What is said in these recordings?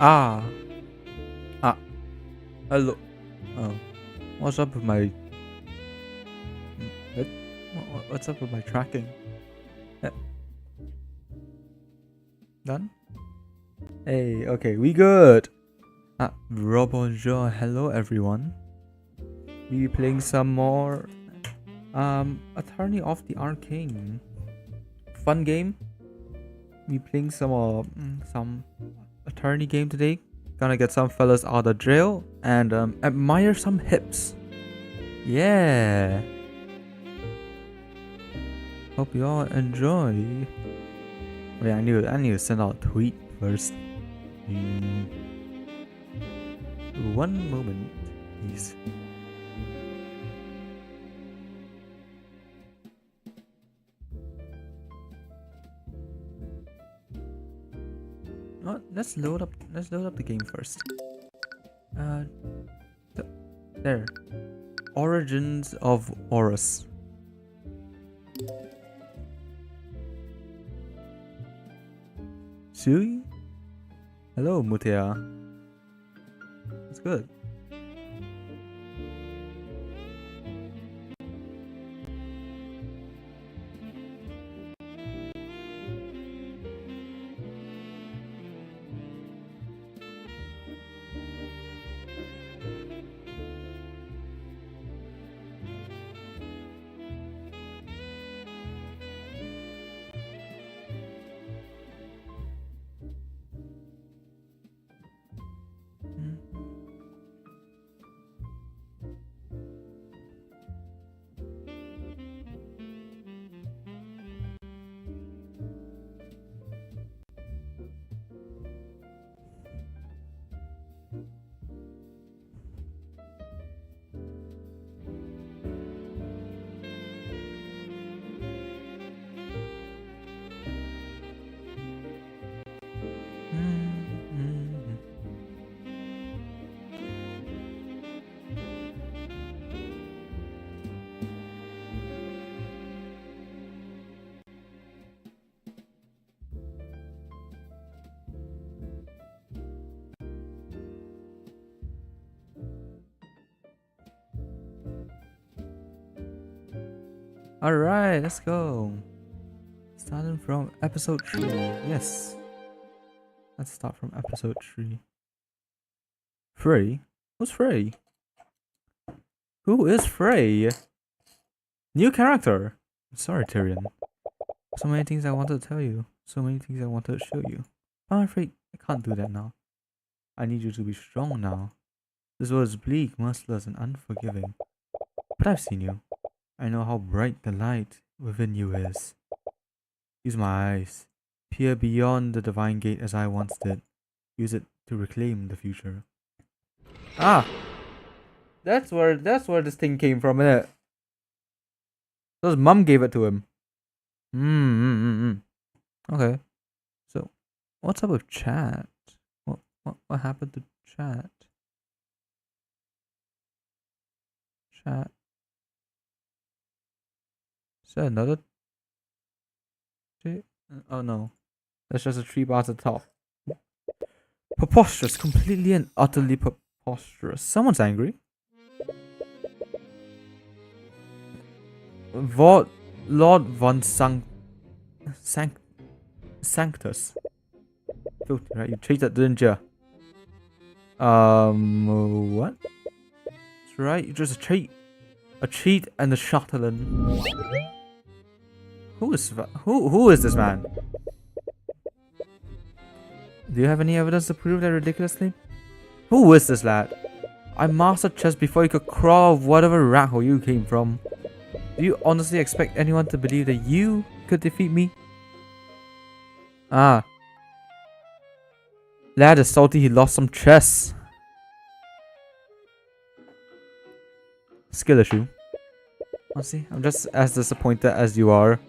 Ah. Ah. Hello. Oh. What's up with my... What? What's up with my tracking? Done? Hey, okay, we good. Bonjour, hello everyone. We playing some more Attorney of the Arcane. Fun game. We playing some attorney game today. Gonna get some fellas out of jail and admire some hips. Yeah. Hope you all enjoy. Wait, I need to send out a tweet first. One moment, please. Let's load up the game first. There. Origins of Horus. Sui? Hello, Mutea. It's good. Alright, let's go. Starting from episode 3. Yes. Let's start from episode 3. Frey? Who's Frey? Who is Frey? New character! Sorry, Tyrion. So many things I wanted to tell you. So many things I wanted to show you. But I'm afraid I can't do that now. I need you to be strong now. This world is bleak, merciless, and unforgiving. But I've seen you. I know how bright the light within you is. Use my eyes. Peer beyond the divine gate as I once did. Use it to reclaim the future. Ah! That's where this thing came from, innit? So his mum gave it to him. Okay. So, what's up with chat? What happened to chat? Chat. Is that another? Oh no. That's just a tree bar at the top. Preposterous. Completely and utterly preposterous. Someone's angry. Lord von Sanctus. Filthy, right? You changed that, didn't you? What? That's right. You just a cheat and a chatelain. Who is this man? Do you have any evidence to prove that ridiculously? Who is this lad? I mastered chess before you could crawl of whatever rat hole you came from. Do you honestly expect anyone to believe that you could defeat me? Ah. Lad is salty he lost some chess. Skill issue. Honestly, I'm just as disappointed as you are.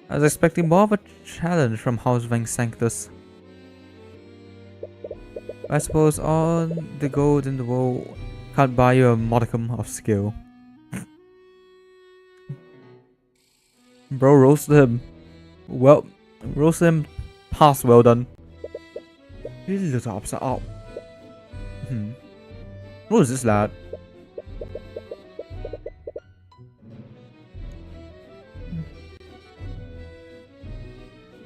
I was expecting more of a challenge from House Van Sanctus. I suppose all the gold in the world can't buy you a modicum of skill. Bro, roasted him. Well, roasted him past well done. You little upside up. Who is this lad?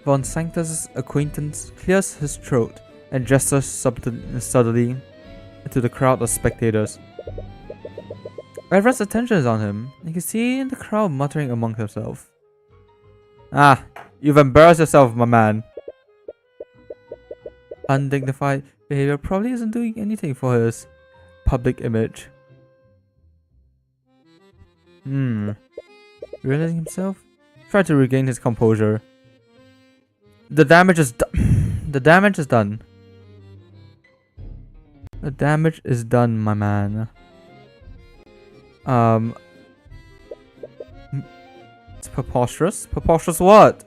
Von Sanctus's acquaintance clears his throat and gestures subtly to the crowd of spectators. Everyone's attention is on him. You can see in the crowd muttering among himself. Ah, you've embarrassed yourself, my man. Undignified behavior probably isn't doing anything for his public image. Realizing himself, tried to regain his composure. The damage is done. The damage is done. The damage is done, my man. It's preposterous. Preposterous what?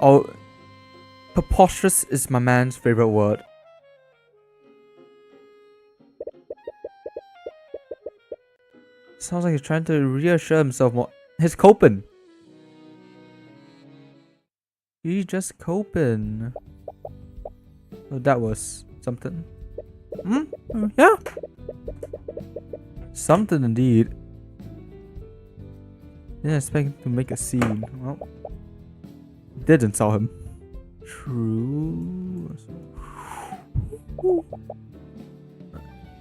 Oh, preposterous is my man's favorite word. Sounds like he's trying to reassure himself more. He's coping. He's just coping. Oh, that was something. Yeah. Something indeed. Didn't expect to make a scene. Well, did insult him. True.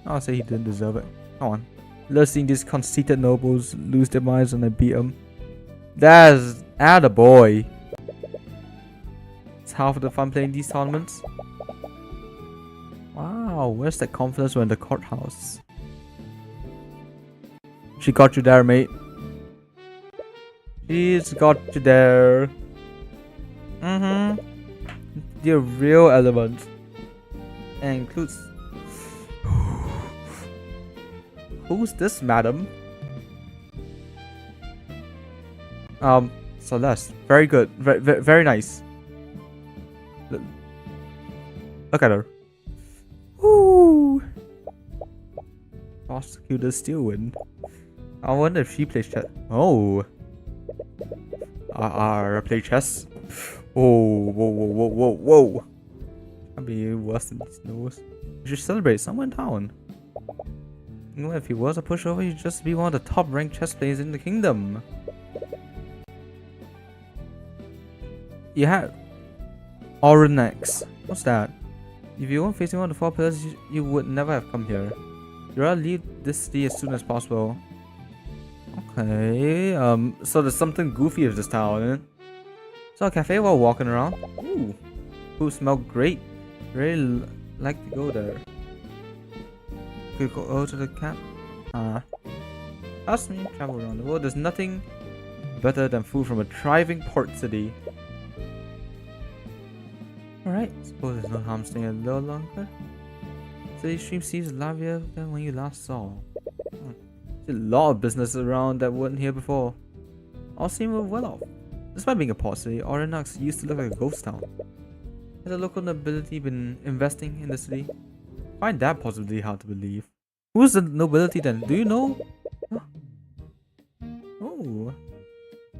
I'll say he didn't deserve it. Come on. Love seeing these conceited nobles lose their minds when they beat him. That's attaboy. It's half of the fun playing these tournaments. Wow, where's that confidence when in the courthouse? She got you there, mate. She's got you there. The real element. And includes... Who's this, madam? Celeste. Very good. Very nice. Look at her. Woo! Prosecutor still win. I wonder if she plays chess. Oh. Play chess? Oh, whoa. I'll be worse than these knows. You should celebrate somewhere in town. You know, if he was a pushover, he'd just be one of the top ranked chess players in the kingdom. You have Orinex. What's that? If you weren't facing one of the 4 pillars, you would never have come here. You'd rather leave this city as soon as possible. Okay, so there's something goofy with this town, eh? Saw a cafe while walking around. Ooh, food smelled great. Really like to go there. Could go to the camp. Ask me, travel around the world. There's nothing better than food from a thriving port city. Alright, suppose there's no harm staying a little longer. City stream seems livelier than when you last saw. There's a lot of businesses around that weren't here before. All seem well off. Despite being a port city, Orinehymoone used to look like a ghost town. Has the local nobility been investing in the city? I find that possibly hard to believe. Who's the nobility then? Do you know? Huh? Oh.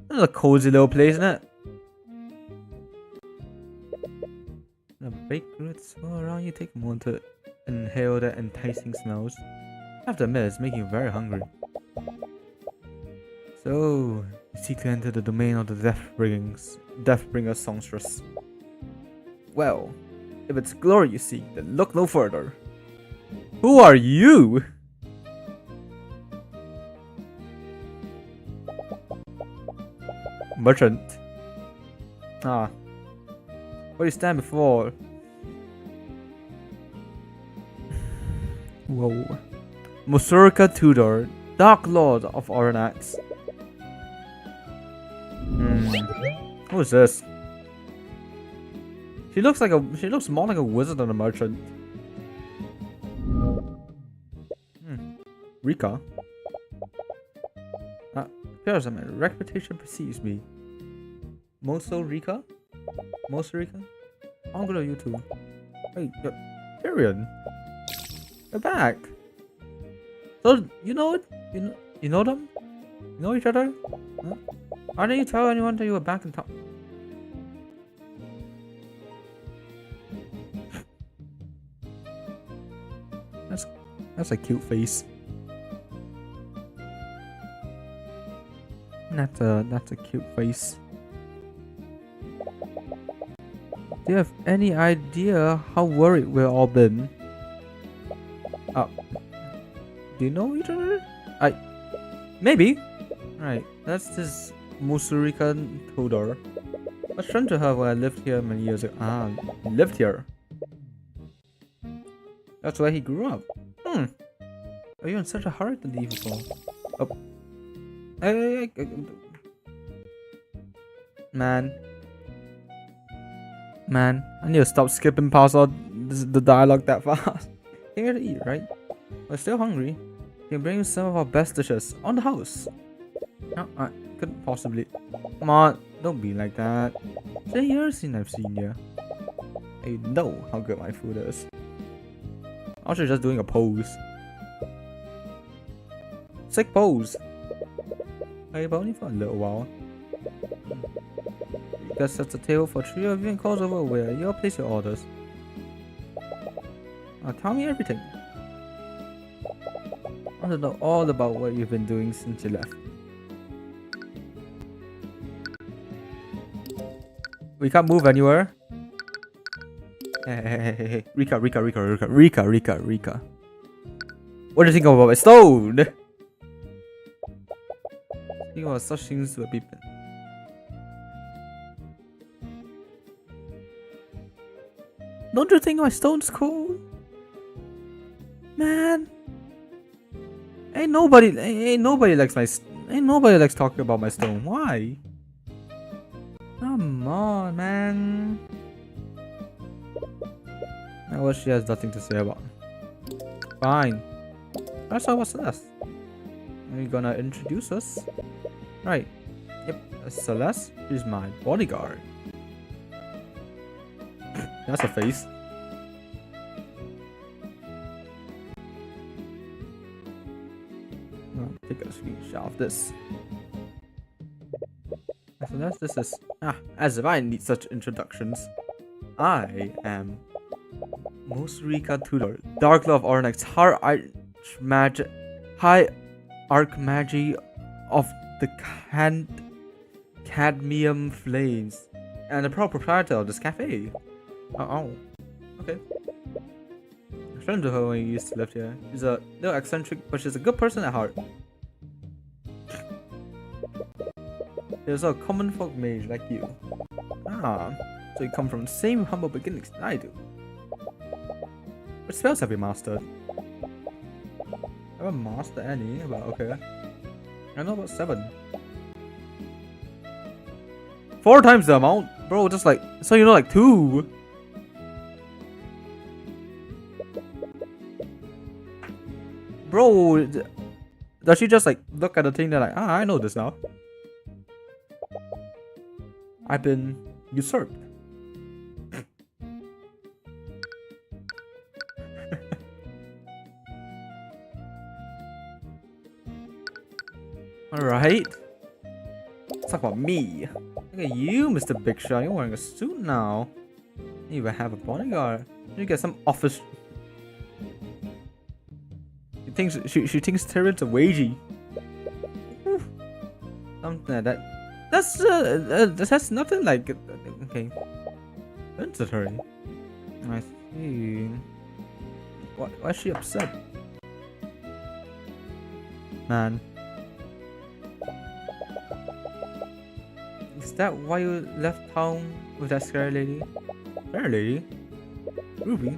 That's a cozy little place, isn't it? The baked goods all around you, take a moment to inhale the enticing smells. I have to admit, it's making you very hungry. So, you seek to enter the domain of the Deathbringer songstress. Well, if it's glory you seek, then look no further. Who are you? Merchant. What do you stand before? Whoa. Musurka Tudor, Dark Lord of Orinehymoone. Who is this? She looks more like a wizard than a merchant. Rika. Appears my reputation precedes me. Moso Rika? Moso Rika? I'm gonna YouTube. Hey, Tyrion. You're back. So you know it? You know them? You know each other? Huh? Why didn't you tell anyone that you were back in town? That's a cute face. That's a cute face. Do you have any idea how worried we've all been? Do you know each other? Maybe. Right, that's this Musurikan Tudor. I was friend to her when I lived here many years ago. He lived here. That's where he grew up. Are you in such a hurry to leave for? Oh. Man, I need to stop skipping past all the dialogue that fast. Came here to eat, right? We're still hungry. Can bring you some of our best dishes on the house. No, I couldn't possibly. Come on, don't be like that. 10 years since I've seen you. You know how good my food is. Also, just doing a pose. Sick pose. Hey, but only for a little while. You guys set the table for 3 of you and calls over where you'll place your orders. Tell me everything. I want to know all about what you've been doing since you left. We can't move anywhere. Hey. Rika. What do you think about my stone? Think about such things to people. Don't you think my stone's cool? Man. Ain't nobody likes talking about my stone. Why? Come on, man. I wish she has nothing to say about it. Fine. That's all what's left. Are you gonna introduce us? Right. Yep. Celeste is my bodyguard. That's a face. I'll take a screenshot of this. Celeste, this is as if I need such introductions. I am Musrika Tudor, Dark Lord of Ornax, High Archmagi of the Cadmium Flames, and the proud proprietor of this cafe. Okay. I friend to her when we used to live here. She's a little eccentric, but she's a good person at heart. There's a common folk mage like you. So you come from the same humble beginnings that I do. What spells have you mastered? I haven't mastered any, but okay. I know about 7. 4 times the amount? Bro, just like, so you know like 2. Bro, does she just like look at the thing and like, I know this now. I've been usurped. Alright. Let's talk about me. Look at you, Mr. Big Shot. You're wearing a suit now. You even have a bodyguard. You get some office. She thinks Tyrion's a wagey. Something like that. That's nothing like okay. Inventory. I see. Why is she upset? Man. Is that why you left town with that scary lady? Scary lady? Ruby?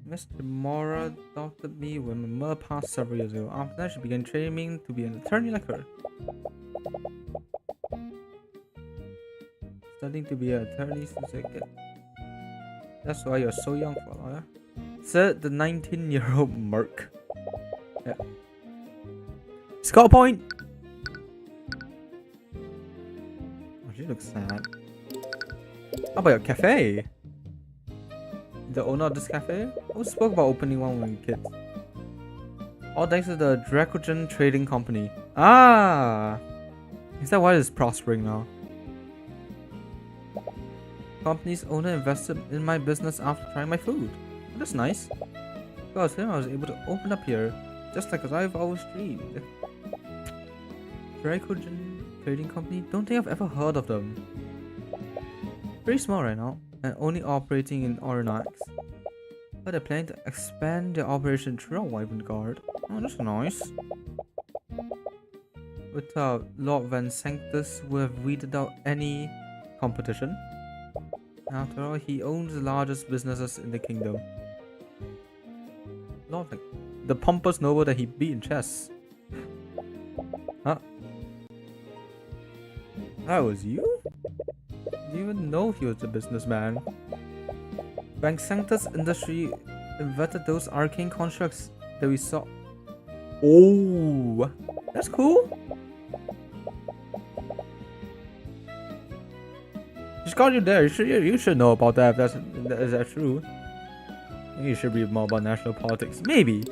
Mr. Mora adopted me when my mother passed several years ago. After that, she began training to be an attorney like her. Studying to be an attorney since a kid. That's why you're so young for a lawyer. Said the 19-year-old merc. Yeah. He's got a point! Oh, she looks sad. How about your cafe? The owner of this cafe? We spoke about opening one when we were kids. All thanks to the Dracogen Trading Company. Is that why it's prospering now? Company's owner invested in my business after trying my food. That's nice. Because him, I was able to open up here, just like as I've always dreamed. Dracogen Trading Company? Don't think I've ever heard of them. Pretty small right now, and only operating in Oranax. But they're planning to expand their operation throughout Wyvern Guard. Oh, that's nice. With Lord Van Sanctus, who have weeded out any competition. After all, he owns the largest businesses in the kingdom. Not like the pompous noble that he beat in chess. Huh? That was you? Didn't even know he was a businessman. Van Sanctus Industry invented those arcane constructs that we saw. Oh, that's cool. Just got you there. You should know about that. Is that true? You should read more about national politics. Maybe.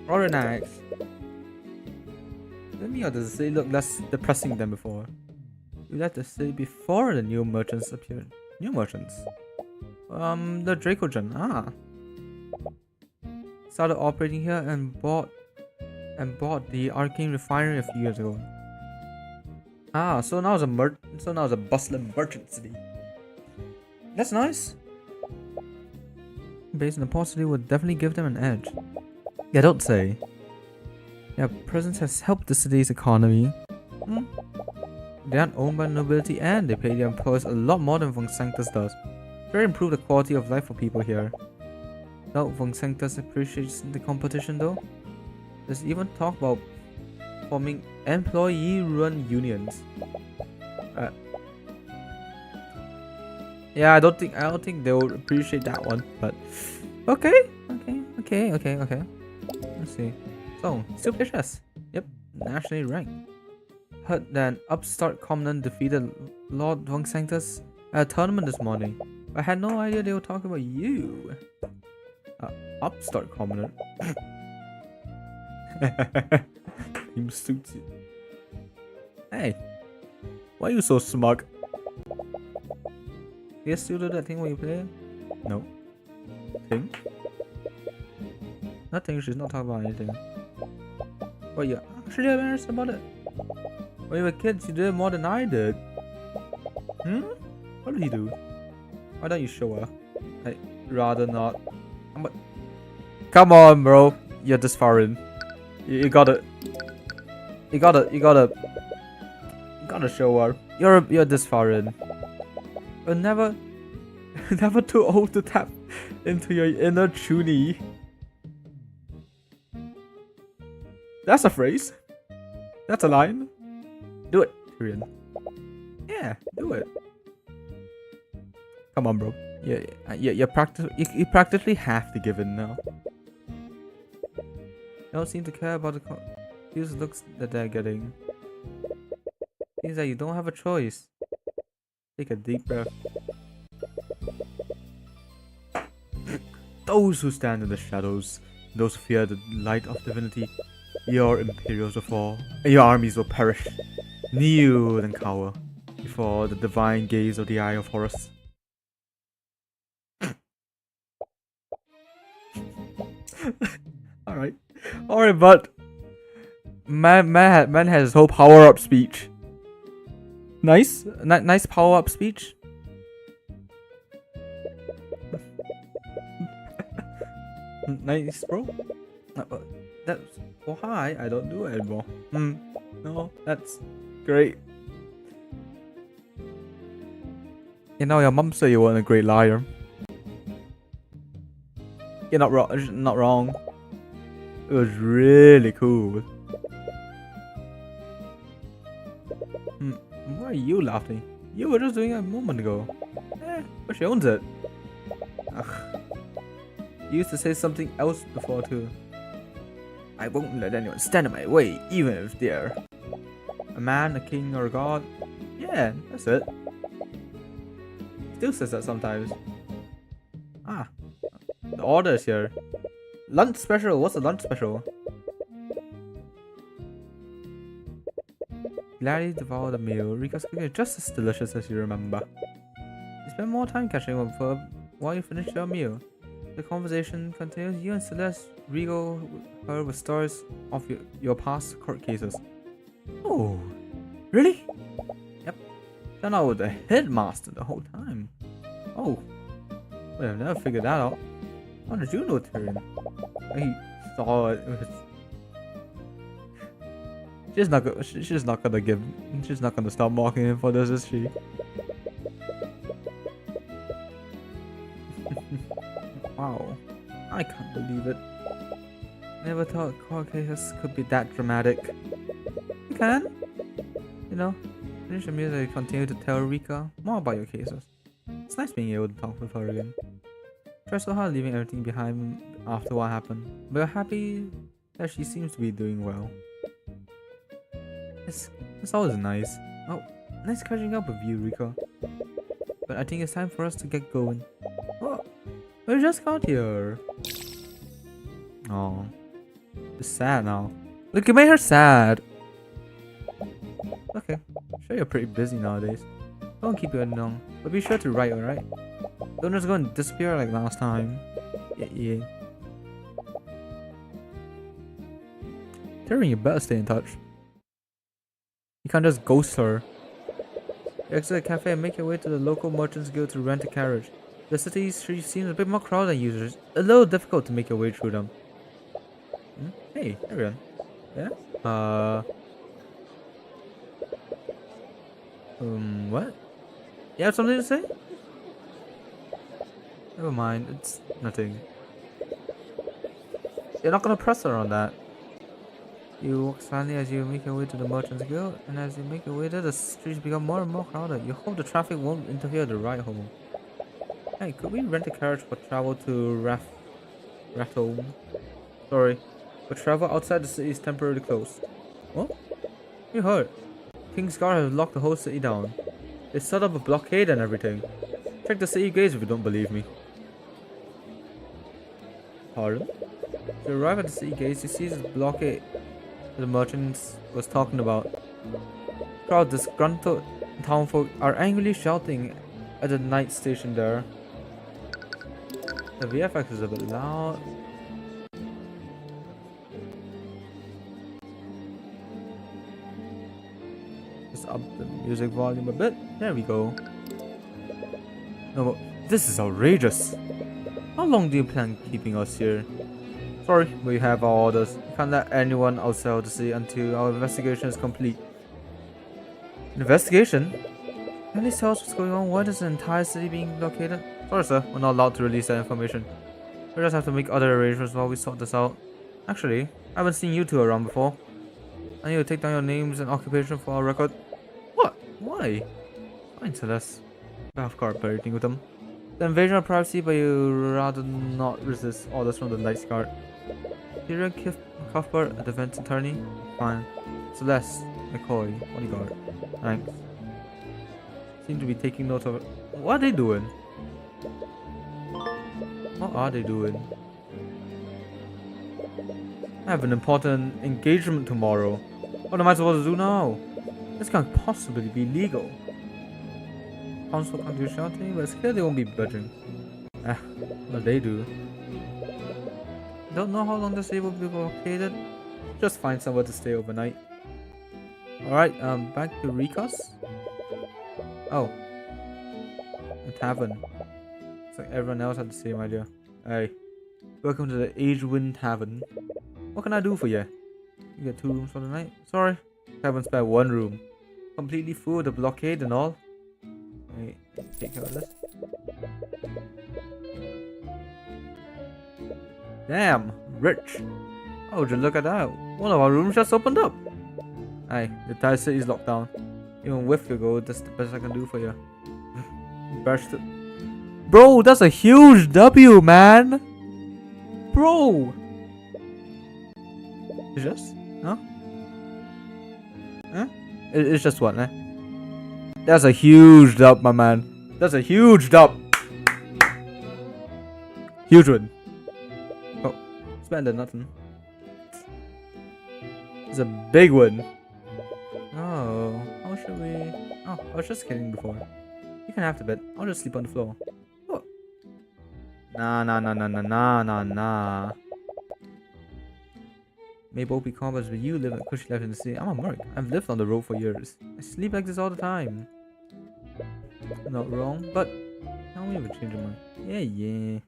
Robenahymoone. Let me does the city look less depressing than before? You left the city before the new merchants appeared. New merchants? The Dracogen. Ah. Started operating here and bought the Arcane refinery a few years ago. Ah, so now it's a bustling merchant city. That's nice. Based on the port city would definitely give them an edge. Yeah, don't say. Their presence has helped the city's economy. They aren't owned by the nobility and they pay their employees a lot more than Von Sanctus does. Very improve the quality of life for people here. Doubt Von Sanctus appreciates the competition though. There's even talk about forming employee-run unions. Yeah, I don't think they will appreciate that one, but okay. Let's see. So, still play chess. Yep, nationally ranked. Heard that an upstart commoner defeated Lord Von Sanctus at a tournament this morning. I had no idea they were talking about you. Upstart commoner. Team suits you. Hey, why are you so smug? You still do that thing when you play? No. Thing? Nothing, she's not talking about anything. But you're actually embarrassed about it? When you were kids, you did more than I did. What did he do? Why don't you show her? I'd rather not. Come on, bro. You're this far in. You gotta show her. You're this far in. You're never too old to tap into your inner chuny. That's a phrase. That's a line. Do it, Tyrion. Yeah, do it. Come on, bro. You practically have to give in now. They don't seem to care about the confused looks that they're getting. Seems like you don't have a choice. Take a deep breath. Those who stand in the shadows, those who fear the light of divinity, your imperials will fall, and your armies will perish. Kneel and cower before the divine gaze of the Eye of Horus. Alright, but man has his whole power-up speech. Nice power-up speech. Nice, bro. That's why I don't do it anymore. No, that's great. You know, your mum said you weren't a great liar. You're not wrong. Not wrong. It was really cool. Why are you laughing? You were just doing it a moment ago. But she owns it. Ugh. You used to say something else before too. I won't let anyone stand in my way, even if they're a man, a king, or a god. Yeah, that's it. Still says that sometimes. The order is here. Lunch special. What's the lunch special? Gladly devour the meal. Rika's cooking is just as delicious as you remember. You spend more time catching up with her while you finish your meal. The conversation continues. You and Celeste regale her with stories of your past court cases. Oh, really? Yep. Turned out with the headmaster the whole time. Oh, well, I've never figured that out. How did you know Tyrion? He saw it. She's not gonna stop mocking him for this, is she? Wow, I can't believe it. Never thought court cases could be that dramatic. You can, you know, finish the music and continue to tell Rika more about your cases. It's nice being able to talk with her again. Try so hard leaving everything behind after what happened, but you're happy that she seems to be doing well. It's always nice. Oh, nice catching up with you, Rika. But I think it's time for us to get going. Oh, we just got here. Oh, it's sad now. Look, you made her sad. Okay, sure you're pretty busy nowadays. Don't keep you long, but be sure to write, alright? Don't just go and disappear like last time. Yeah. Tyrion, you better stay in touch. You can't just ghost her. You exit the cafe and make your way to the local merchants guild to rent a carriage. The city street seems a bit more crowded than usual. A little difficult to make your way through them. Hey, Tyrion. Yeah? What? You have something to say? Never mind, it's nothing. You're not gonna press her on that. You walk silently as you make your way to the Merchants Guild, and as you make your way there, the streets become more and more crowded. You hope the traffic won't interfere with the ride home. Hey, could we rent a carriage for travel to Rathome? Sorry, but travel outside the city is temporarily closed. What? You heard. King's Guard has locked the whole city down. They set up a blockade and everything. Check the city gates if you don't believe me. Pardon? To arrive at the city gates, you see this blockade the merchants was talking about. Crowd disgruntled townfolk are angrily shouting at the night station there. The VFX is a bit loud. Just up the music volume a bit. There we go. No, this is outrageous. How long do you plan keeping us here? Sorry, we have our orders. We can't let anyone outside of the city until our investigation is complete. Investigation? Can you tell us what's going on? Why is the entire city being blockaded? Sorry sir, we're not allowed to release that information. We just have to make other arrangements while we sort this out. Actually, I haven't seen you two around before. I need to take down your names and occupation for our record. What? Why? Fine, Celeste. I have cooperating with them. The invasion of privacy, but you rather not resist orders from the Knights Guard. Tyrion, Cuthbert, a defense attorney. Fine. Celeste, McCoy, bodyguard. Thanks. Seem to be taking note of it. What are they doing? What are they doing? I have an important engagement tomorrow. What am I supposed to do now? This can't possibly be legal. Council can't do shouting, but it's clear they won't be budging. What they do? Don't know how long the city will be blockaded. Just find somewhere to stay overnight. Alright, back to Rika's. Oh. A tavern. Looks like everyone else had the same idea. Hey. Welcome to the Edgewind Tavern. What can I do for you? You get 2 rooms for the night? Sorry. Haven't spare 1 room. Completely full with the blockade and all. Wait, take care of this. Damn, rich. Oh, just look at that. One of our rooms just opened up. Aye, the entire city's locked down. Even with your gold, that's the best I can do for you. Bro, that's a huge W, man. Bro. It's just? Huh? Huh? It's just what, eh? That's a huge dub, my man. That's a huge dub. Huge one. Oh, it's better than nothing. It's a big one. Oh, how should we? Oh, I was just kidding before. You can have the bed. I'll just sleep on the floor. Oh. Nah. May both be combats, but you live at cushy life in the city. I'm a merc. I've lived on the road for years. I sleep like this all the time. Not wrong, but tell me if a change of mind. Yeah.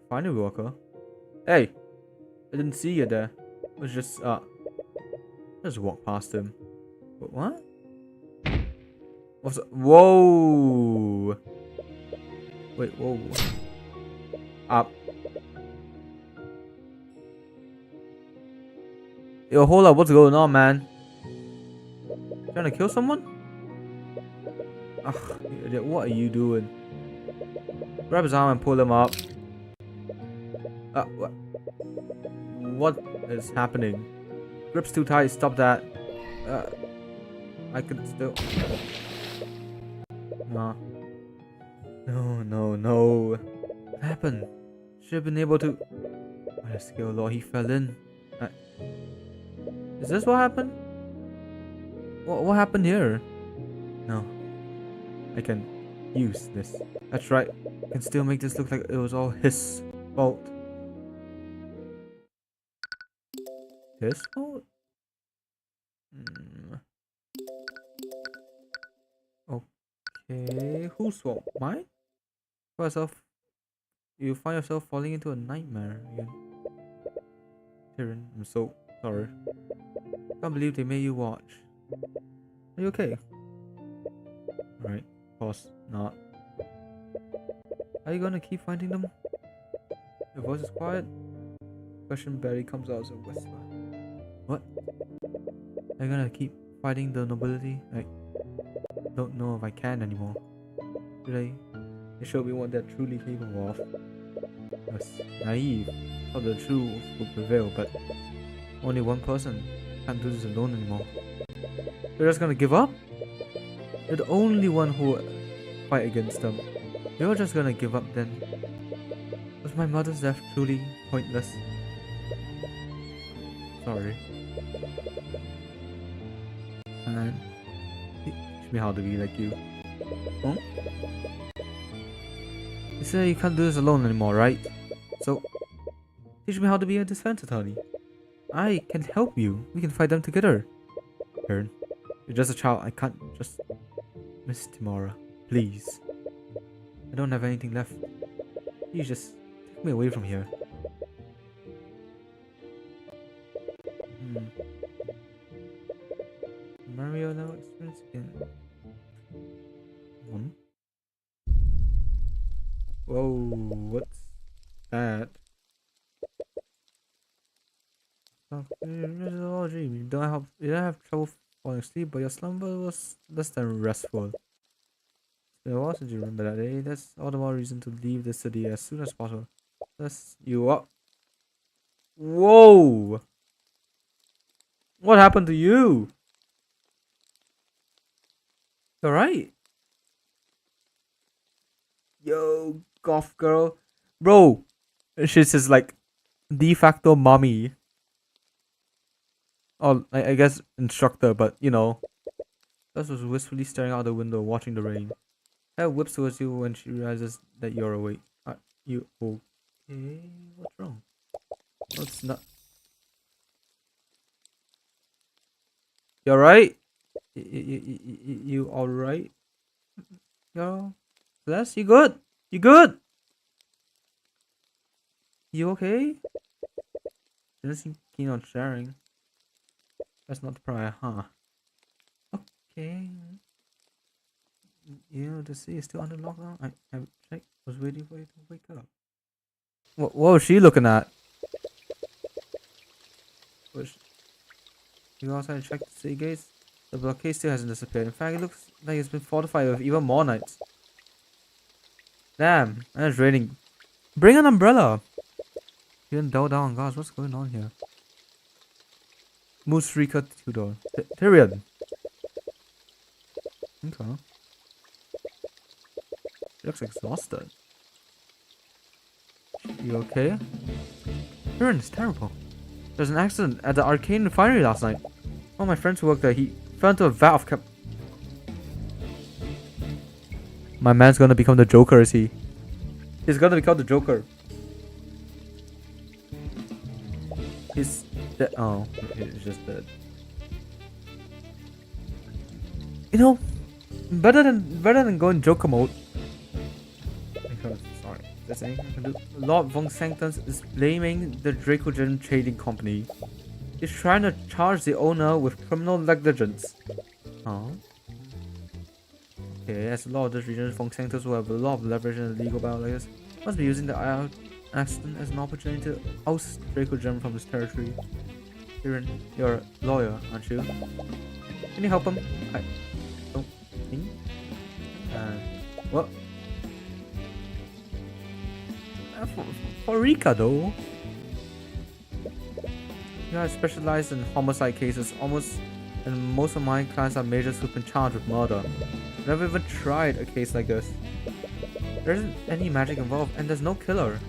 Find a worker. Hey! I didn't see you there. I was just walk past him. What? What's that? Whoa! Wait, whoa. Up. Yo, hold up, what's going on, man? Trying to kill someone? Ugh, idiot, what are you doing? Grab his arm and pull him up. What is happening? Grip's too tight, stop that. I can still... No. What happened? Should have been able to... What a skill law, he fell in. Is this what happened? What happened here? No. I can use this. That's right. I can still make this look like it was all his fault. His fault? Okay. Whose fault? Mine? You find yourself falling into a nightmare again. Tyrion, I'm so sorry. Can't believe they made you watch. Are you okay? Alright, of course not. Are you gonna keep finding them? Your voice is quiet. Question barely comes out as a whisper. What? Are you gonna keep fighting the nobility? I don't know if I can anymore. Today, they showed me what they're truly capable of. I was naive. Thought the truth would prevail, but only one person can't do this alone anymore. You're just gonna give up? You're the only one who will fight against them. You're just gonna give up then? Was my mother's death truly pointless? Sorry. And teach me how to be like you. Huh? You say you can't do this alone anymore, right? So, teach me how to be a defense attorney. I can help you. We can fight them together. Tyrion, you're just a child. I can't just... Miss Timora, please. I don't have anything left. You just take me away from here. Mario now experience again. Whoa, what's that? You don't have trouble falling asleep, but your slumber was less than restful. So since you remember that day, that's all the more reason to leave the city as soon as possible. That's you up. Whoa! What happened to you? Alright. Yo, goth girl. Bro, she's just like de facto mommy. Oh, I guess instructor, but you know. Gus was wistfully staring out the window, watching the rain. Her whips towards you when she realizes that you're awake. Are you okay? What's wrong? No, it's not. You alright? You alright? Yo, Celeste, you good? You good? You okay? She doesn't seem keen on sharing. That's not the prior, huh? Okay. You know, the city is still under lockdown. I checked. Was waiting for you to wake up. What was she looking at? You also checked the city gates. The blockade still hasn't disappeared. In fact, it looks like it's been fortified with even more knights. Damn, and it's raining. Bring an umbrella. You didn't double down on guards. What's going on here? Musrika Tudor. Tyrion. Okay. She looks exhausted. You okay? Tyrion is terrible. There's an accident at the Arcane refinery last night. One of my friends who worked there, he fell into a vat of My man's gonna become the Joker, is he? He's gonna become the Joker. He's dead. Oh, he's just dead. You know, better than going Joker mode. Because, sorry, that's anything I can do. Lord von Sanctus is blaming the Dracogen Trading Company. He's trying to charge the owner with criminal negligence. Oh. Okay, as a law of this region, von Sanctus will have a lot of leverage in the legal battle like this. Must be using the accident as an opportunity to oust Dracogen from his territory. Tyrion, you're a lawyer, aren't you? Can you help him? I don't think. What? For Rika though. Yeah, I specialize in homicide cases and most of my clients are majors who've been charged with murder. Never even tried a case like this. There isn't any magic involved and there's no killer.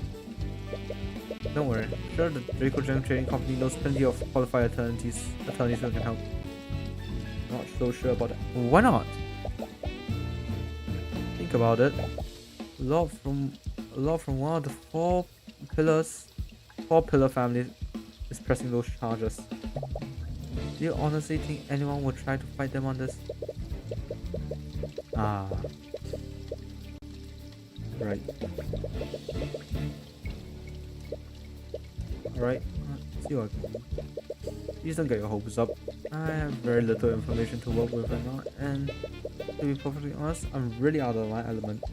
Don't worry, I'm sure the Dracogen Trading Company knows plenty of qualified attorneys who can help. Not so sure about that. Why not? Think about it. A lot from one of the four pillar families is pressing those charges. Do you honestly think anyone would try to fight them on this? Ah. Right. Alright, let's see what I can do. Please don't get your hopes up. I have very little information to work with right now, and to be perfectly honest, I'm really out of my element.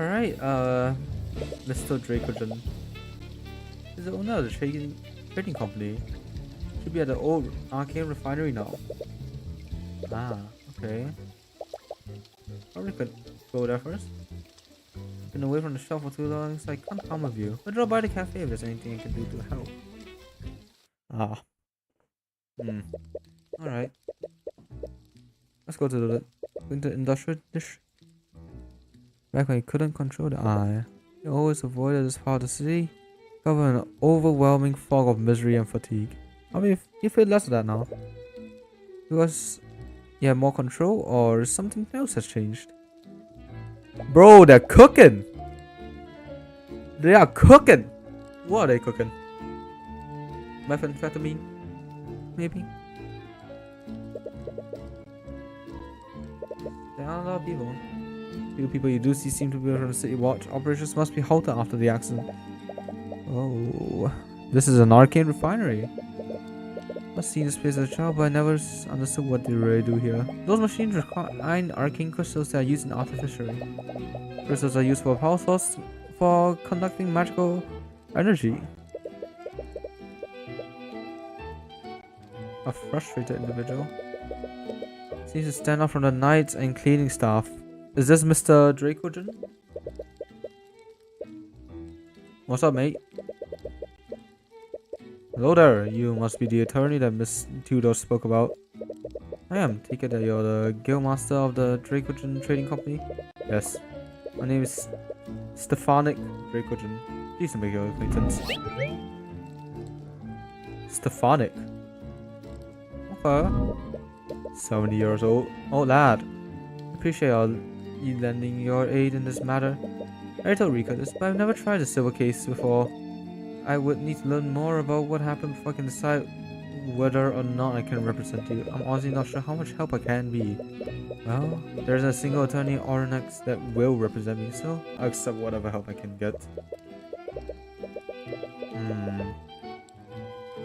Alright, Mr. Dracogen is the owner of the trading company. Should be at the old Arcane refinery now. Ah, okay. Probably could go there first. Been away from the shop for too long, so I can't come with you. But drop by the cafe if there's anything I can do to help. Ah. Alright. Let's go to the industrial district. Back when you couldn't control the eye, you always avoided this part of the city, covered in an overwhelming fog of misery and fatigue. I mean, you feel less of that now. Because you have more control, or something else has changed? Bro, they're cooking! They are cooking! What are they cooking? Methamphetamine? Maybe? There are a lot of people. The people you do see seem to be from the city watch. Operations must be halted after the accident. Oh, this is an Arcane refinery. I've seen this place as a child, but I never understood what they really do here. Those machines refine arcane crystals that are used in artificially. Crystals are used for power source for conducting magical energy. A frustrated individual seems to stand out from the knights and cleaning staff. Is this Mr. Dracogen? What's up, mate? Hello there, you must be the attorney that Miss Tudor spoke about. I am. Take it that you're the guildmaster of the Dracogen Trading Company? Yes. My name is Stefanik Dracogen. Pleased to make your acquaintance. Stefanik? Okay. 70 years old. Oh lad. Appreciate you lending your aid in this matter. I told Rika this, but I've never tried a civil case before. I would need to learn more about what happened before I can decide whether or not I can represent you. I'm honestly not sure how much help I can be. Well, there's a single attorney in Oranax that will represent me, so I'll accept whatever help I can get.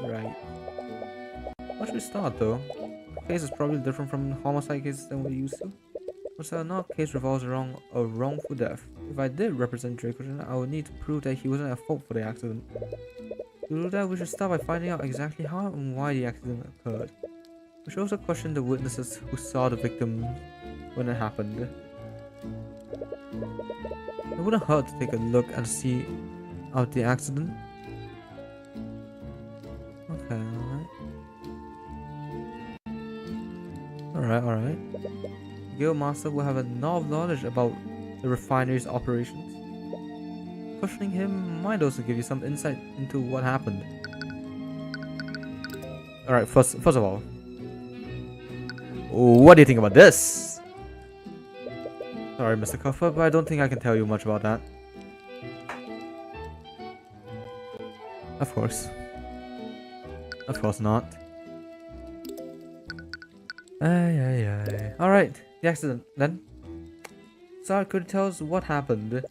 Right. Where should we start though? The case is probably different from homicide cases than we're used to. What's not case revolves around a wrongful death. If I did represent Dracogen, I would need to prove that he wasn't at fault for the accident. To do that, we should start by finding out exactly how and why the accident occurred. We should also question the witnesses who saw the victim when it happened. It wouldn't hurt to take a look and see out the accident. Okay, alright. The Guildmaster will have a lot of knowledge about the refinery's operations. Questioning him might also give you some insight into what happened. Alright, first of all, what do you think about this? sorry, Mr. Cuthbert, but I don't think I can tell you much about that. Of course. Of course not. Alright, the accident then. Sir, could you tell us what happened?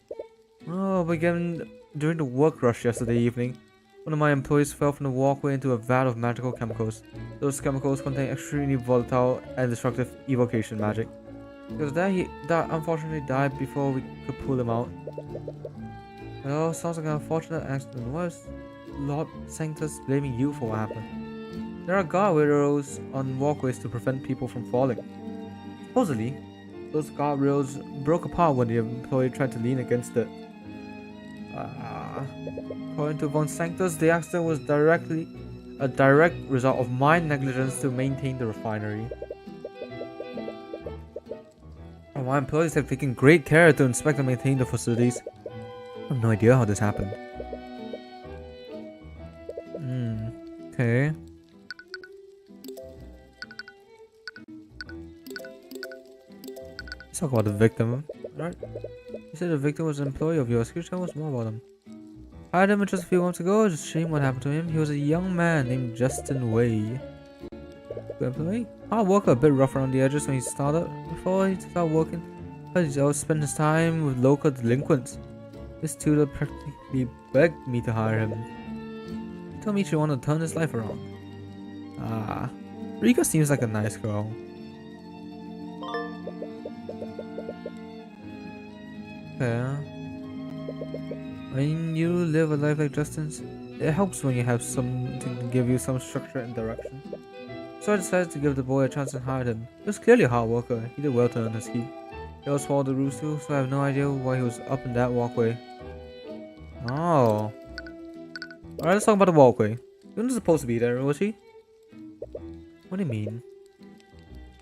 Oh, began during the work rush yesterday evening. One of my employees fell from the walkway into a vat of magical chemicals. Those chemicals contain extremely volatile and destructive evocation magic. Because of that, he unfortunately died before we could pull him out. Well, sounds like an unfortunate accident. Why is Lord Sanctus blaming you for what happened? There are guardrails on walkways to prevent people from falling. Supposedly, those guardrails broke apart when the employee tried to lean against it. According to Von Sanctus, the accident was a direct result of my negligence to maintain the refinery. My employees have taken great care to inspect and maintain the facilities. I have no idea how this happened. Okay. Let's talk about the victim, right? You said the victim was an employee of yours. Can you tell us more about him? I hired him just a few months ago. It's a shame what happened to him. He was a young man named Justin Way. Good employee. Hard worker, a bit rough around the edges when he started. Before he started working, he always spent his time with local delinquents. This tutor practically begged me to hire him. He told me she wanted to turn his life around. Rika seems like a nice girl. Okay. When you live a life like Justin's, it helps when you have something to give you some structure and direction. So I decided to give the boy a chance and hired him. He was clearly a hard worker. He did well to earn his keep. He always followed the rules too, so I have no idea why he was up in that walkway. Oh. Alright, let's talk about the walkway. He wasn't supposed to be there, was he? What do you mean?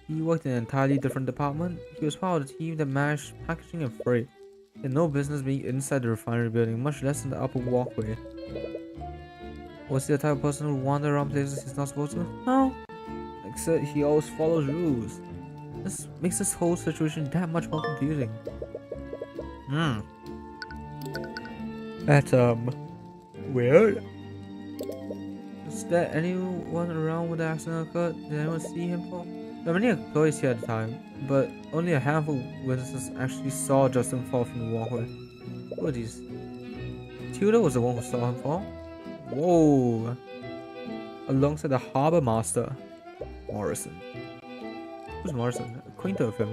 He worked in an entirely different department. He was part of the team that managed packaging and freight. He had no business being inside the refinery building, much less in the upper walkway. Was he the type of person who wandered around places he's not supposed to? No. Except he always follows rules. This makes this whole situation that much more confusing. That's weird. Is there anyone around when the accident occurred? Did anyone see him fall? There were many employees here at the time, but only a handful of witnesses actually saw Justin fall from the walkway. Who are these? Tudor was the one who saw him fall? Whoa! Alongside the harbor master, Morrison. Who's Morrison? Acquainted with him.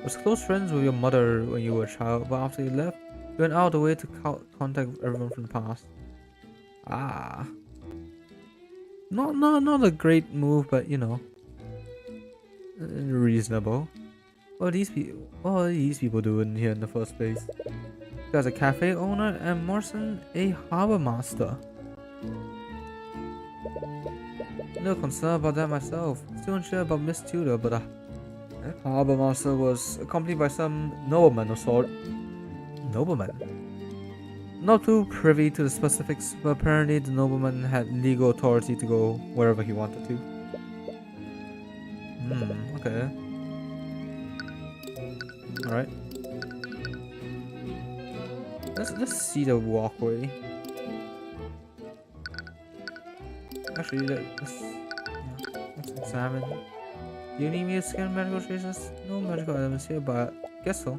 Was close friends with your mother when you were a child, but after you left, you went out of the way to contact everyone from the past. Not a great move, but you know, reasonable. What are these people doing here in the first place? You guys a cafe owner and Morrison a harbor master. No concern about that myself. Still unsure about Miss Tudor, but the harbor master was accompanied by some nobleman of sort. Nobleman? Not too privy to the specifics, but apparently the nobleman had legal authority to go wherever he wanted to. Okay. Alright. Let's see the walkway. Actually, let's examine. Do you need me to scan medical traces? No medical evidence here, but guess so.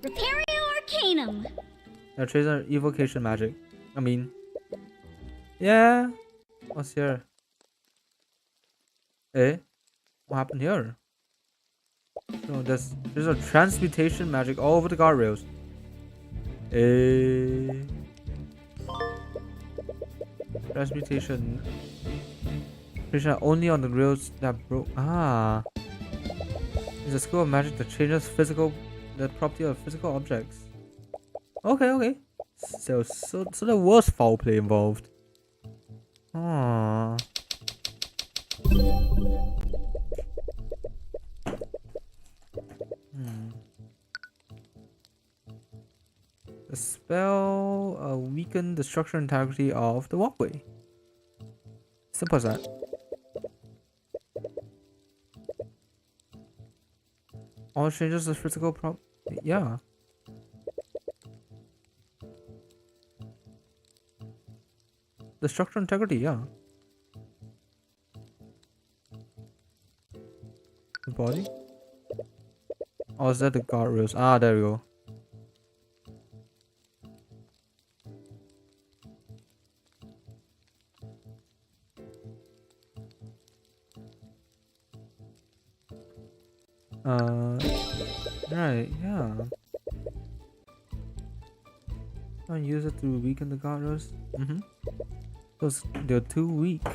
Repario Arcanum. Now traces are evocation magic. I mean, yeah. What's here? Eh? What happened here? No, there's a transmutation magic all over the guardrails. Transmutation. Only on the rails that broke. It's a skill of magic that changes the property of physical objects. Okay. So there was foul play involved. The spell weakened the structural integrity of the walkway. Simple as that. All changes the physical yeah. The structural integrity, yeah. The body? Oh, is that the guardrails? Ah, there we go. Right, yeah. I use it to weaken the guardrails. Because they're too weak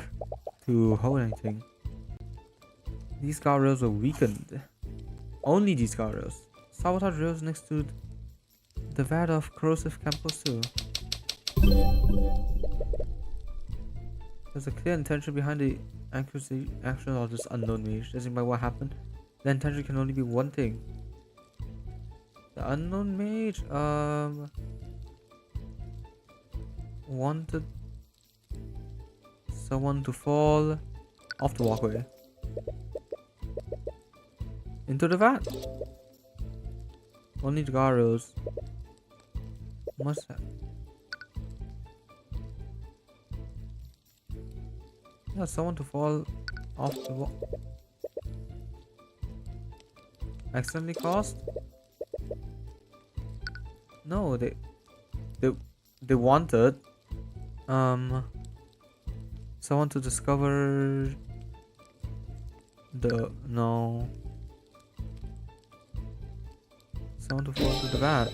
to hold anything. These guardrails are weakened. Only these guardrails. Sabotage rails next to the vat of corrosive chemicals too. There's a clear intention behind the accuracy action of this unknown mage. Judging by what happened, the intention can only be one thing. The unknown mage wanted someone to fall off the walkway into the vat. Only the guardrails must have. Yeah, someone to fall off the wall. Accidentally caused? No, they wanted someone to discover the someone to fall into the vat.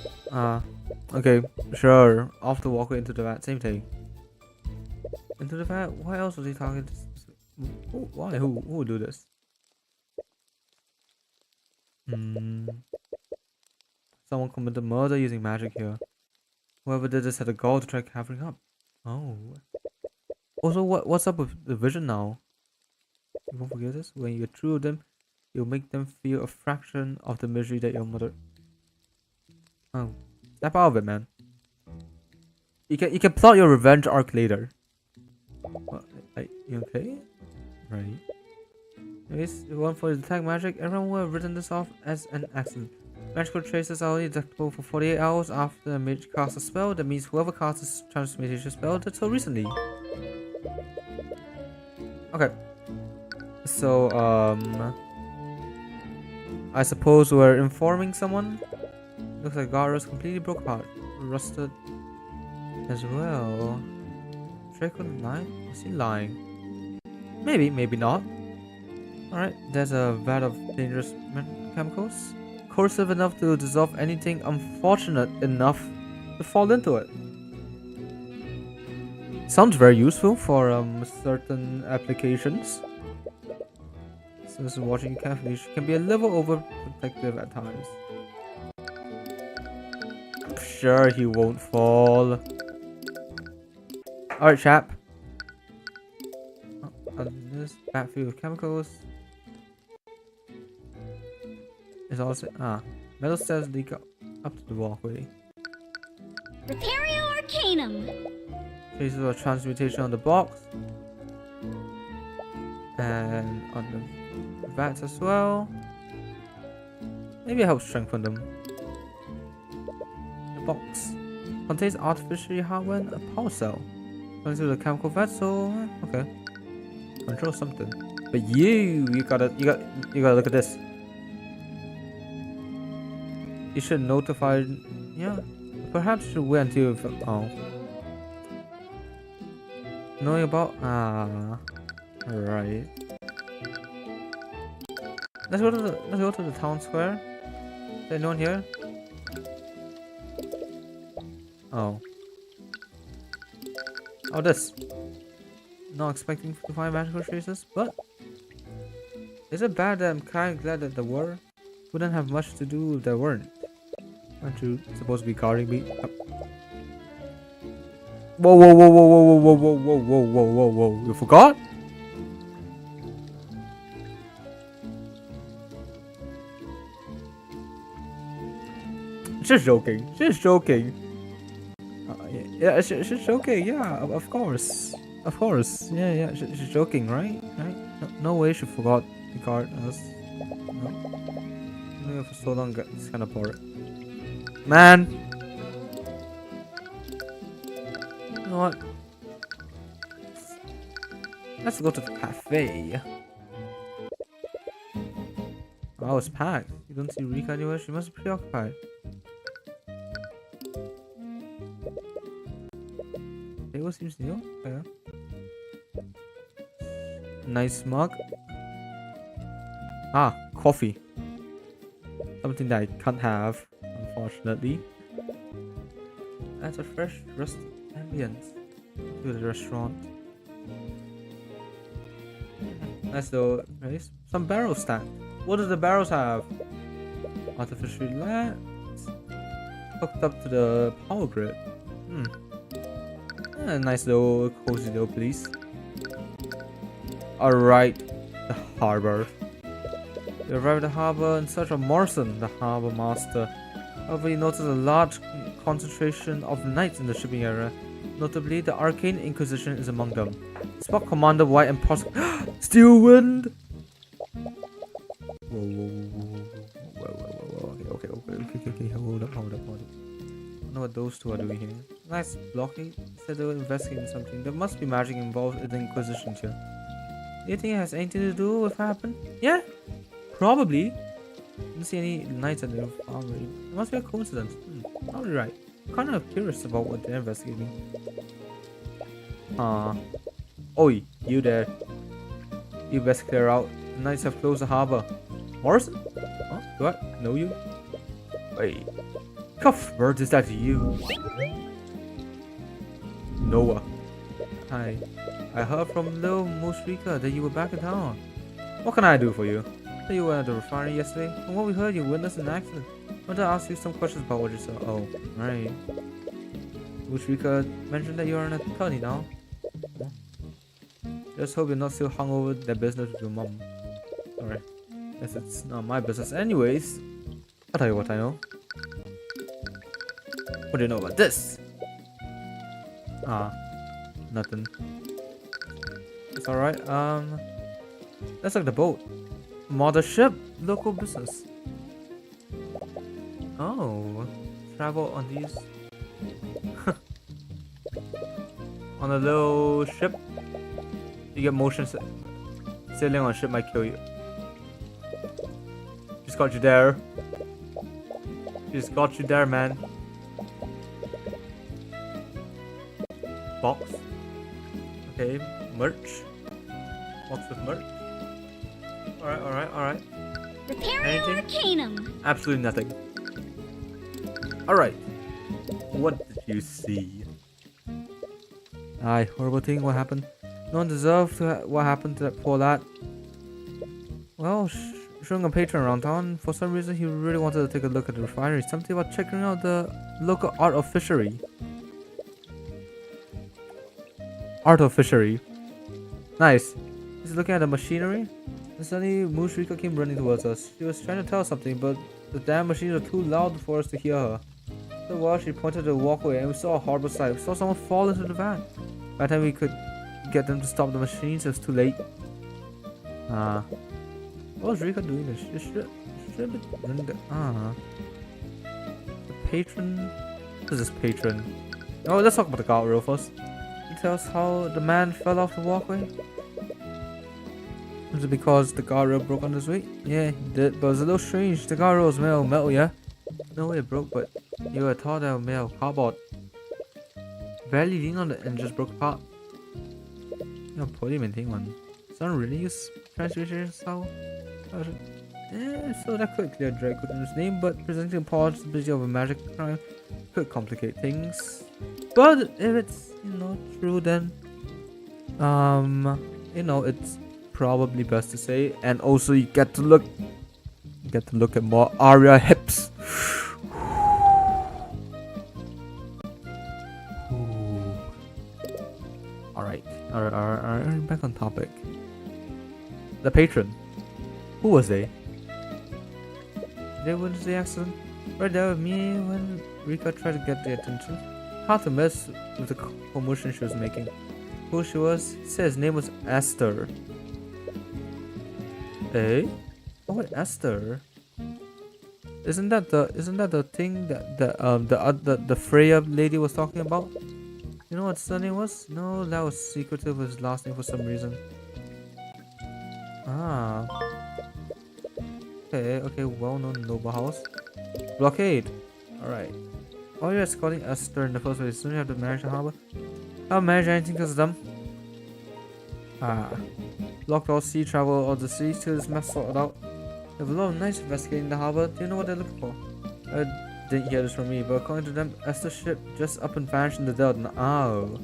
Okay, sure. Off the walkway into the vat, same thing. Into the vat? Why else was he talking to? Why? Who would do this? Someone committed murder using magic here. Whoever did this had a goal to try covering up. Oh. Also, what's up with the vision now? You won't forget this? When you get through them, you'll make them feel a fraction of the misery that your mother... Oh. Snap out of it, man. You can plot your revenge arc later. What, you okay? Right. Anyways, one for the detect magic. Everyone will have written this off as an accident. Magical traces are only detectable for 48 hours after a mage casts a spell. That means whoever casts this transmutation spell did so recently. Okay. So, I suppose we're informing someone. Looks like Gara's completely broke apart. Rusted as well. Draco lying? Is he lying? Maybe, maybe not. Alright, there's a vat of dangerous chemicals. Corrosive enough to dissolve anything, unfortunate enough to fall into it. Sounds very useful for certain applications. Since watching carefully, she can be a little overprotective at times. I'm sure he won't fall. Alright, chap. This backfield of chemicals. Is also metal stairs leak up to the walkway. Repario Arcanum. Traces of transmutation on the box. And on the vats as well. Maybe it helps strengthen them. The box contains artificially hardened a power cell. Going through the chemical vat, so okay. Control something. But you gotta look at this. You should notify. Yeah, perhaps you should wait until knowing about right. Let's go to the town square. Is there anyone here? Oh, this. Not expecting to find magical traces, but is it bad that I'm kind of glad that there were? Wouldn't have much to do if there weren't. Aren't you supposed to be guarding me? Whoa, whoa, whoa, whoa, whoa, whoa, whoa, whoa, whoa, whoa, whoa, whoa! You forgot? She's joking. She's joking. Yeah, she's joking. Yeah, of course. Of course. Yeah. She's joking, right? Right? No way she forgot to guard us. No. Doing it for so long gets kind of boring. Man! You know what? Let's go to the cafe. Oh, it's packed. You don't see Rika anywhere? She must be preoccupied. Table seems new. Okay. Nice mug. Ah, coffee. Something that I can't have, unfortunately. That's a fresh, rustic ambience to the restaurant. Nice though, nice. Some barrels stacked. What do the barrels have? Artificial lamps hooked up to the power grid. Nice little cozy little place. Alright, the harbor. We arrived at the harbor in search of Morrison, the harbor master. However, we noticed a large concentration of knights in the shipping area. Notably, the Arcane Inquisition is among them. Spot Commander White and Steel Wind! Okay, hold up. I don't know what those two are doing here. Nice blockade. Said they were investigating something. There must be magic involved in the Inquisition here. Do you think it has anything to do with what happened? Yeah, probably. Didn't see any knights at the armory. It must be a coincidence. Probably right. Kind of curious about what they're investigating. Oi, you there. You best clear out. The knights have closed the harbor. Morrison? Huh? Do I know you? Wait. Cuthbert, is that you? Noah. Hi. I heard from Lil Mushrika that you were back in town. What can I do for you? You were at the refinery yesterday. From what we heard, you witnessed an accident. I want to ask you some questions about what you saw. Oh, right. Mushrika mentioned that you are an attorney now. Huh? Just hope you're not still hung over that business with your mom. Alright. Guess it's not my business anyways. I'll tell you what I know. What do you know about this? Nothing. It's alright. Let's look at the boat. Mothership, local business. Oh, travel on these. On a little ship. You get motion sailing on a ship might kill you. Just got you there. Just got you there, man. Box. Okay, merch. Box with merch. Alright. Repario Arcanum. Absolutely nothing. Alright. What did you see? Aye, horrible thing, what happened? No one deserved what happened to that poor lad. Well, showing a patron around town, for some reason he really wanted to take a look at the refinery. Something about checking out the local art of fishery. Art of fishery. Nice. He's looking at the machinery. And suddenly Mushrika came running towards us. She was trying to tell us something, but the damn machines were too loud for us to hear her. After a while, she pointed to the walkway and we saw a horrible sight. We saw someone fall into the van. By the time we could get them to stop the machines, it was too late. What was Rika doing this? She should be running the... The patron... What is this patron? Oh, let's talk about the guardrail first. Can you tell us how the man fell off the walkway? Was it because the guardrail broke on his way? Yeah, he did, but it was a little strange. The guardrail was made of metal, yeah? No way it broke, but you were taught that it was made of cardboard. Barely leaned on it and just broke apart. No, poorly maintained one. Someone really use transmission style? So that could clear Draco's name, but presenting the possibility of a magic crime could complicate things. But if it's, true, then it's probably best to say. And also you get to look at more ARIA hips. Alright, back on topic. The patron. Who was they? They witnessed the accident. Right there with me when Rika tried to get their attention. Hard to mess with the commotion she was making. Who she was? He said his name was Esther. Eh? Oh, Esther. Isn't that the thing that the Freya lady was talking about? You know what her name was? No, that was secretive his last name for some reason. Ah. Okay, well-known noble house. Blockade. Alright. Why are you escorting Esther in the first place? Don't you have to manage the harbor? I don't manage anything because of them. Ah. Blocked all sea travel or the seas till this mess sorted out. They have a lot of knights investigating the harbor. Do you know what they're looking for? I didn't hear this from me, but according to them, Esther's ship just up and vanished in the Delta. Oh.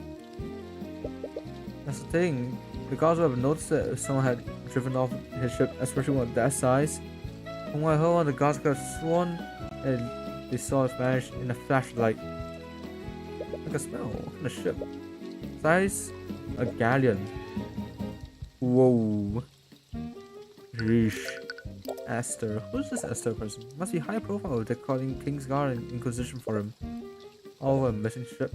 That's the thing. The guards would have noticed that if someone had driven off his ship, especially one of that size. From what I heard, one of the guards could have sworn that they saw it vanish in a flashlight. Like a smell. What kind of ship? Size? A galleon. Whoa. Sheesh. Esther. Who's this Esther person? Must be high profile if they're calling Kingsguard and Inquisition for him. Oh, a missing ship.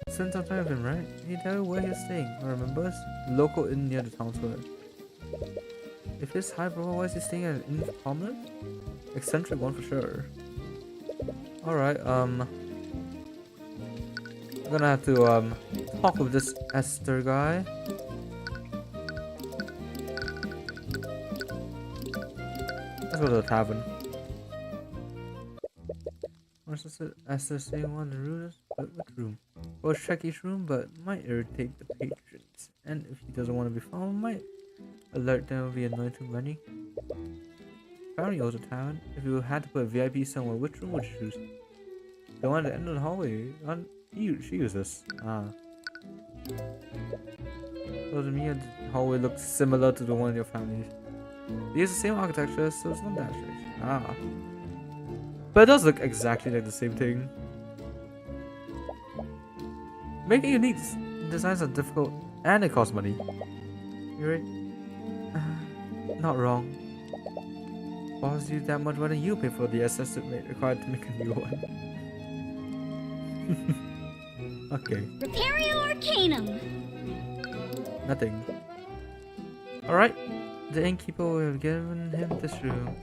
Since I'm tired of him, right? Can you tell me where he's staying? I remember it's local inn near the town square. If it's high profile, why is he staying at an inn prominent? Eccentric one for sure. Alright, I'm gonna have to talk with this Esther guy. Let's go to the tavern. What's this? Esther staying one of the rooms? Which room? We'll check each room, but might irritate the patrons. And if he doesn't want to be found, might alert them via annoying too many. Apparently it was a tavern. If you had to put a VIP somewhere, which room would you choose? The one at the end of the hallway. She used this. Ah. So to me, the hallway looks similar to the one in your family. They use the same architecture, so it's not that strange. Ah. But it does look exactly like the same thing. Making unique designs are difficult and it costs money. You're right. Not wrong. Boss you that much, why don't you pay for the estimate required to make a new one? Okay. Repario Arcanum. Nothing. Alright. The innkeeper will have given him this room.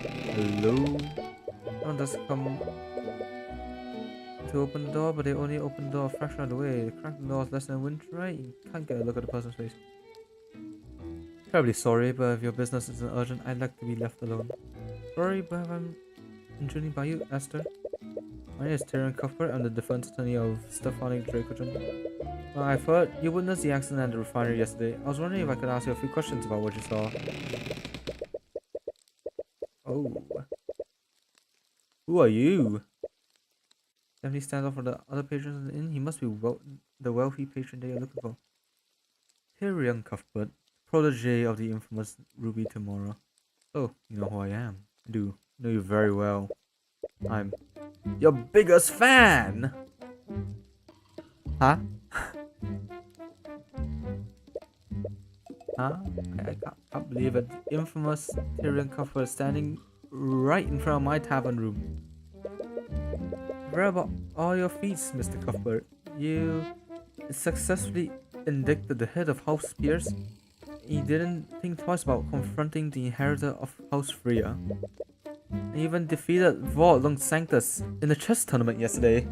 Hello? Someone does come to open the door, but they only open the door a fraction of the way. The crack the door is less than an inch, right? You can't get a look at the person's face. Terribly sorry, but if your business isn't urgent, I'd like to be left alone. Sorry, but I'm intruding by you, Esther. My name is Tyrion Cuthbert. I'm the defense attorney of Stephanic Dracogen. I've heard you witnessed the accident at the refinery yesterday. I was wondering if I could ask you a few questions about what you saw. Oh. Who are you? Definitely stands out for the other patrons in the inn. He must be the wealthy patron they are looking for. Tyrion Cuthbert, protege of the infamous Ruby Tomorrow. Oh, you know who I am. I do know you very well. I'm your biggest fan! Huh? Huh? I can't believe it. The infamous Tyrion Cuthbert is standing right in front of my tavern room. Where about all your feats, Mr. Cuthbert? You successfully indicted the head of House Spears. You didn't think twice about confronting the inheritor of House Freya. And even defeated Vor Lung Sanctus in the chess tournament yesterday.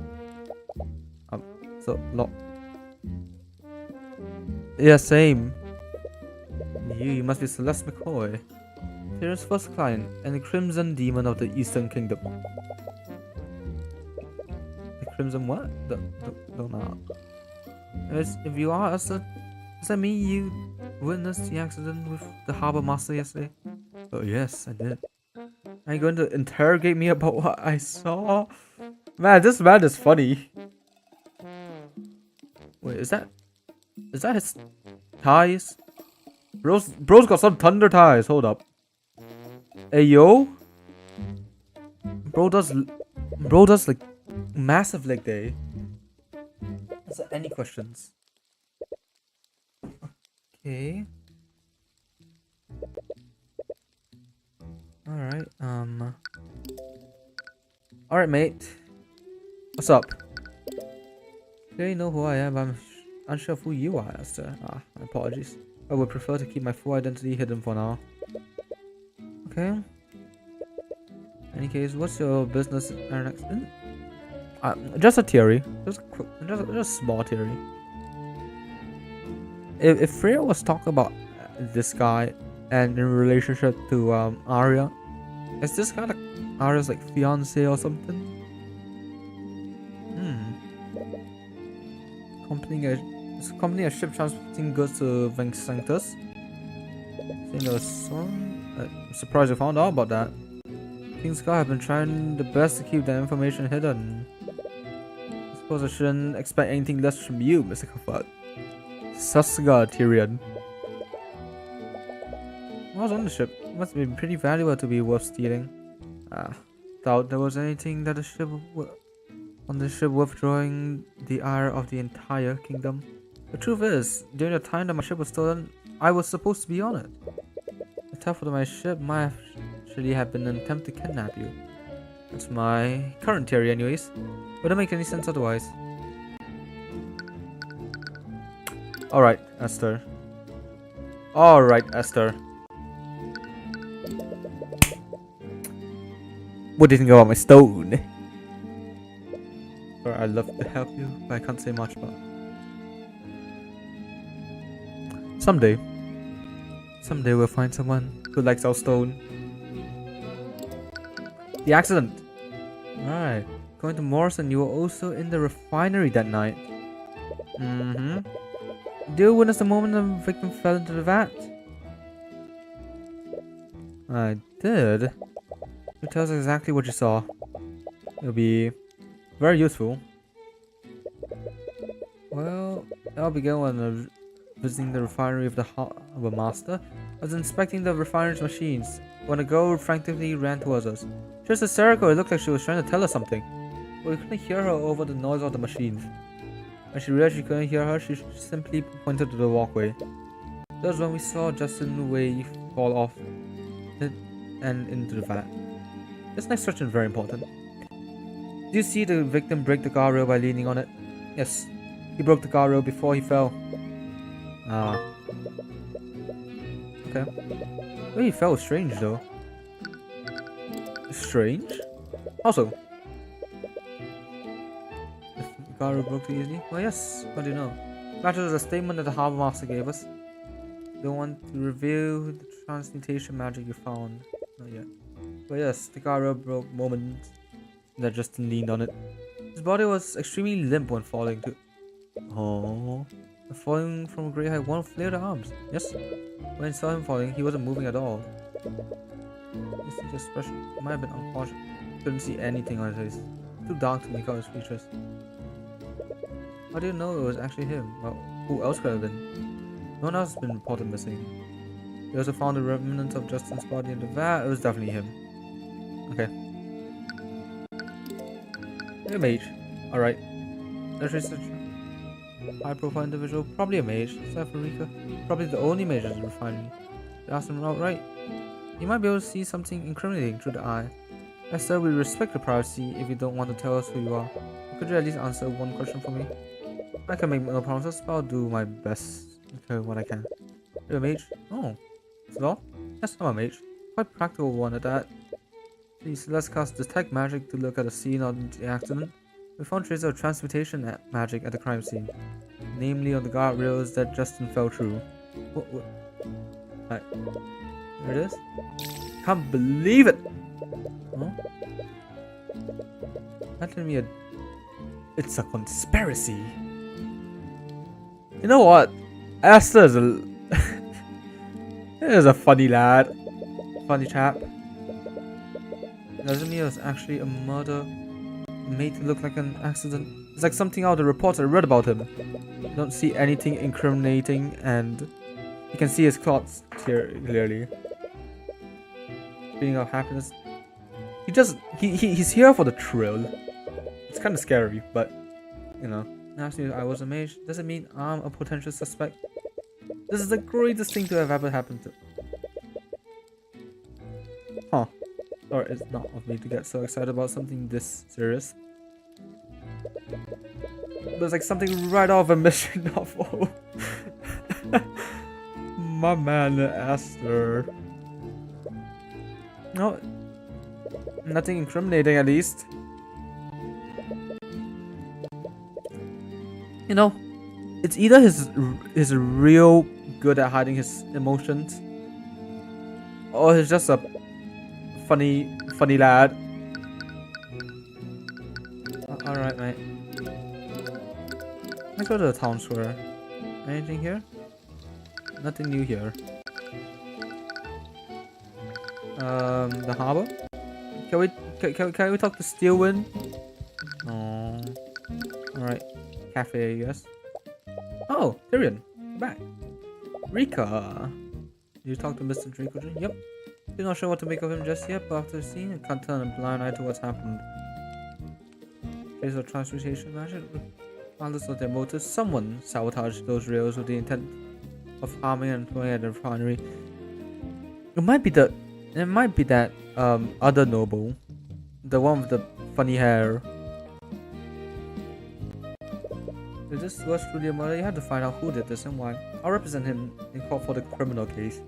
Yeah, same. You must be Celeste McCoy, Tyrion's first client and the Crimson Demon of the Eastern Kingdom. The Crimson what? Don't know. If you are, does that mean you witnessed the accident with the Harbour Master yesterday? Oh yes, I did. Are you going to interrogate me about what I saw? Man, this man is funny. Wait, is that his ties? Bro's got some thunder ties. Hold up. Hey yo, bro does like massive leg day. Is there any questions? Okay. Alright, Alright, mate. What's up? Okay, you know who I am, but I'm unsure of who you are, Esther. Ah, my apologies. I would prefer to keep my full identity hidden for now. Okay. In any case, what's your business next? Just a theory. Just a small theory. If Freya was talking about this guy and in relationship to Arya, is this guy like Arya's like fiance or something? Company a ship transporting goods to Vincentus. I'm surprised you found out about that. King Scar have been trying the best to keep that information hidden. I suppose I shouldn't expect anything less from you, Mr. Cuthbert. Susga, Tyrion. What was on the ship? It must have been pretty valuable to be worth stealing. Doubt there was anything that on the ship worth drawing the ire of the entire kingdom. The truth is, during the time that my ship was stolen, I was supposed to be on it. The theft of my ship might actually have been an attempt to kidnap you. That's my current theory anyways. Wouldn't make any sense otherwise. Alright, Esther. What do you think about my stone? Or I'd love to help you, but I can't say much about it. Someday we'll find someone who likes our stone. The accident! Right. Going to Morrison, you were also in the refinery that night. Do you witness the moment the victim fell into the vat? I did. You tell us exactly what you saw. It'll be very useful. Well, I'll begin when visiting the refinery of the Harbor Master. I was inspecting the refinery's machines when a girl frantically ran towards us. She was hysterical. It looked like she was trying to tell us something, but we couldn't hear her over the noise of the machines. When she realized she couldn't hear her, she simply pointed to the walkway. That was when we saw Justin Way fall off and into the vat. This next question is very important. Did you see the victim break the guardrail by leaning on it? Yes. He broke the guardrail before he fell. Okay. The way he fell was strange though. Strange? Also, if the guardrail broke too easily? Well, yes. How do you know? Matches a statement that the Harbor Master gave us. Don't want to reveal the transmutation magic you found. Not yet. But yes, the guardrail broke moment that Justin leaned on it. His body was extremely limp when falling too. Oh. Falling from a great height, one flared arms. Yes. When I saw him falling, he wasn't moving at all. His expression might have been unconscious. Couldn't see anything on his face. Too dark to make out his features. How do you know it was actually him? Well, who else could have been? No one else has been reported missing. They also found the remnants of Justin's body in the vat. It was definitely him. Okay. A mage. Alright. Let's research. High profile individual. Probably a mage. South Africa. Probably the only mage in the refinery. They asked him outright. You might be able to see something incriminating through the eye. I said we respect your privacy if you don't want to tell us who you are. Could you at least answer one question for me? I can make no promises, but I'll do my best. Okay, what I can. You're a mage? Oh. Is that all? Yes, I'm a mage. Quite practical one at that. Please, let's cast Detect Magic to look at the scene of the accident. We found traces of transmutation magic at the crime scene. Namely on the guardrails that Justin fell through. What? Right. There it is. Can't believe it! Huh? That telling me it's a conspiracy. You know what? Esther is a funny lad. Funny chap. Doesn't mean it was actually a murder made to look like an accident. It's like something out of the reports I read about him. You don't see anything incriminating and you can see his clots clearly. Speaking of happiness, he's here for the thrill. It's kind of scary, but you know, asking if I was a mage doesn't mean I'm a potential suspect. This is the greatest thing to have ever happened to. Huh. Or it's not of me to get so excited about something this serious. But it's like something right off a mystery novel. My man, Esther. No, Nothing incriminating, at least. You know, it's either he's real good at hiding his emotions, or he's just a funny lad. Alright, mate. Let's go to the town square. Anything here? Nothing new here. The harbor? Can we talk to Steelwind? Oh. Alright. Cafe, I guess. Oh, Tyrion. You're back. Rika. You talked to Mr. Dracogen? Yep. Still not sure what to make of him just yet, but after seeing it, can't turn a blind eye to what's happened. Case of transportation magic? Regardless of their motives, someone sabotaged those rails with the intent of harming and employing at the refinery. It might be that other noble. The one with the funny hair. If this was truly a murder, you have to find out who did this and why. I'll represent him in court for the criminal case.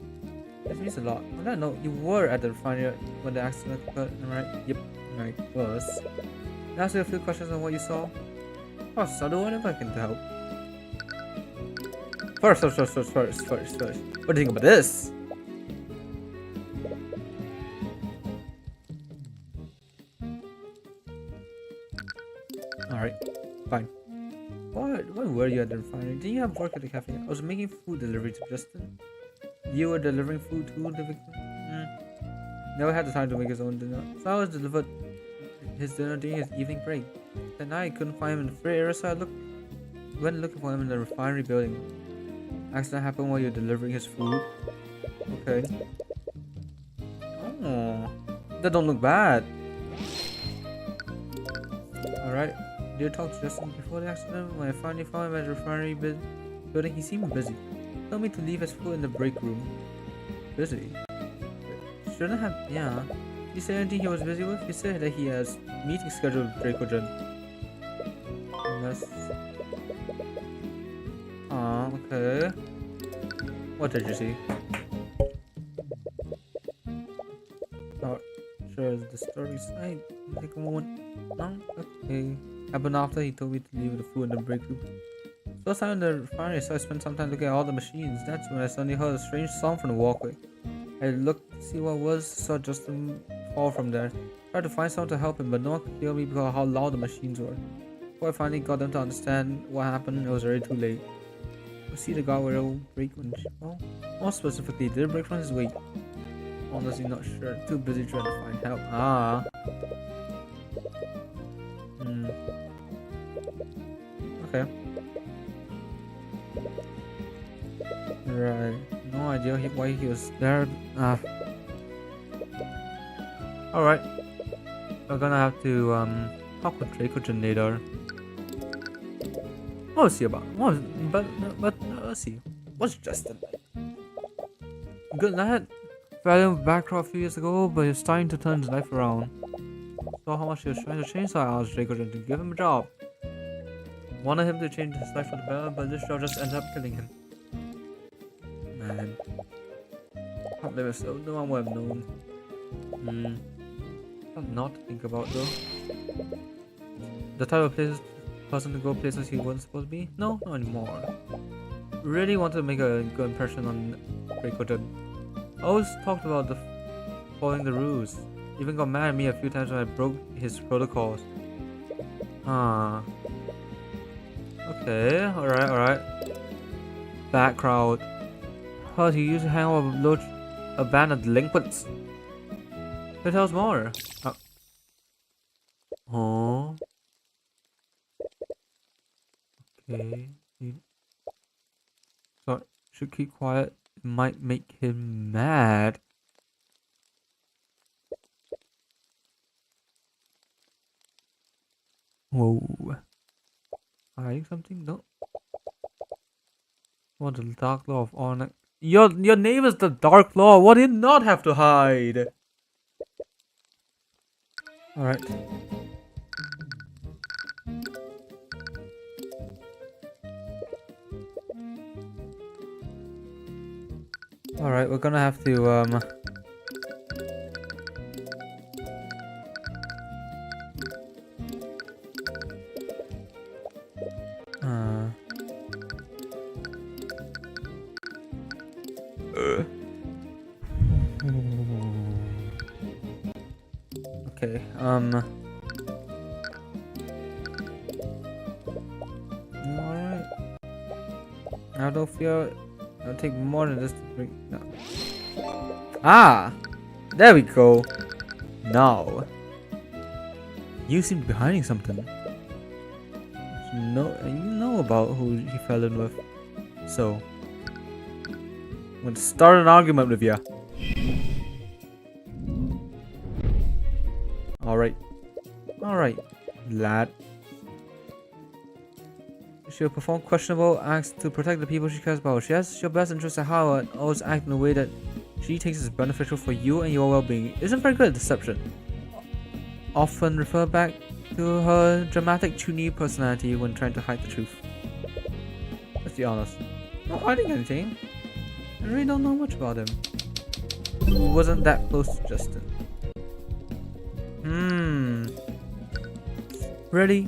This means a lot. On that note, you were at the refinery when the accident occurred, right? Yep, I was. Can I ask you a few questions on what you saw? Oh, I'll do whatever I can to help. First. What do you think about this? Alright, fine. Why were you at the refinery? Didn't you have work at the cafe? I was making food delivery to Justin. You were delivering food to the victim? Never had the time to make his own dinner. So I was delivered his dinner during his evening break. That night I couldn't find him in the free area, so I went looking for him in the refinery building. Accident happened while you were delivering his food. Okay. Oh, that don't look bad. Alright. Did you talk to Justin before the accident? When I finally found him at the refinery building, he seemed busy. He told me to leave his food in the break room. Busy? Shouldn't have. Yeah. Did you say anything he was busy with? He said that he has meetings scheduled with Dracogen. Unless. Okay. What did you see? Oh, sure, the story side. Take a moment. No? Okay. Happened after he told me to leave the food in the break room. First time in the refinery, so I spent some time looking at all the machines. That's when I suddenly heard a strange sound from the walkway. I looked to see what it was, saw Justin fall from there. Tried to find someone to help him, but no one could hear me because of how loud the machines were. Before I finally got them to understand what happened, it was already too late. I see the guy will break when well, more specifically, did it break from his weight? Honestly not sure. Too busy trying to find help. Okay. Right. No idea why he was there. Alright. We're gonna have to talk with Dracogen later. What was he about? But let's see. What's Justin like? Good lad. Fell in with backcraft a few years ago, but he's starting to turn his life around. Saw how much he was trying to change, so I asked Dracogen to give him a job. Wanted him to change his life for the better, but this job just ended up killing him. Man. Can't blame myself, no one would have known. Something not to think about though. The type of person to go places he wasn't supposed to be? No, not anymore. Really wanted to make a good impression on Dracogen. Always talked about following the rules. Even got mad at me a few times when I broke his protocols. Okay, alright. Bad crowd. Heard he used to hang out with a band of delinquents. Who tells more? Oh. Okay. So, should keep quiet. It might make him mad. Whoa. Hiding something? No. What the Dark Law of Honor? Your name is the Dark Law. What did not have to hide? Alright. Alright, we're gonna have to Okay, alright. I don't fear it'll take more than this to bring. No. Ah! There we go! Now. You seem to be hiding something. You know about who he fell in with. So, I'm going to start an argument with you. Alright, lad. She'll perform questionable acts to protect the people she cares about. She has your best interests at heart and always act in a way that she thinks is beneficial for you and your well-being. Isn't very good at deception. Often refer back to her dramatic chuny personality when trying to hide the truth. Let's be honest. Not hiding anything. I really don't know much about him. He wasn't that close to Justin. Really?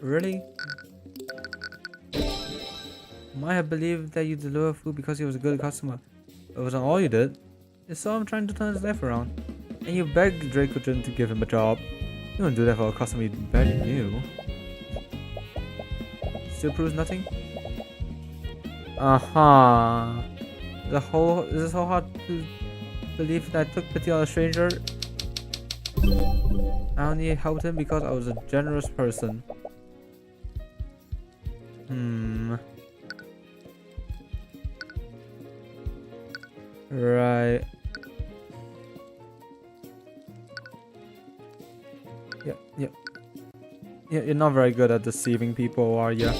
Really? Might have believed that you delivered food because he was a good customer. It wasn't all you did. You saw him trying to turn his life around. And you begged Dracogen to give him a job. You wouldn't do that for a customer you barely knew. Still proves nothing? Is it so hard to believe that I took pity on a stranger? I only helped him because I was a generous person. Right. Yeah, you're not very good at deceiving people, are you?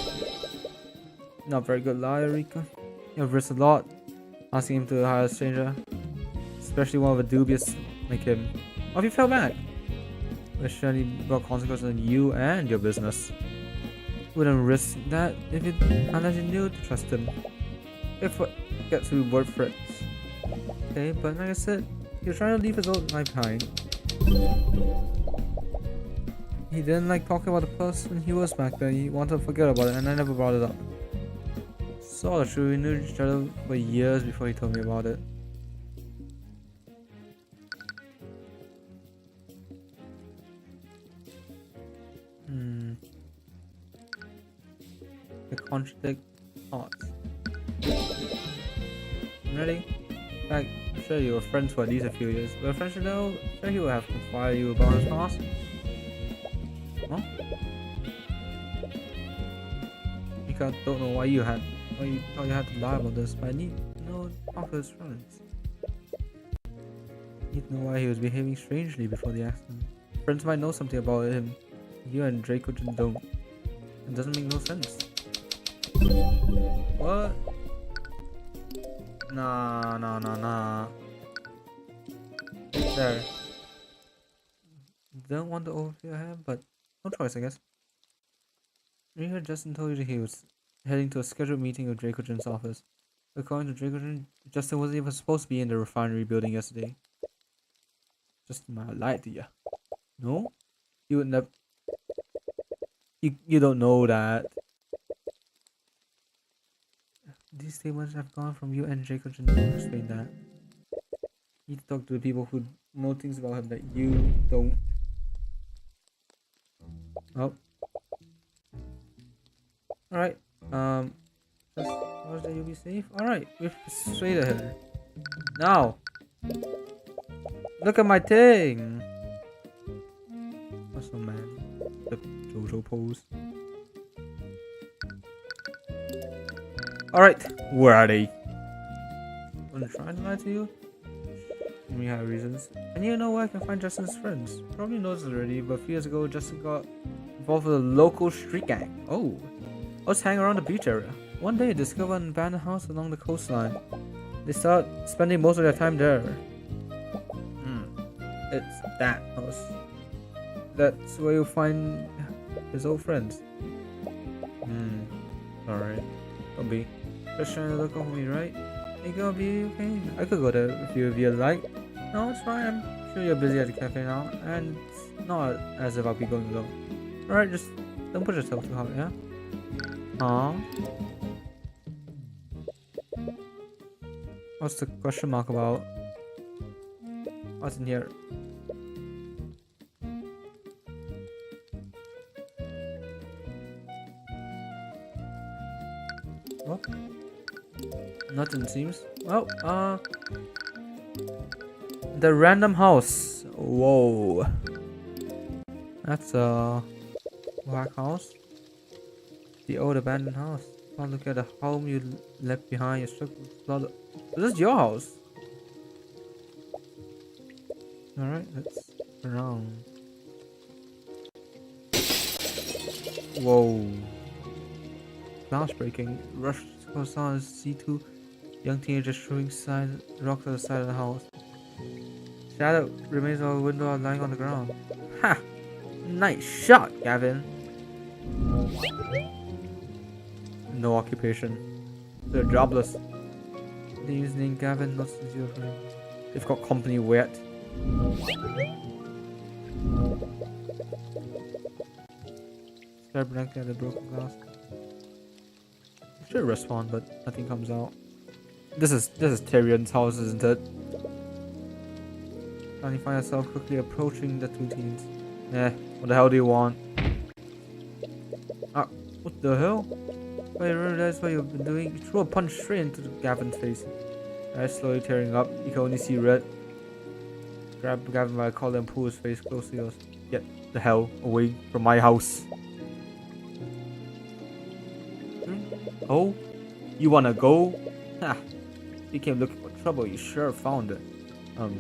Not very good liar, Rika. You've risked a lot asking him to hire a stranger, especially one of a dubious like him. What if you fell back? Which surely brought consequences on you and your business. Wouldn't risk that unless you knew to trust him. If what gets reward for it. Okay, but like I said, he was trying to leave his old life behind. He didn't like talking about the person he was back then. He wanted to forget about it, and I never brought it up. Sort of true. We knew each other for years before he told me about it. They contradict thoughts. Ready? In fact, I'm sure you were friends for at least a few years. Were friends, you know? Sure he would have confided you about his past. Huh? I don't know why you thought you had to lie about this, but I need to know of his friends. I need to know why he was behaving strangely before the accident. Friends might know something about him. You and Dracogen don't. It doesn't make no sense. What? Nah. There. Don't want to overfear him, but no choice, I guess. We heard Justin told you that he was heading to a scheduled meeting with Dracogen's office. According to Dracogen, Justin wasn't even supposed to be in the refinery building yesterday. Justin might have lied to you. No? You would never. You don't know that. These statements have gone from you and Dracogen to explain that. You need to talk to the people who know things about him that you don't. Oh. Alright. Just was that you'll be safe? Alright, we've persuaded her. Now! Look at my thing! Awesome, man. The JoJo pose. Alright, where are they? I'm trying to lie to you? We have reasons. And you know where I can find Justin's friends. Probably knows already, but a few years ago Justin got involved with a local street gang. Oh. I was hanging around the beach area. One day I discovered an abandoned house along the coastline. They start spending most of their time there. It's that house. That's where you'll find his old friends. Alright. Don't be. Just trying to look over me, right? It's gonna be okay. I could go there with you if you like. No, it's fine. I'm sure you're busy at the cafe now, and it's not as if I'll be going alone. Alright, just don't push yourself too hard, yeah? Huh? What's the question mark about? What's in here? What? Nothing seems. Well, the random house. Whoa. That's a black house. The old abandoned house. Oh, look at the home you left behind. You're struck with blood. This is your house. Alright, let's turn around. Whoa. Glass breaking. Rush goes on. See two young teenagers throwing rocks at the side of the house. Shadow remains of a window lying on the ground. Ha! Nice shot, Gavin. No occupation. They're jobless. Name's named Gavin, not your friend. They've got company wet. Start blanket at the broken glass. Should respawn, but nothing comes out. This is Tyrion's house, isn't it? And you find yourself quickly approaching the two teens. What the hell do you want? Ah, what the hell? I realize what you've been doing. You threw a punch straight into Gavin's face. Eyes slowly tearing up. You can only see red. Grab Gavin by the collar and pull his face close to yours. Get the hell away from my house. Oh? You wanna go? Ha! You came looking for trouble. You sure found it. Oh,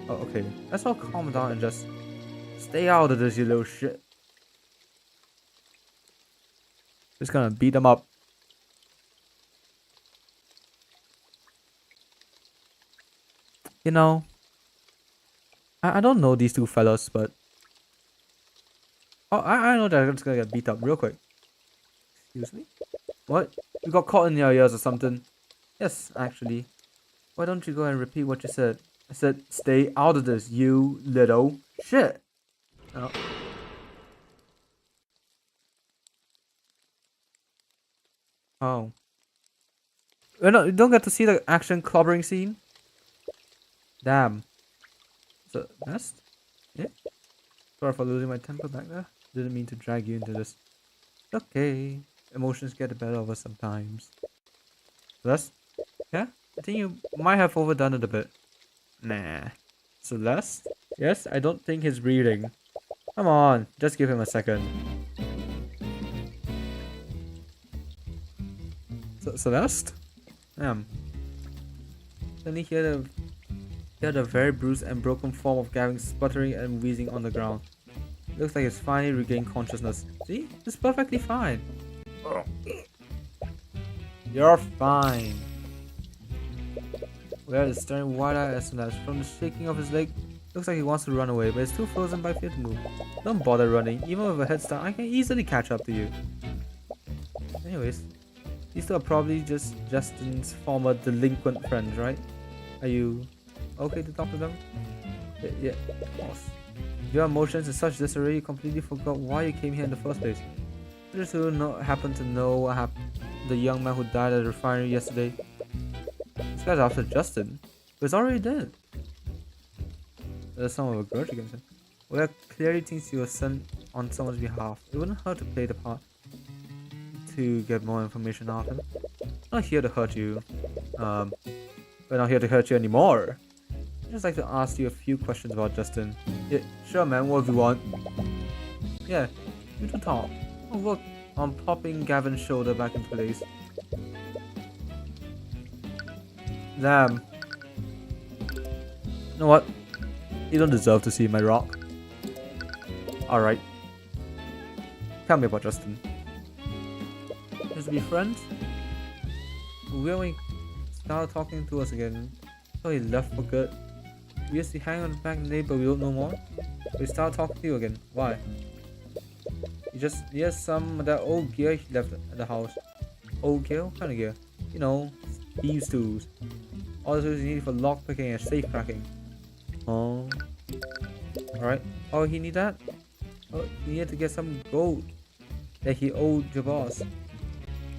okay. Let's all calm down and just stay out of this, you little shit. Just gonna beat them up. You know, I don't know these two fellas, but I know they're just gonna get beat up real quick. Excuse me? What? You got caught in your ears or something? Yes, actually. Why don't you go and repeat what you said? I said, stay out of this, you little shit. Oh. Oh. You don't get to see the action clobbering scene? Damn. So, nest? Yeah. Sorry for losing my temper back there. Didn't mean to drag you into this. Okay. Emotions get the better of us sometimes. Celeste? Yeah? I think you might have overdone it a bit. Nah. Celeste? Yes, I don't think he's breathing. Come on, just give him a second. Celeste? Damn. Suddenly hear the very bruised and broken form of Gavin sputtering and wheezing on the ground. Looks like he's finally regained consciousness. See? He's perfectly fine. You're fine. Well, is staring wide-eyed as soon as from the shaking of his leg. Looks like he wants to run away, but he's too frozen by fear to move. Don't bother running. Even with a head start, I can easily catch up to you. Anyways, these two are probably just Justin's former delinquent friends, right? Are you okay to talk to them? Yeah, of course. Your emotions in such disarray, you completely forgot why you came here in the first place. You just happen to know what happened. The young man who died at the refinery yesterday. This guy's after Justin, but he's already dead. There's some of a grudge against him. Well, that clearly thinks you were sent on someone's behalf. It wouldn't hurt to play the part to get more information out of him. I'm not here to hurt you. We're not here to hurt you anymore. I'd just like to ask you a few questions about Justin. Yeah, sure man, what do you want? Yeah, you to talk. I'll work on popping Gavin's shoulder back into place. Damn. You know what? You don't deserve to see my rock. Alright. Tell me about Justin. Used to be friends? When we started talking to us again, so he left for good. We used to hang on back in the day, but we don't know more. We started talking to you again. Why? You just near some of that old gear he left at the house. Old gear? What kind of gear? You know, thieves' tools. All the tools you need for lockpicking and safe cracking. Oh. Alright. Oh, he need that? Oh, he had to get some gold that he owed your boss.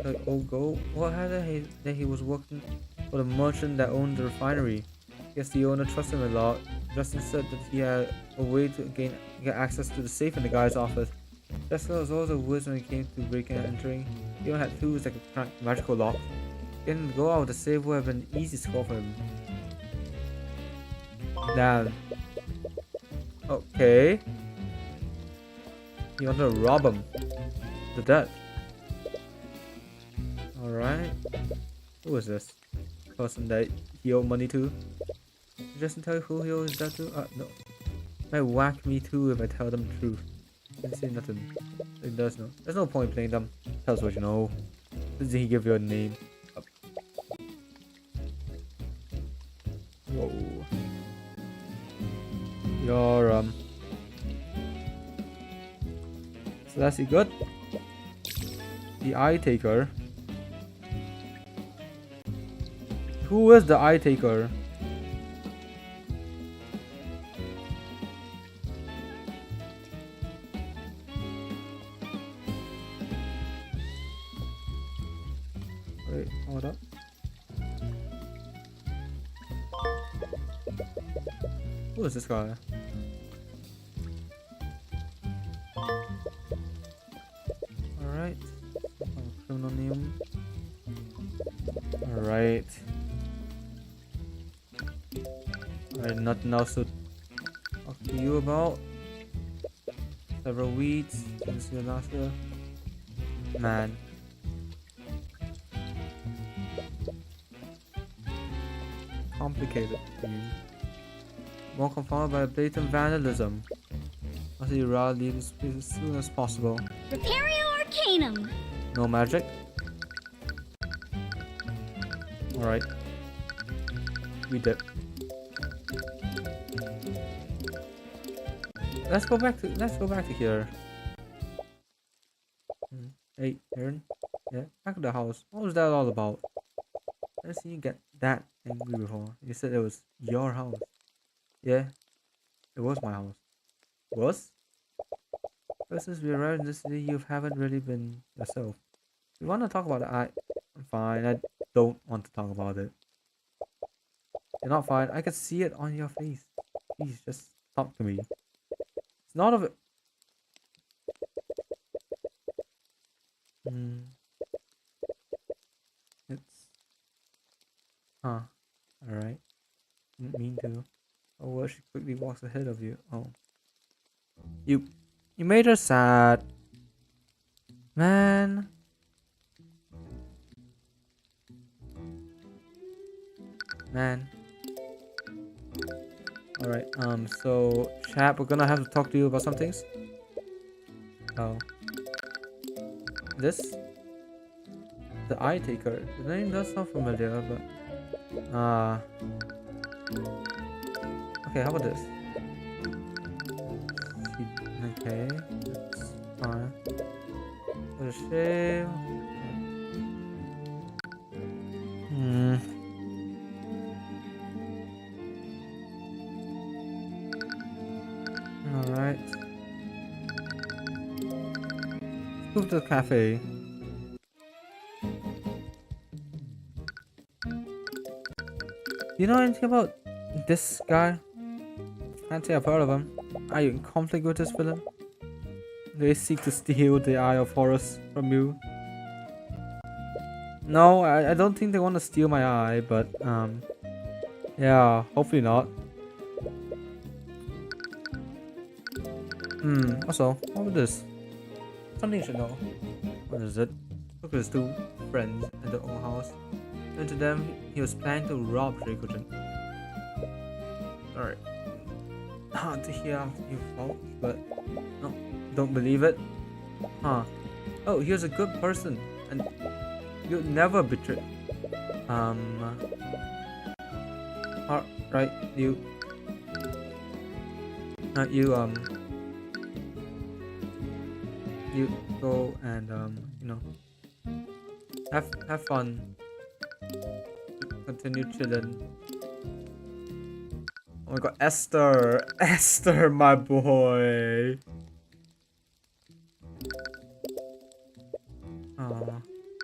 Like, old gold? What happened that he was working for the merchant that owned the refinery? Guess the owner trusted him a lot. Justin said that he had a way to get access to the safe in the guy's office. Jessica was always a whiz when it came to breaking and entering. He even had tools that could crack magical locks. Getting to go out with the safe would have been an easy score for him. Damn. Okay. You want to rob him to death. Alright. Who is this person that he owed money to? Justin tell you who he owes that to? No. Might whack me too if I tell them the truth. Didn't say nothing. It does know. There's no point playing them. Tell us what you know. Did he give you a name? Whoa. You're Celastia good? The eye taker. Who is the eye taker? Wait, hold up. Who is this guy? Alright. Criminal name. Alright. Alright, nothing else to talk to you about. Several weeds. Man. Complicated. More confounded by blatant vandalism. I see Ra leave this place as soon as possible. Repario Arcanum. No magic. Alright. We did. Let's go back to here. Hey, Aaron. Yeah, back to the house. What was that all about? Let's see you get that angry before. You said it was your house. Yeah, it was my house. Was? But since we arrived in the city, you haven't really been yourself. You want to talk about it? I'm fine. I don't want to talk about it. You're not fine. I can see it on your face. Please, just talk to me. It's not of it. It's... Huh. Alright. Didn't mean to. Oh, well, she quickly walks ahead of you. Oh. You made her sad. Man. Man. Alright, so chat, we're gonna have to talk to you about some things. Oh. This? The eye taker. The name does sound familiar, but okay, how about this? Okay, that's fine. What a shame. Alright. Let's move to the cafe. You know anything about this guy? Can't say I've heard of him. Are you in conflict with this villain? They seek to steal the Eye of Horus from you. No, I don't think they want to steal my eye, but yeah, hopefully not. Also, what was this? Something you should know. What is it? Look at his two friends at the old house. And to them, he was planning to rob Dracogen. Alright. Hard to hear your fault, but no, don't believe it. Huh. Oh, he was a good person, and you'd never betray. Alright, you go and you know, have fun. Continue chilling. Oh my god, Esther, my boy.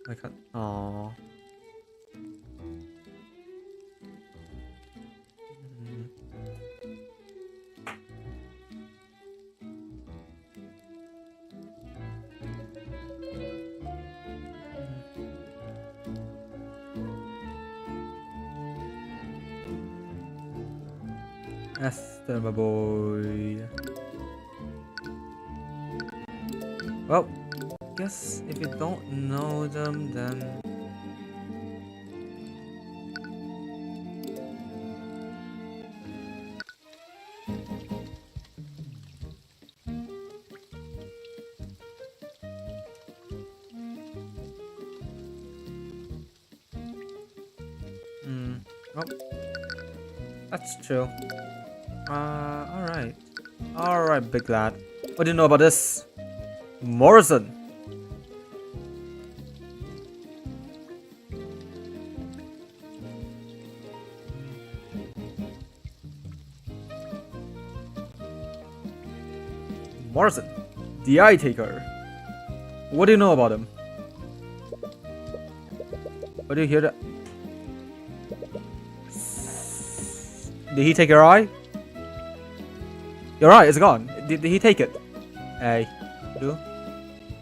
I can't. Aww. Esther, my boy. Well, guess if you don't know them, then oh, that's true. Alright. Alright, big lad. What do you know about this? Morrison! Morrison, the Eye Taker. What do you know about him? What do you hear that? Did he take your eye? Your eye is gone. Did he take it? Hey, you?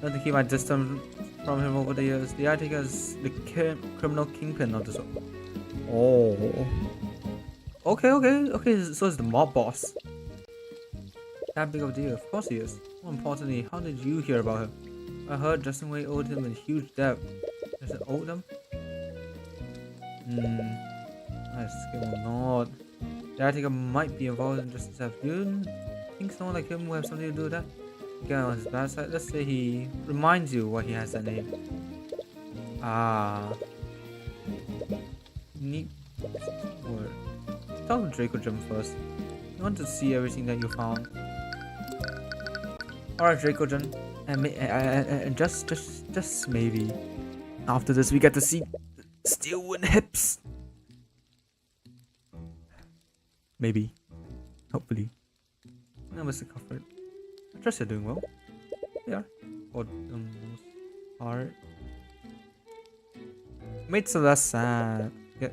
Not to keep my distance from him over the years. The Eye Taker is the criminal kingpin of this one. Oh. Okay. So it's the mob boss. That big of a deal? Of course he is. More importantly, how did you hear about him? I heard Justin Wade owed him a huge debt. Does it owe them? Nice skill or not. The Eye Taker might be involved in Justin's death. Do you think someone like him will have something to do with that? Get on his bad side. Let's say he reminds you why he has that name. Neat word. Talk to Draco Jim first. I want to see everything that you found. Alright, Draco Jim. And just maybe after this we get to see Steel and Hips. Maybe. Hopefully. No, Mr. Cuthbert. I trust you're doing well. Yeah. For the most part. Made Celeste sad. Yeah.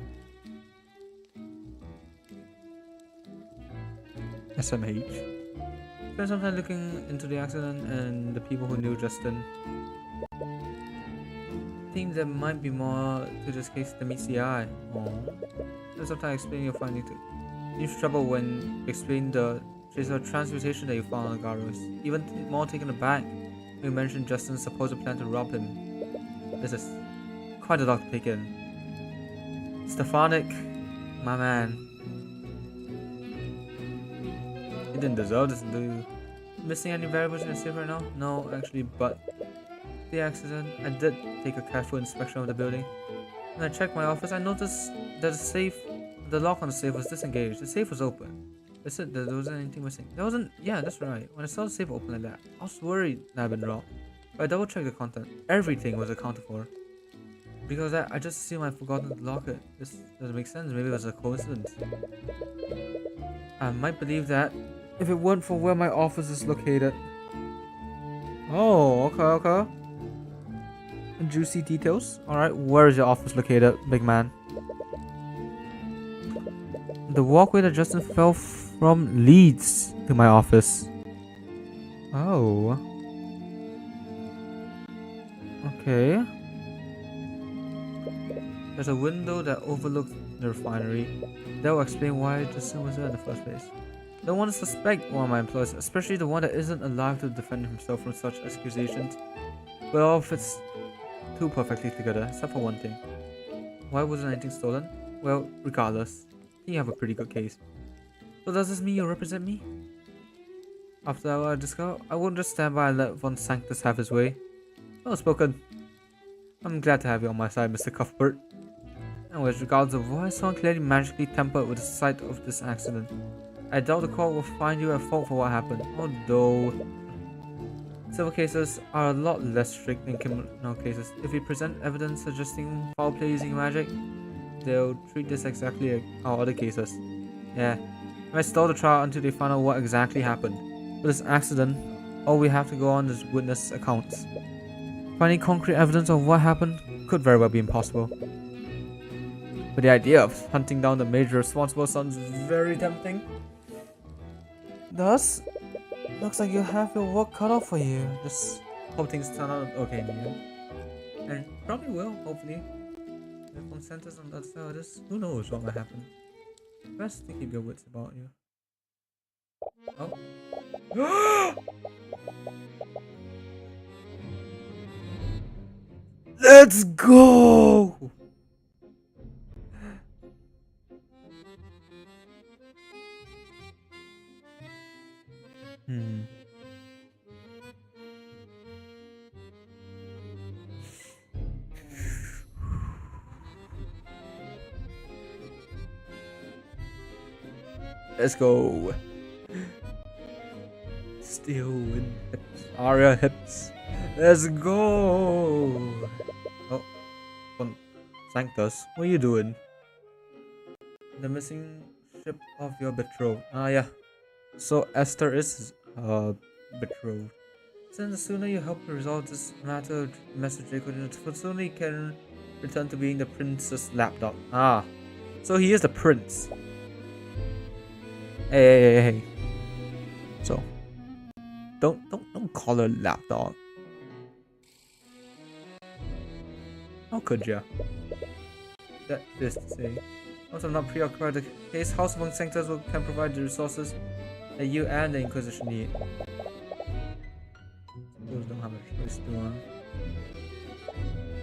SMH. Spent some time looking into the accident and the people who knew Justin. Think there might be more to this case than meets the eye. Spend some time explaining your findings to huge trouble when explained the trace of transmutation that you found on the Garros. Even more taken aback when you mentioned Justin's supposed plan to rob him. This is quite a lot to take in. Stefanik, my man. You didn't deserve this, do you? Missing any variables in your safe right now? No, actually, but the accident, I did take a careful inspection of the building. When I checked my office, I noticed that the lock on the safe was disengaged. The safe was open. That's it, there wasn't anything missing. There wasn't, yeah, that's right. When I saw the safe open like that, I was worried that I'd been robbed. But I double checked the content. Everything was accounted for. Because I just assumed I'd forgotten to lock it. This doesn't make sense. Maybe it was a coincidence. I might believe that if it weren't for where my office is located. Oh, okay. Juicy details. Alright, where is your office located, big man? The walkway that Justin fell from leads to my office. Oh. Okay. There's a window that overlooks the refinery. That will explain why Justin was there in the first place. Don't want to suspect one of my employees, especially the one that isn't alive to defend himself from such accusations. But it all fits too perfectly together, except for one thing. Why wasn't anything stolen? Well, regardless, you have a pretty good case. So does this mean you represent me? After what I discovered, I won't just stand by and let Von Sanctus have his way. Well spoken. I'm glad to have you on my side, Mr. Cuthbert. Anyways, regardless of why someone clearly magically tampered with the site of this accident, I doubt the court will find you at fault for what happened, although civil cases are a lot less strict than criminal cases. If you present evidence suggesting foul play using magic, they'll treat this exactly like our other cases. Yeah, I might stall the trial until they find out what exactly happened. For this accident, all we have to go on is witness accounts. Finding concrete evidence of what happened could very well be impossible. But the idea of hunting down the major responsible sounds very tempting. Thus, looks like you have your work cut off for you. Just hope things turn out okay in the end. And probably will, hopefully. If one centers on that side of this, who knows what might happen. Best to keep your wits about you. Oh. Let's go! Let's go. Still in hips. Aria hips. Let's go. Oh, Sanctus, what are you doing? The missing ship of your betrothed. Ah, yeah. So Esther is betrothed. Then the sooner you help me resolve this matter, Master Jacob, the sooner you can return to being the prince's lapdog. Ah, so he is the prince. Hey. So, don't call her lapdog. How could ya? That is to say, once I'm not preoccupied with the case, House among Sanctors can provide the resources that you and the Inquisition need. Suppose don't have a choice, do I?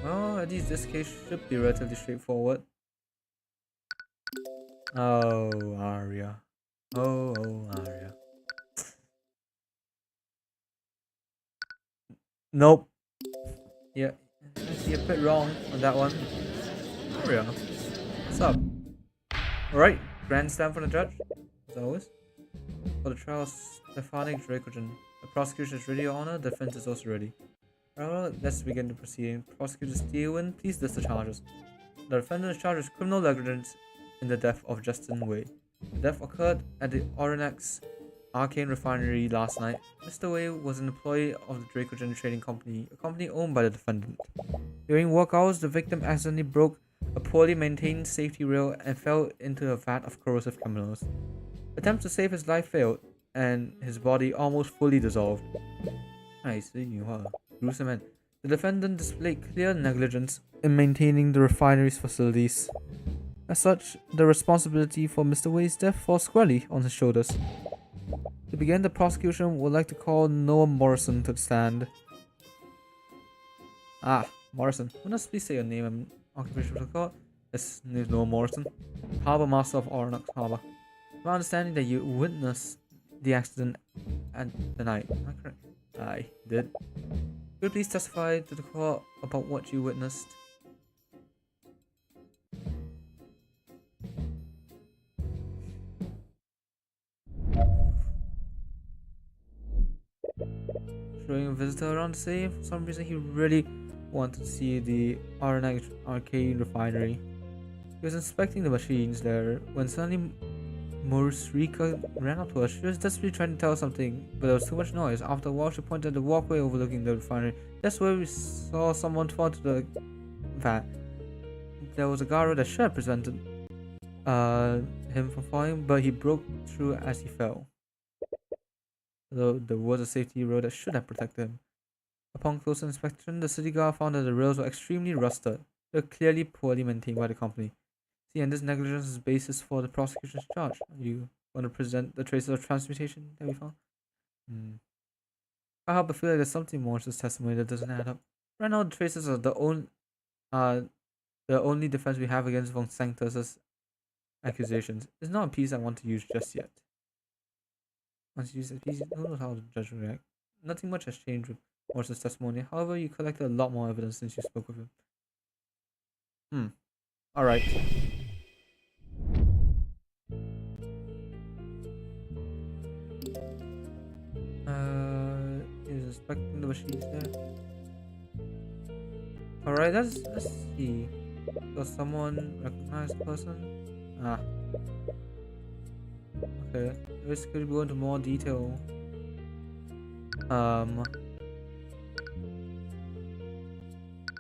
Well, at least this case should be relatively straightforward. Oh, Aria. Oh, Aria. Nope. Yeah, you're a bit wrong on that one. Aria, what's up? Alright, grandstand for the judge, as always. For the trial of Stefanik Dracogen, the prosecution is ready, Your Honor. The defense is also ready. Well, let's begin the proceeding. Prosecutor Tyrion, please list the charges. The defendant is charged with criminal negligence in the death of Justin Wei. The death occurred at the Oranax Arcane refinery last night. Mr. Wei was an employee of the Dracogen Trading Company, a company owned by the defendant. During work hours, the victim accidentally broke a poorly maintained safety rail and fell into a vat of corrosive chemicals. Attempts to save his life failed, and his body almost fully dissolved. I see, wow. Gruesome end. The defendant displayed clear negligence in maintaining the refinery's facilities. As such, the responsibility for Mr. Wei's death falls squarely on his shoulders. To begin, the prosecution would like to call Noah Morrison to the stand. Ah, Morrison. Would us please say your name and occupation for the court? Yes, name is Noah Morrison, Harbour Master of Oranax Harbour. My understanding that you witnessed the accident at the night. Am I correct? I did. Could you please testify to the court about what you witnessed? Showing a visitor around the scene. For some reason, he really wanted to see the Arcane refinery. He was inspecting the machines there when suddenly Morisrika ran up to us. She was desperately trying to tell us something, but there was too much noise. After a while, she pointed at the walkway overlooking the refinery. That's where we saw someone fall into the vat. There was a guard that should have prevented him from falling, but he broke through as he fell. Though there was a safety rail that should have protected him. Upon closer inspection, the city guard found that the rails were extremely rusted. They were clearly poorly maintained by the company. See, and this negligence is the basis for the prosecution's charge. You want to present the traces of transmutation that we found? I help but feel like there's something more to this testimony that doesn't add up. Right now, the traces are the only defense we have against Von Sanctus' accusations. It's not a piece I want to use just yet. Once you use this piece, who knows how the judge will react. Nothing much has changed with Morris's testimony. However, you collected a lot more evidence since you spoke with him. Alright. He's inspecting the machines there. Alright, let's see. Does someone recognize the person? Ah. Okay, let's go into more detail.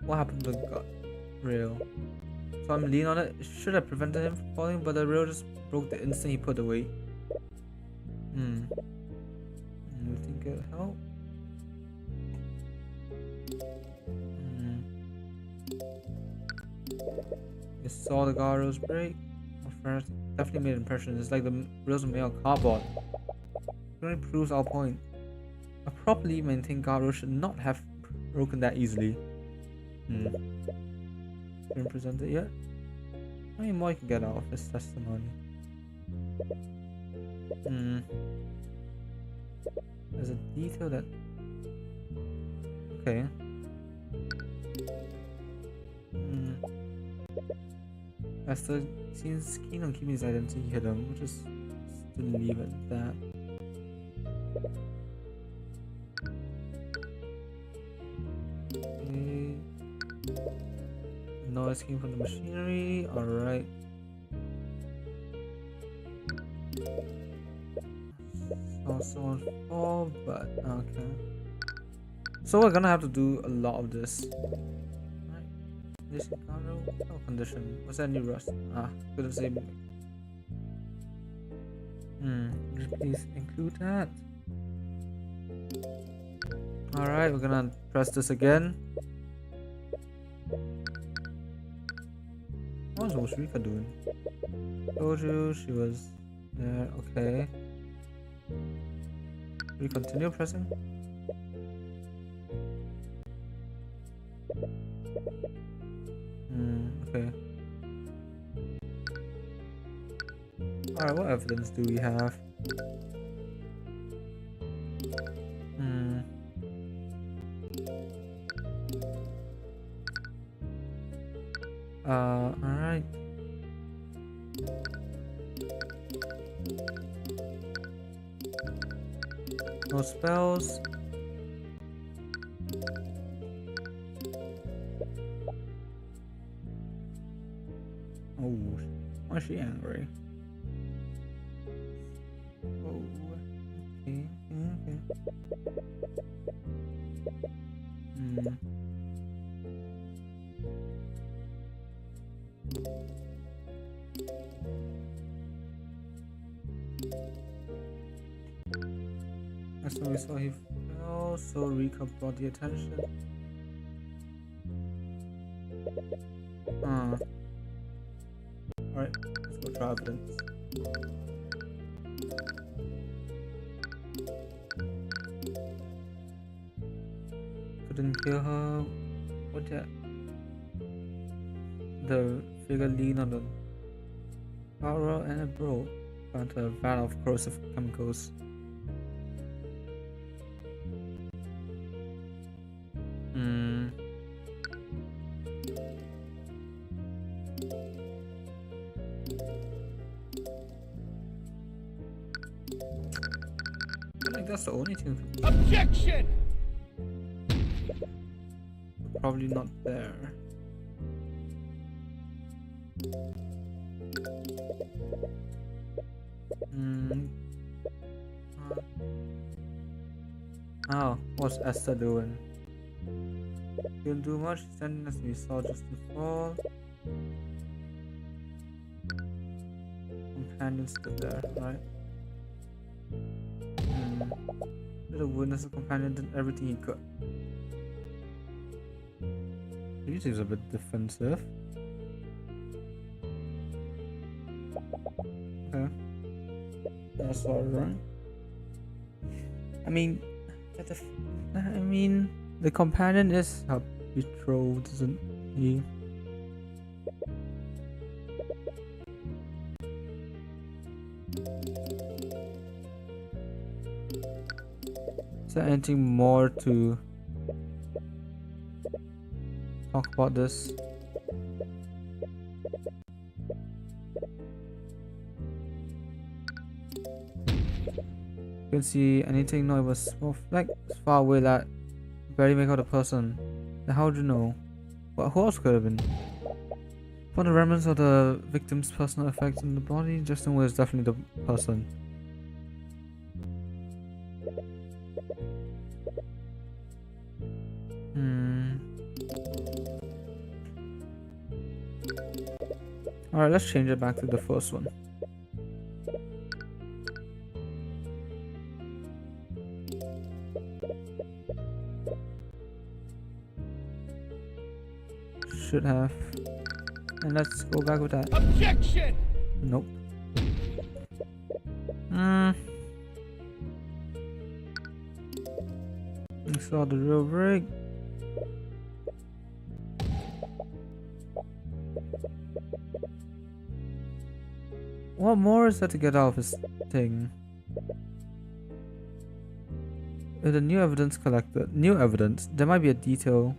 What happened to the guard? rail. So I'm leaning on it. It should have prevented him from falling, but the rail just broke the instant he put away. You think it'll help? You saw the guardrails break. Definitely made an impression. It's like the rails are made of cardboard. It only proves our point. A properly maintained guardrail should not have broken that easily. Didn't present it yet. How many more you can get out of this testimony? There's a detail that. Okay. Esther seems keen on keeping his identity hidden, which is to leave it at that. Okay. Noise came from the machinery. Alright. Saw someone fall, but okay. So we're gonna have to do a lot of this. This cargo condition. What's that new rust? Couldn't say. Please include that. Alright, we're gonna press this again. What was Rika doing? Told you she was there. Okay. We continue pressing. Okay. Alright, what evidence do we have? Alright. No spells. Oh, why is she angry? Oh, okay, okay. That's when we saw he fell, so Rika brought the attention. Alright, let's go try evidence. Couldn't hear her. What the? The figure leaned on the power and it broke onto a vat of corrosive chemicals. That's the only thing. Objection! Probably not there. Oh, what's Esther doing? Didn't do much, standing as we saw just before. Companion stood there, right? Little witness companion did everything he could. He seems a bit defensive. Okay. That's alright. I mean, the companion is her betrothed, isn't he? Is there anything more to talk about this? You can see anything? No, it was small fleck far away that barely make out a person. Then how would you know? Well, who else could have been? For the remnants of the victim's personal effects on the body, Justin was definitely the person. Alright, let's change it back to the first one. Should have. And let's go back with that. Objection! Nope. We saw the real break. What more is there to get out of this thing? With the new evidence collected, there might be a detail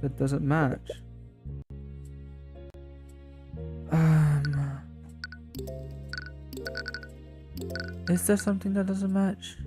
that doesn't match. Is there something that doesn't match?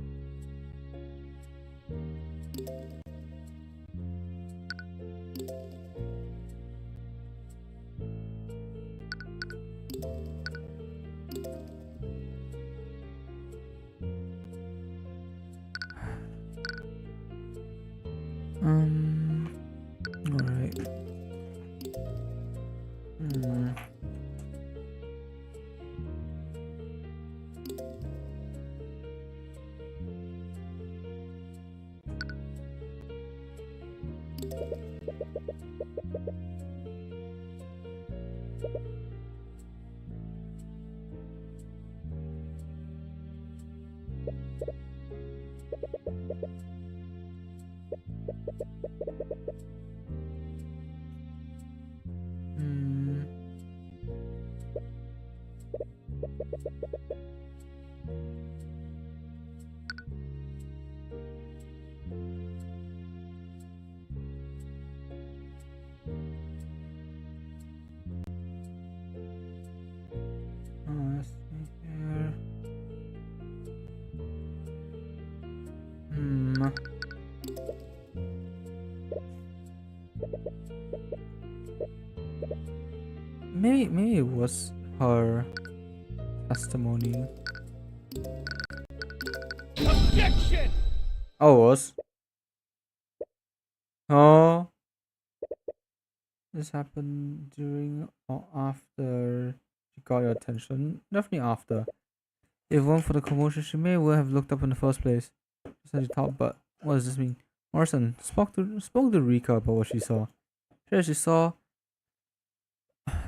Alright. Let's see here. Maybe it was her testimony. Objection! Oh, it was. Oh. This happened during or after she got your attention. Definitely after. If it weren't for the commotion, she may well have looked up in the first place. Said she thought, but what does this mean? Morrison spoke to Rika about what she saw. She saw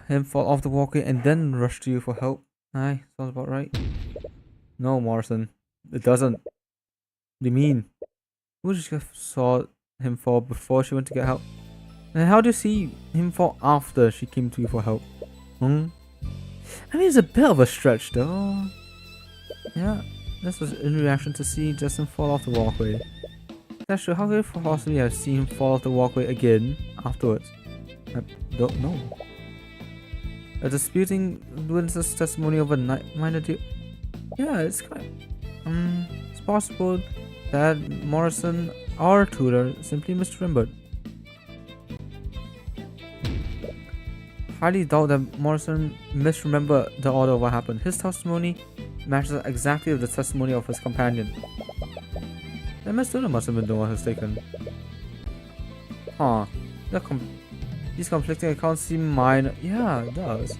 him fall off the walkway and then rush to you for help. Aye, sounds about right. No, Morrison, it doesn't. What do you mean? Who just saw him fall before she went to get help? And how do you see him fall after she came to you for help? I mean, it's a bit of a stretch though. Yeah, this was in reaction to seeing Justin fall off the walkway. That's true. How could you possibly have seen him fall off the walkway again afterwards? I don't know. A disputing witness' testimony over minor deal. Yeah, it's quite. It's possible that Morrison, our tutor, simply misremembered. Highly doubt that Morrison misremembered the order of what happened. His testimony matches exactly with the testimony of his companion. The Miss Tuna must have been the one who's taken. Huh. These conflicting accounts seem minor. Yeah, it does.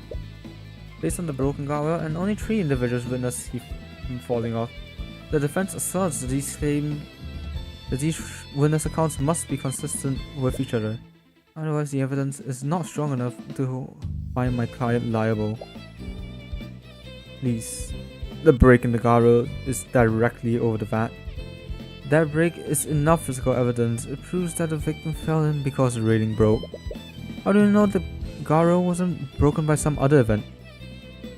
Based on the broken guardrail, and only 3 individuals witnessed him falling off. The defense asserts that these witness accounts must be consistent with each other. Otherwise, the evidence is not strong enough to find my client liable. Please. The break in the guardrail is directly over the vat. That break is enough physical evidence. It proves that the victim fell in because the railing broke. How do you know the guardrail wasn't broken by some other event?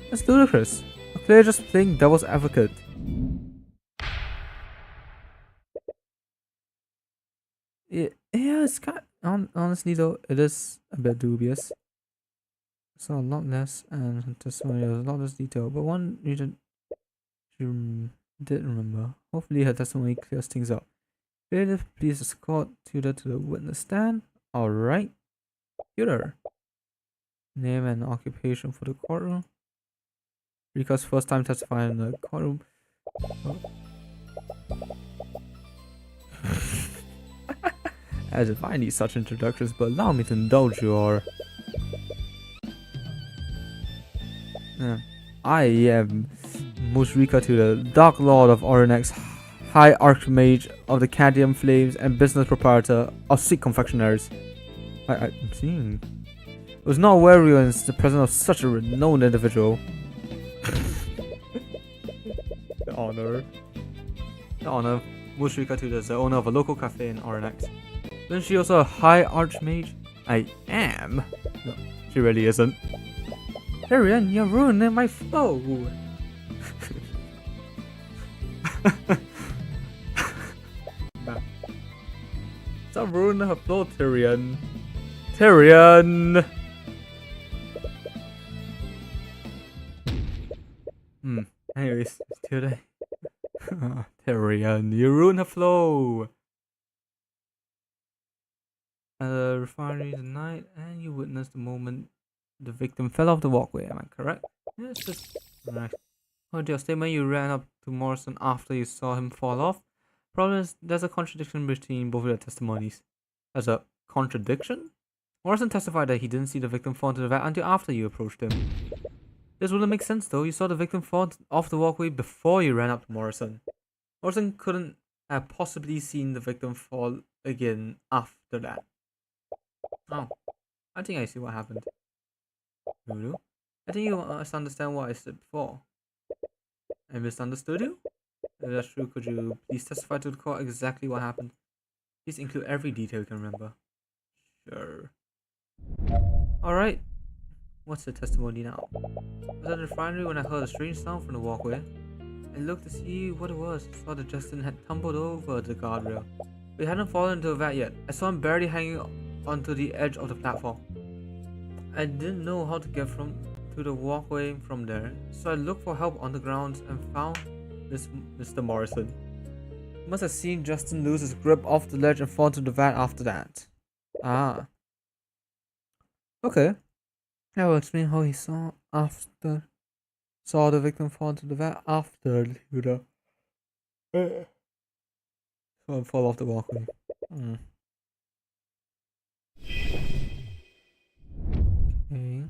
That's ludicrous. A player just playing devil's advocate. Yeah, it's kind of, honestly though, it is a bit dubious. So a lot less, and testimony was a lot less detailed, but one reason she did remember. Hopefully her testimony clears things up. Bailiff, please escort Tudor to the witness stand. Alright. Tudor. Name and occupation for the courtroom. Rika's first time testifying in the courtroom. Oh. As if I need such introductions, but allow me to indulge your I am Musrika to the Dark Lord of Orinex, High Archmage of the Cadmium Flames, and business proprietor of Sick Confectionaries. I'm seeing. I was not aware we were in the presence of such a renowned individual. The honor. Musrika to is the owner of a local cafe in Orinex. Isn't she also a High Archmage? I am. No, she really isn't. Tyrion, you're ruining my flow. Stop ruining her flow, Tyrion. Tyrion! Anyways, today. Tyrion, you ruined her flow. At the refinery tonight, and you witnessed the moment the victim fell off the walkway. Am I correct? Yes, just right. Oh dear, statement you ran up to Morrison after you saw him fall off. Problem is, there's a contradiction between both of their testimonies. There's a contradiction? Morrison testified that he didn't see the victim fall into the vat until after you approached him. This wouldn't make sense though. You saw the victim fall off the walkway before you ran up to Morrison. Morrison couldn't have possibly seen the victim fall again after that. Oh, I think I see what happened. Lulu? I think you must understand what I said before. I misunderstood you? If that's true, could you please testify to the court exactly what happened? Please include every detail you can remember. Sure. Alright. What's the testimony now? I was at the refinery when I heard a strange sound from the walkway. I looked to see what it was. I saw that Justin had tumbled over the guardrail. But he hadn't fallen into a vat yet. I saw him barely hanging onto the edge of the platform. I didn't know how to get to the walkway from there, so I looked for help on the ground and found Mr. Morrison. He must have seen Justin lose his grip off the ledge and fall into the vat after that. Ah. Okay. That will explain how he saw the victim fall into the vat after fall off the walkway. Okay.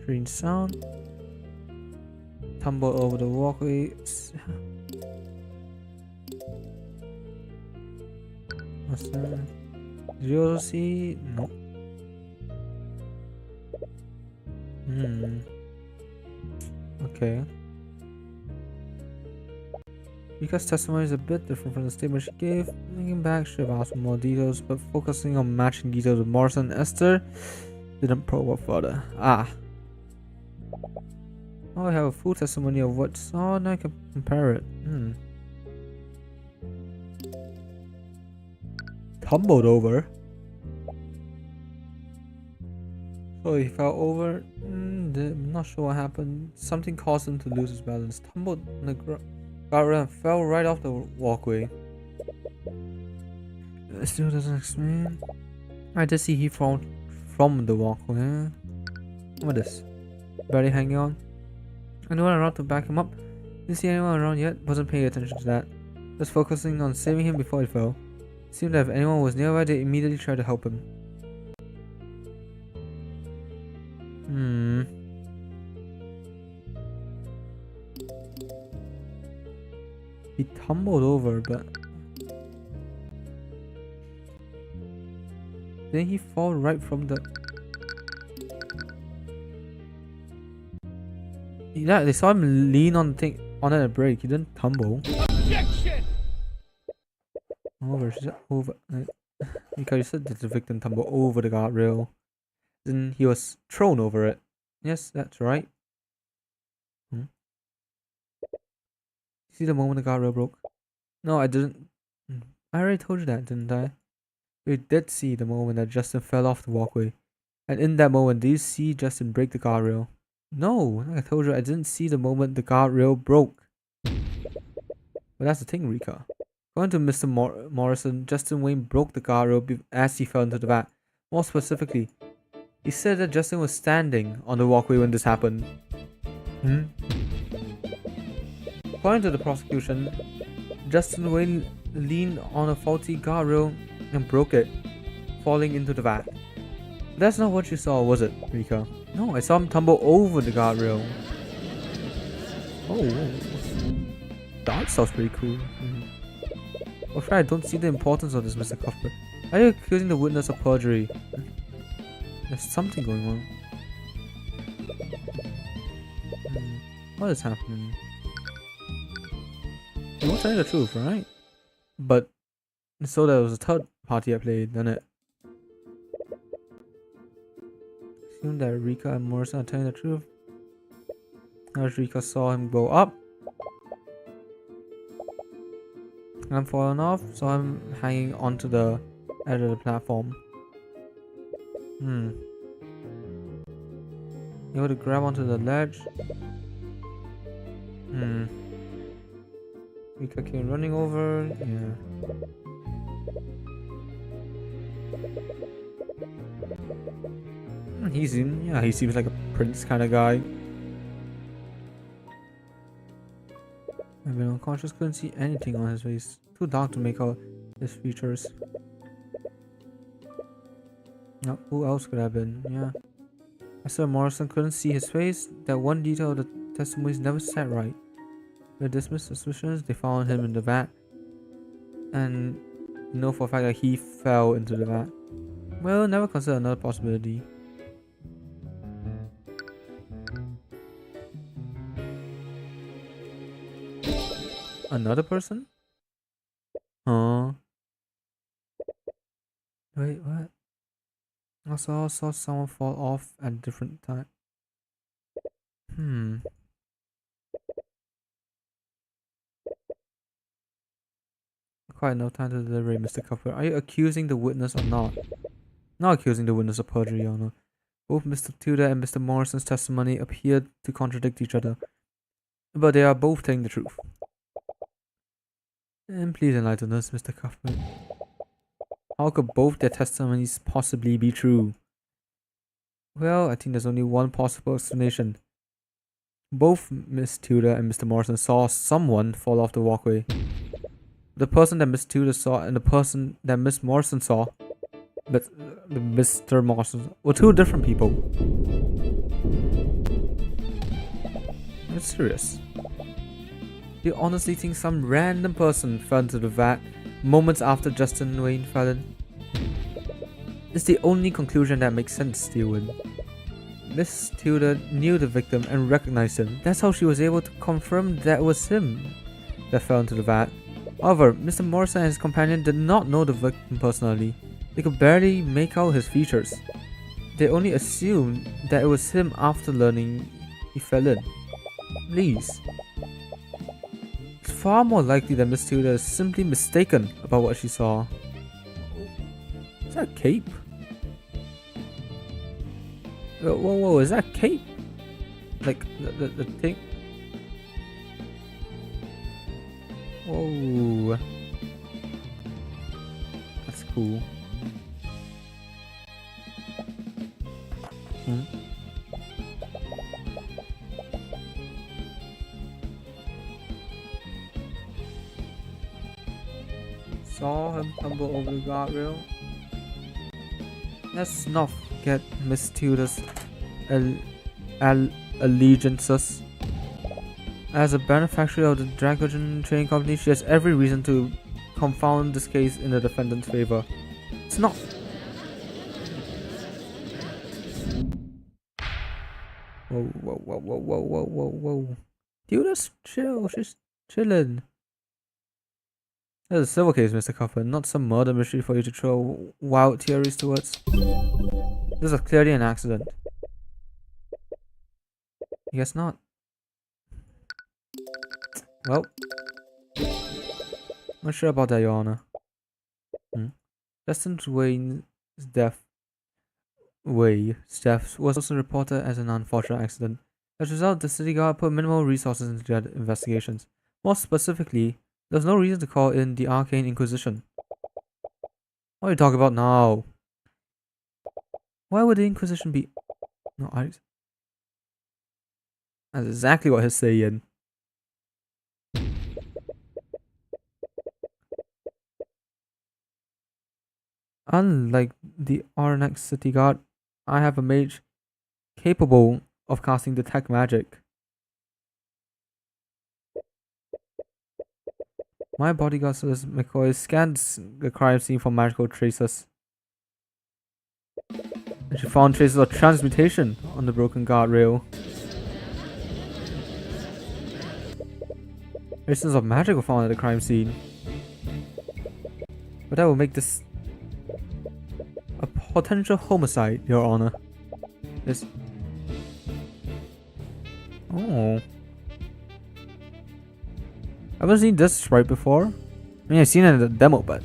Strange sound. Tumble over the walkway. What's that? Did you also see? No. Okay. Mika's testimony is a bit different from the statement she gave. Looking back, she should have asked for more details, but focusing on matching details with Morrison and Esther didn't probe further. Ah. Oh, I have a full testimony of what saw and I can compare it. Tumbled over? So he fell over? I'm not sure what happened. Something caused him to lose his balance. Tumbled on the guardrail and fell right off the walkway. It still doesn't explain. I did see he fall from the walkway. What is this? Barely hanging on. Anyone around to back him up? Didn't see anyone around yet. Wasn't paying attention to that. Just focusing on saving him before he fell. Seemed that if anyone was nearby, they immediately tried to help him. He tumbled over, but didn't he fall right from the... Yeah, they saw him lean on the thing on it and break. He didn't tumble. Objection! Over, she said over. Because you said that the victim tumbled over the guardrail. Then he was thrown over it. Yes, that's right. See the moment the guardrail broke? No, I didn't. I already told you that, didn't I? We did see the moment that Justin fell off the walkway. And in that moment, did you see Justin break the guardrail? No, like I told you, I didn't see the moment the guardrail broke. But that's the thing, Rika. According to Mr. Morrison, Justin Wayne broke the guardrail as he fell into the vat. More specifically, he said that Justin was standing on the walkway when this happened. According to the prosecution, Justin Wayne leaned on a faulty guardrail and broke it, falling into the vat. That's not what you saw, was it, Rika? No, I saw him tumble over the guardrail. Oh, that sounds pretty cool. I'm afraid I don't see the importance of this, Mr. Cuthbert. Are you accusing the witness of perjury? There's something going on. What is happening? You won't tell me the truth, right? But so there was a third party at play, didn't it? Assume that Rika and Morrison are telling the truth. As Rika saw him go up and falling off, saw him hanging onto the edge of the platform. Able to grab onto the ledge. Rika came running over. Yeah. He seems like a prince kind of guy. I've been unconscious, couldn't see anything on his face. Too dark to make out his features. Now, who else could have been? Yeah. Mr. Morrison couldn't see his face. That one detail of the testimonies never sat right. They dismissed suspicions, they found him in the vat. And know for a fact that he fell into the vat. Well, never consider another possibility. Another person? Huh? Wait, what? I saw someone fall off at a different time. Quite enough time to deliberate, Mr. Cuthbert. Are you accusing the witness or not? Not accusing the witness of perjury, Your Honor. Both Mr. Tudor and Mr. Morrison's testimony appeared to contradict each other, but they are both telling the truth. And please enlighten us, Mr. Cuthbert. How could both their testimonies possibly be true? Well, I think there's only one possible explanation. Both Miss Tudor and Mr. Morrison saw someone fall off the walkway. The person that Miss Tudor saw and the person that Miss Morrison saw, but Mr. Morrison, were two different people. I'm serious. Do you honestly think some random person fell into the vat moments after Justin Wayne fell in? It's the only conclusion that makes sense, Steven. Miss Tudor knew the victim and recognized him. That's how she was able to confirm that it was him that fell into the vat. However, Mr. Morrison and his companion did not know the victim personally. They could barely make out his features. They only assumed that it was him after learning he fell in. Please. It's far more likely that Miss Tudor is simply mistaken about what she saw. Is that a cape? Whoa, is that a cape? Like, the thing? Whoa. That's cool. Saw him tumble over the guardrail. Let's not forget Miss Tudor's allegiances. As a beneficiary of the Dragon Trading Company, she has every reason to confound this case in the defendant's favor. It's not. Whoa. Tudor's chill. She's chilling. This is a civil case, Mr. Cuthbert, not some murder mystery for you to throw wild theories towards. This is clearly an accident. I guess not. Well, not sure about that, Your Honor. Justin Wayne's death was also reported as an unfortunate accident. As a result, the city guard put minimal resources into their investigations. More specifically, there's no reason to call in the Arcane Inquisition. What are you talking about now? Why would the Inquisition be... No, that's exactly what he's saying. Unlike the Arnex City Guard, I have a mage capable of casting detect magic. My bodyguard Service McCoy scans the crime scene for magical traces. And she found traces of transmutation on the broken guardrail. Traces of magic were found at the crime scene. But that will make this a potential homicide, Your Honor. This. Oh. I haven't seen this sprite before. I mean, I've seen it in the demo, but.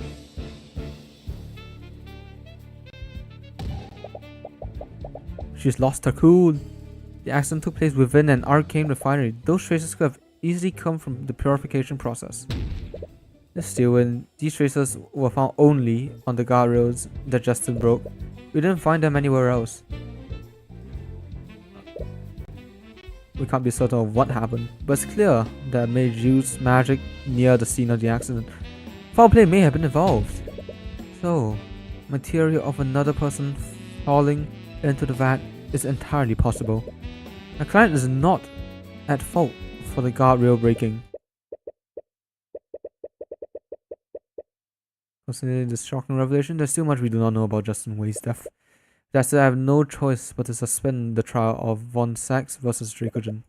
She's lost her cool. The accident took place within an arcane refinery. Those traces could have easily come from the purification process. Still, when these traces were found only on the guardrails that Justin broke, we didn't find them anywhere else. We can't be certain of what happened, but it's clear that mage used magic near the scene of the accident. Foul play may have been involved. So, material of another person falling into the vat is entirely possible. My client is not at fault for the guardrail breaking. Considering this shocking revelation, there's still much we do not know about Justin Way's death. That said, I have no choice but to suspend the trial of Von Sachs versus Dracogen.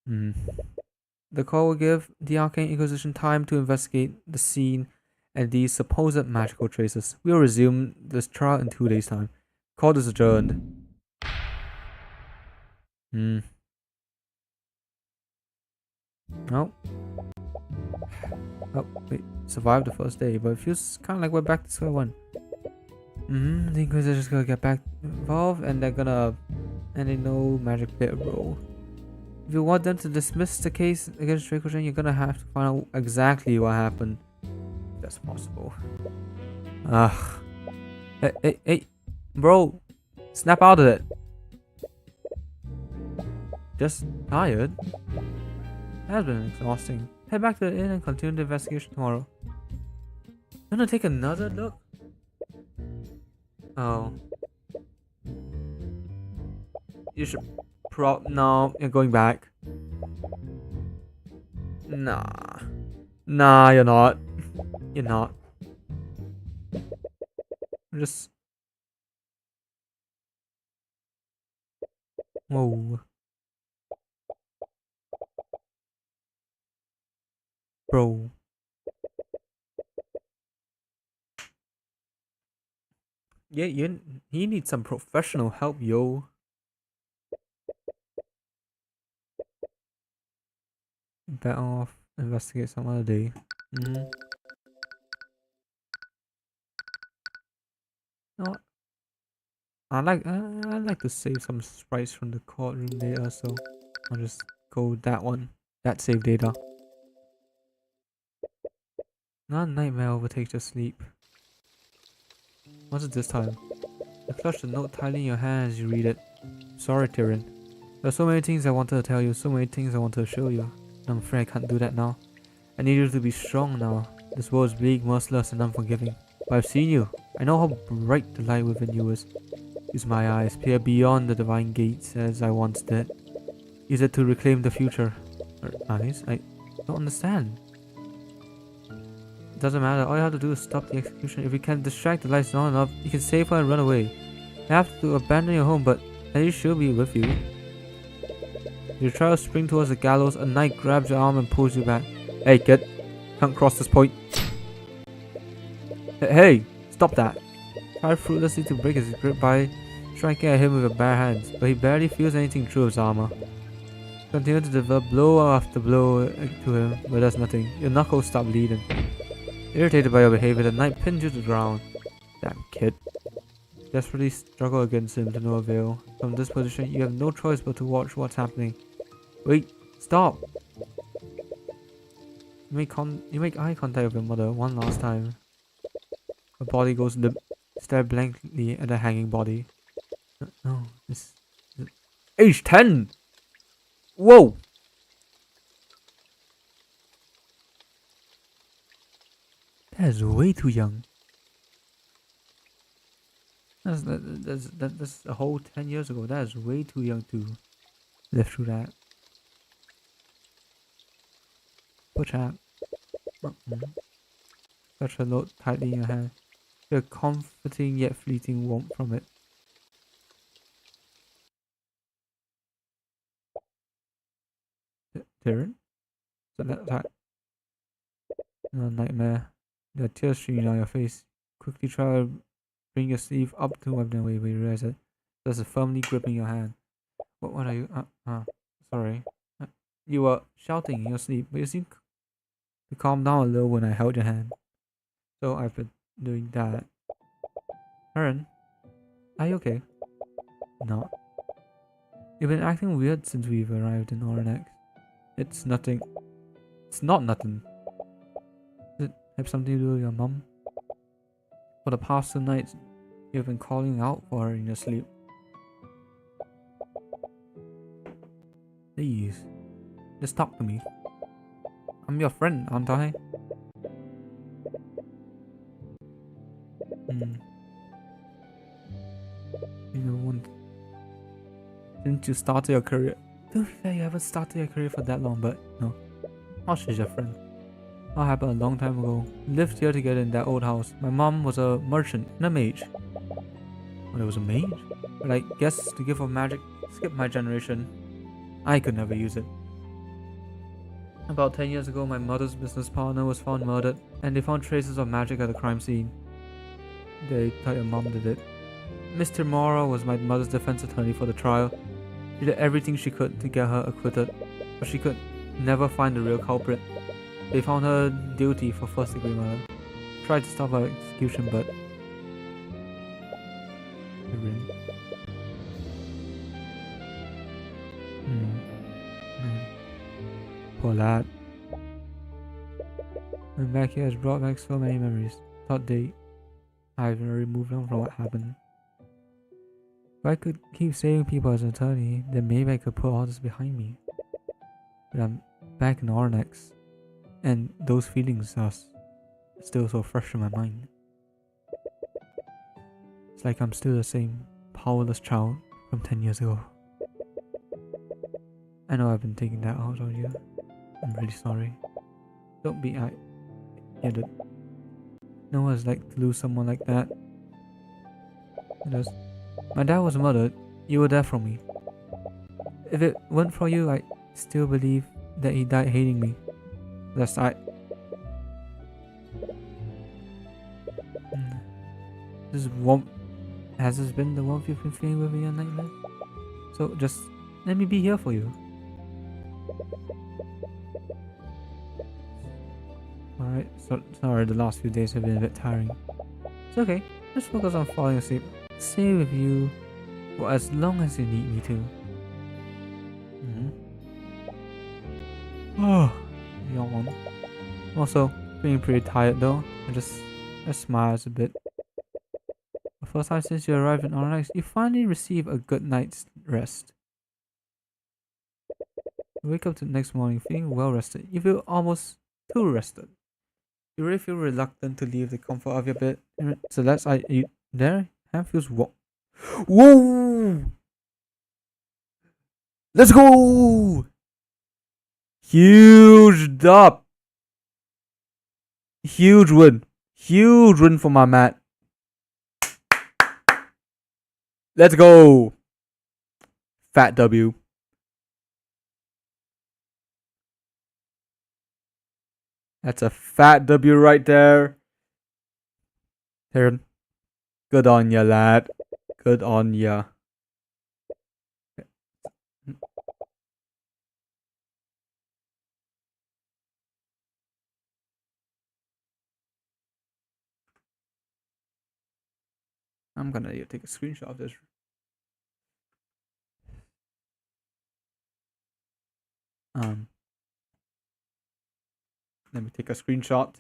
The call will give the Arcane Inquisition time to investigate the scene and these supposed magical traces. We will resume this trial in 2 days' time. Court is adjourned. No. Oh, wait. Survived the first day, but it feels kind of like we're back to square one. The Inquisition's gonna get back involved, and they're gonna... and they know magic played a role. If you want them to dismiss the case against Dracogen, you're gonna have to find out exactly what happened. If that's possible. Hey, bro! Snap out of it! Just tired? That has been exhausting. Head back to the inn and continue the investigation tomorrow. You wanna take another look? Oh. You should no, you're going back. Nah, you're not. You're not. Just... Whoa. Bro. Yeah, he needs some professional help, yo. Better off investigate some other day. No, I like to save some sprites from the courtroom later, so I'll just go with that one. That save data. Not a nightmare overtakes your sleep. What's it this time? You clutch the note tightly in your hand as you read it. Sorry, Tyrion. There are so many things I wanted to tell you, so many things I wanted to show you. I'm afraid I can't do that now. I need you to be strong now. This world is bleak, merciless, and unforgiving. But I've seen you. I know how bright the light within you is. Use my eyes, peer beyond the divine gates as I once did. Use it to reclaim the future. Eyes? I don't understand. It doesn't matter, all you have to do is stop the execution. If you can distract the lights long enough, you can save her and run away. You have to abandon your home, but at least she'll be with you. You try to spring towards the gallows, a knight grabs your arm and pulls you back. Hey kid, can't cross this point. Hey, stop that. Try fruitlessly to break his grip by striking at him with your bare hands, but he barely feels anything through his armor. Continue to develop blow after blow to him, but does nothing. Your knuckles stop bleeding. Irritated by your behavior, the knight pins you to the ground. Damn kid. Desperately struggle against him to no avail. From this position, you have no choice but to watch what's happening. Wait, stop! You make eye contact with your mother one last time. Her body goes limp. Stare blankly at the hanging body. No, this... Age 10! Whoa! That is way too young. That's a whole 10 years ago. That is way too young to live through that. Poor chap. Such a load tightly in your hand. The comforting yet fleeting warmth from it. Tyrion? So that no nightmare. The tears streaming down your face. Quickly try to bring your sleeve up to wipe them away, but you realize that there's firmly gripping your hand. What are you? Sorry. You were shouting in your sleep, but you seemed to calm down a little when I held your hand. So I've been doing that. Aaron, are you okay? No. You've been acting weird since we've arrived in Oranax. It's nothing. It's not nothing. Does it have something to do with your mum? For the past 2 nights, you've been calling out for her in your sleep. Please, just talk to me. I'm your friend, aren't I? You know, since you started your career. To be fair, you haven't started your career for that long, but no. Hush is your friend. What happened a long time ago. We lived here together in that old house. My mom was a merchant and a mage. Well, there was a mage? But I guess the gift of magic skipped my generation. I could never use it. About 10 years ago, my mother's business partner was found murdered, and they found traces of magic at the crime scene. They thought your mom did it. Mr. Mora was my mother's defense attorney for the trial. She did everything she could to get her acquitted, but she could never find the real culprit. They found her guilty for first-degree murder. Tried to stop her execution, but... Poor lad. And back here has brought back so many memories. Thought I've already moved on from what happened. If I could keep saving people as an attorney, then maybe I could put all this behind me. But I'm back in Oranax, and those feelings are still so fresh in my mind. It's like I'm still the same powerless child from 10 years ago. I know I've been taking that out on you. I'm really sorry. Don't be I get it. No one's like to lose someone like that. My dad was murdered. You were there for me. If it weren't for you, I still believe that he died hating me. That's Has this been the warmth you've been feeling with me your nightmare? So just let me be here for you. Alright, so sorry the last few days have been a bit tiring. It's okay, just focus on falling asleep. Stay with you for as long as you need me to. Oh, yawn. Also, feeling pretty tired though. I just smiles a bit. The first time since you arrived in Oranax, you finally receive a good night's rest. You wake up the next morning feeling well rested. You feel almost too rested. You really feel reluctant to leave the comfort of your bed. So that's you there. Hand feels whoa! Let's go! Huge dub! Huge win. Huge win for my Matt. Let's go! Fat W. That's a fat W right there. Tyrion. Good on ya, lad. Good on ya. I'm gonna take a screenshot of this. Let me take a screenshot.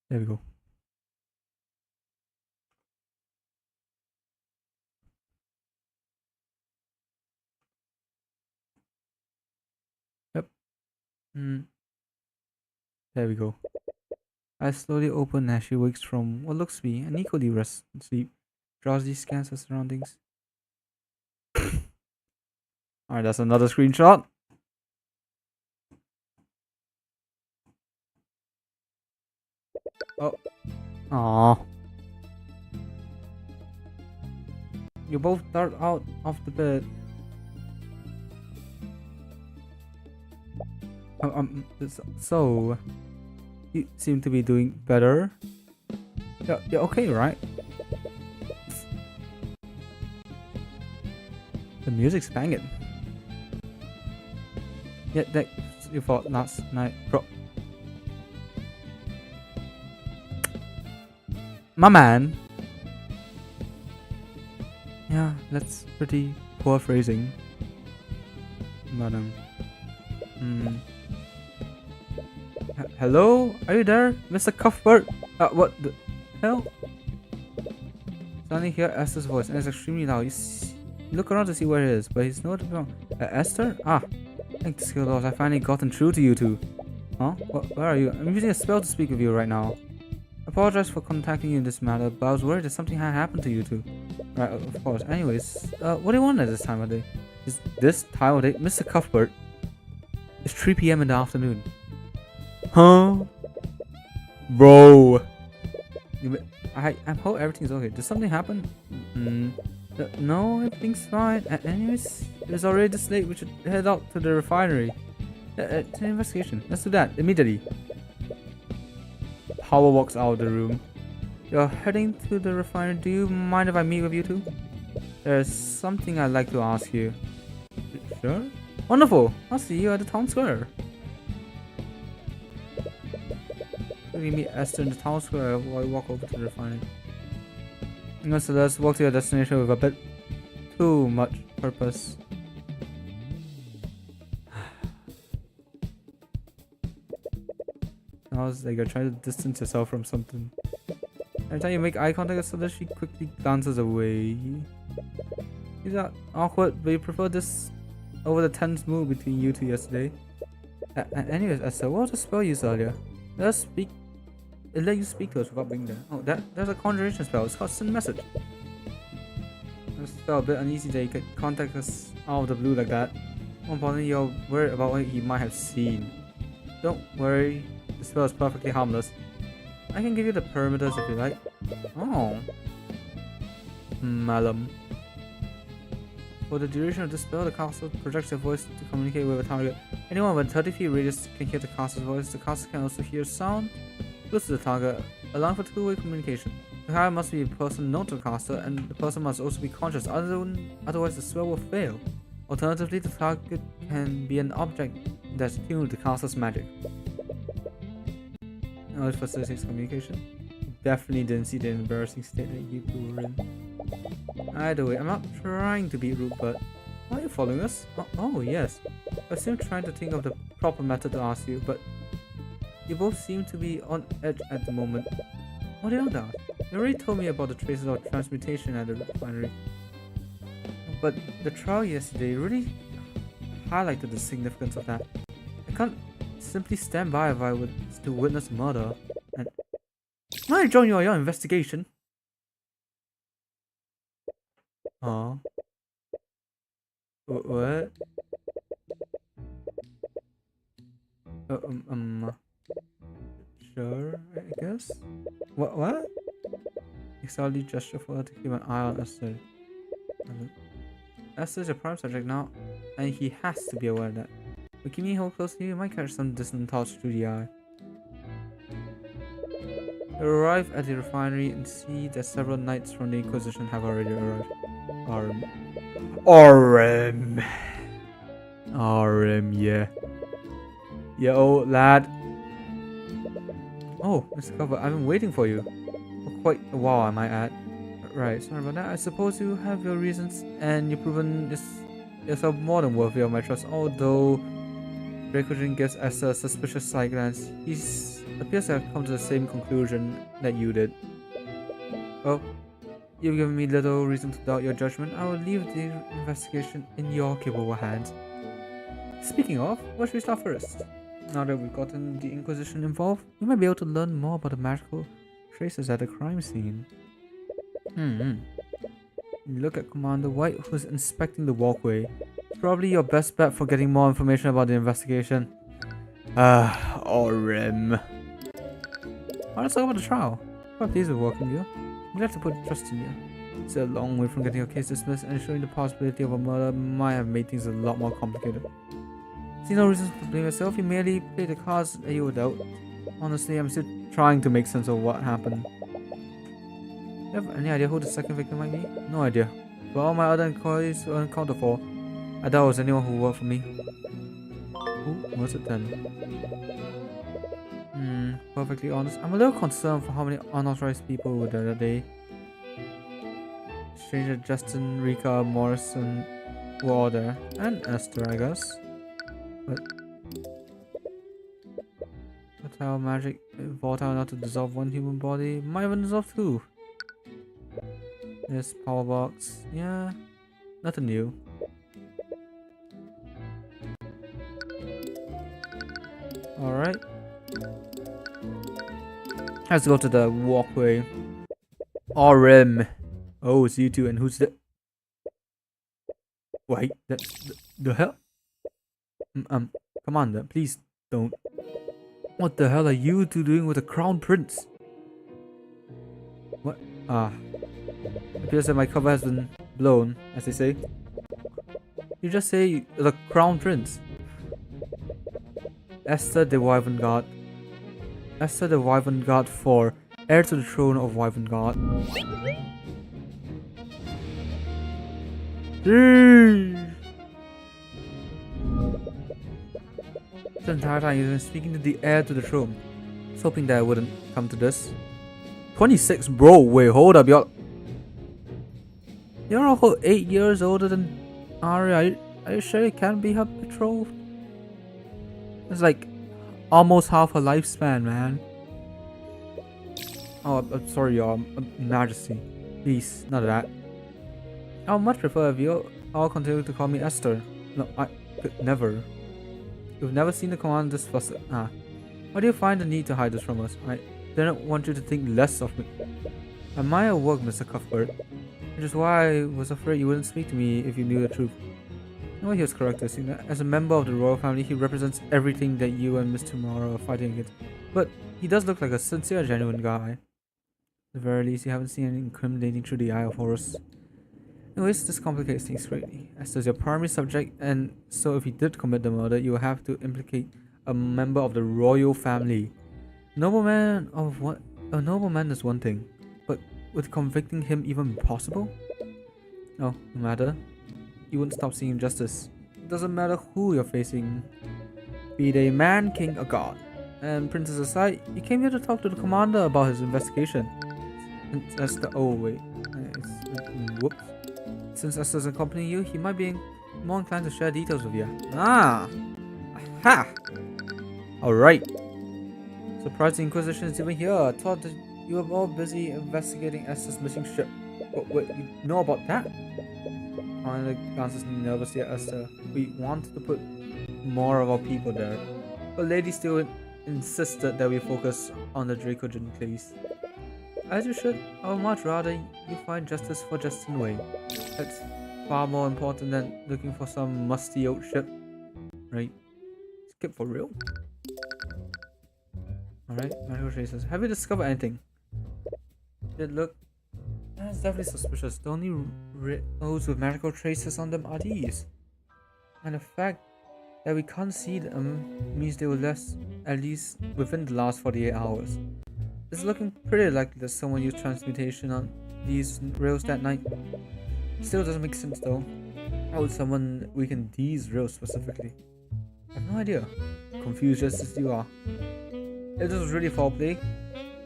There we go. Yep. There we go. Eyes slowly open as she wakes from what looks to be an equally rested sleep. Drowsily scans her surroundings. Alright, that's another screenshot. Oh. Aww. You both dart out of the bed. So you seem to be doing better. You're okay, right? The music's banging. Yeah, that's your fault last night, bro. My man. Yeah, that's pretty poor phrasing. Madam. Hello? Are you there, Mr. Cuthbert? What the hell? Suddenly hear Esther's voice, and it's extremely loud. You look around to see where it is, but he's nowhere to be found. Esther? Ah, thank the skill laws, I finally gotten through to you two. Huh? Where are you? I'm using a spell to speak with you right now. I apologize for contacting you in this matter, but I was worried that something had happened to you two. Right, of course. Anyways, what do you want at this time of day? Is this time of day? Mr. Cuthbert? It's 3 PM in the afternoon. Huh? Bro. I hope everything's okay. Did something happen? No, everything's fine. Anyways, it's already this late. We should head out to the refinery. To the investigation. Let's do that immediately. Power walks out of the room. You're heading to the refinery. Do you mind if I meet with you two? There's something I'd like to ask you. Sure? Wonderful! I'll see you at the town square. We meet Esther in the town square while we walk over to the refinery. So let's walk to your destination with a bit too much purpose. Now it's like you're trying to distance yourself from something. Every time you make eye contact with Celeste, she quickly glances away. Is that awkward? But you prefer this over the tense mood between you two yesterday. Anyways, Esther, what was the spell you used earlier? Let you speak to us without being there. Oh, there's a conjuration spell. It's called Send Message. I felt a bit uneasy that you could contact us out of the blue like that. More importantly, you're worried about what he might have seen. Don't worry, the spell is perfectly harmless. I can give you the perimeters if you like. Oh. Malum. For the duration of the spell, the caster projects your voice to communicate with a target. Anyone within 30 feet radius can hear the caster's voice. The caster can also hear sound close to the target, allowing for two-way communication. The target must be a person known to the caster, and the person must also be conscious, otherwise the spell will fail. Alternatively, the target can be an object that's tuned to the caster's magic. Now it facilitates communication. Definitely didn't see the embarrassing state that you two were in. Either way, I'm not trying to be rude, but why are you following us? Oh yes. I was still trying to think of the proper method to ask you, but you both seem to be on edge at the moment. What do you know? You already told me about the traces of transmutation at the refinery. But the trial yesterday really highlighted the significance of that. I can't simply stand by if I was to witness murder. And can I join you on your investigation? What? Sure, I guess. What? He slowly gestured for her to keep an eye on Esther. Esther is a prime subject now, and he has to be aware of that. But keeping her close to you might catch some distant thoughts through the eye. You arrive at the refinery and see that several knights from the Inquisition have already arrived. RM, yeah. Yeah, old lad. Oh, Mr. Cuthbert, I've been waiting for you. For quite a while, I might add. Right, sorry about that. I suppose you have your reasons, and you've proven yourself more than worthy of my trust. Although Dracogen gives Esther a suspicious side glance, he appears to have come to the same conclusion that you did. Well, you've given me little reason to doubt your judgment. I will leave the investigation in your capable hands. Speaking of, where should we start first? Now that we've gotten the Inquisition involved, we might be able to learn more about the magical traces at the crime scene. Look at Commander White, who's inspecting the walkway. Probably your best bet for getting more information about the investigation. Orim. Let's talk about the trial. Quite pleased with working you. I'm glad to put trust in you. It's a long way from getting your case dismissed, and showing the possibility of a murder might have made things a lot more complicated. See no reason to blame yourself, you merely played the cards that you were dealt. Honestly, I'm still trying to make sense of what happened. Do you have any idea who the second victim might be? No idea. But all my other inquiries were unaccounted for. I doubt it was anyone who worked for me. Who was it then? Perfectly honest, I'm a little concerned for how many unauthorized people were there that day. Stranger Justin, Rika, Morrison were all there. And Esther, I guess. But volatile magic, volatile enough to dissolve one human body, might even dissolve two. This power box, yeah, nothing new. Alright. Let's go to the walkway. Orim. Oh, it's you two, and who's the... Wait, the hell? Commander, please don't. What the hell are you two doing with the Crown Prince? What? It appears that my cover has been blown, as they say. You just say the Crown Prince. Esther the Wyvern God. Esther the Wyvern God 4, heir to the throne of Wyvern God. The entire time he's been speaking to the heir to the throne. I was hoping that I wouldn't come to this. 26, bro. Wait, hold up, y'all. You're a whole 8 years older than Aria. Are you sure you can't be her betrothed? It's like almost half her lifespan, man. Oh, I'm sorry, y'all. Majesty. Please, none of that. I would much prefer if you all continue to call me Esther. No, I could never. You've never seen the command this flustered. Why do you find the need to hide this from us? I didn't want you to think less of me. I admire your work, Mr. Cuthbert, which is why I was afraid you wouldn't speak to me if you knew the truth. No, he was correct to assume that. As a member of the royal family, he represents everything that you and Miss Tomorrow are fighting against. But he does look like a sincere, genuine guy. At the very least, you haven't seen anything incriminating through the eye of Horus. Anyways, this complicates things greatly. Esther's your primary subject, and so if he did commit the murder, you will have to implicate a member of the royal family. A nobleman is one thing, but would convicting him even be possible? No matter. You wouldn't stop seeing justice. It doesn't matter who you're facing, be they man, king, or god. And princess aside, you came here to talk to the commander about his investigation. Whoops. Since Esther doesn't accompany you, he might be more inclined to share details with you. Aha! Alright. Surprised the Inquisition is even here. I thought that you were all busy investigating Esther's missing ship. But wait, you know about that? Anna glances nervously at Esther. We wanted to put more of our people there, but Lady still insisted that we focus on the Dracogen case. As you should. I would much rather you find justice for Justin Wayne. That's far more important than looking for some musty old ship. Right? Skip for real? Alright, medical traces. Have you discovered anything? Did it look... That's definitely suspicious. The only those with medical traces on them are these. And the fact that we can't see them means they were less, at least within the last 48 hours. It's looking pretty likely that someone used transmutation on these rails that night. Still doesn't make sense though. How would someone weaken these rails specifically? I have no idea. Confused just as you are. If this was really foul play,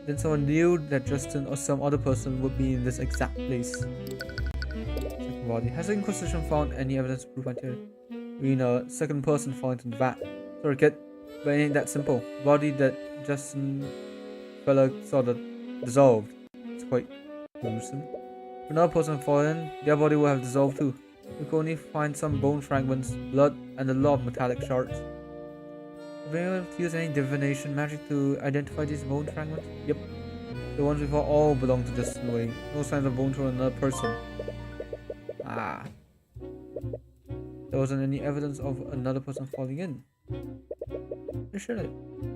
then someone knew that Justin or some other person would be in this exact place. Second body. Has the Inquisition found any evidence to prove my theory? We need a second person falling into the vat. Sorry kid, but it ain't that simple. Body that Justin fella sort of dissolved. It's quite gruesome. If another person fall in, their body will have dissolved too. We could only find some bone fragments, blood, and a lot of metallic shards. Were you able to use any divination magic to identify these bone fragments? Yep. The ones before all belong to this way. No signs of bones from another person. Ah. There wasn't any evidence of another person falling in. You sure that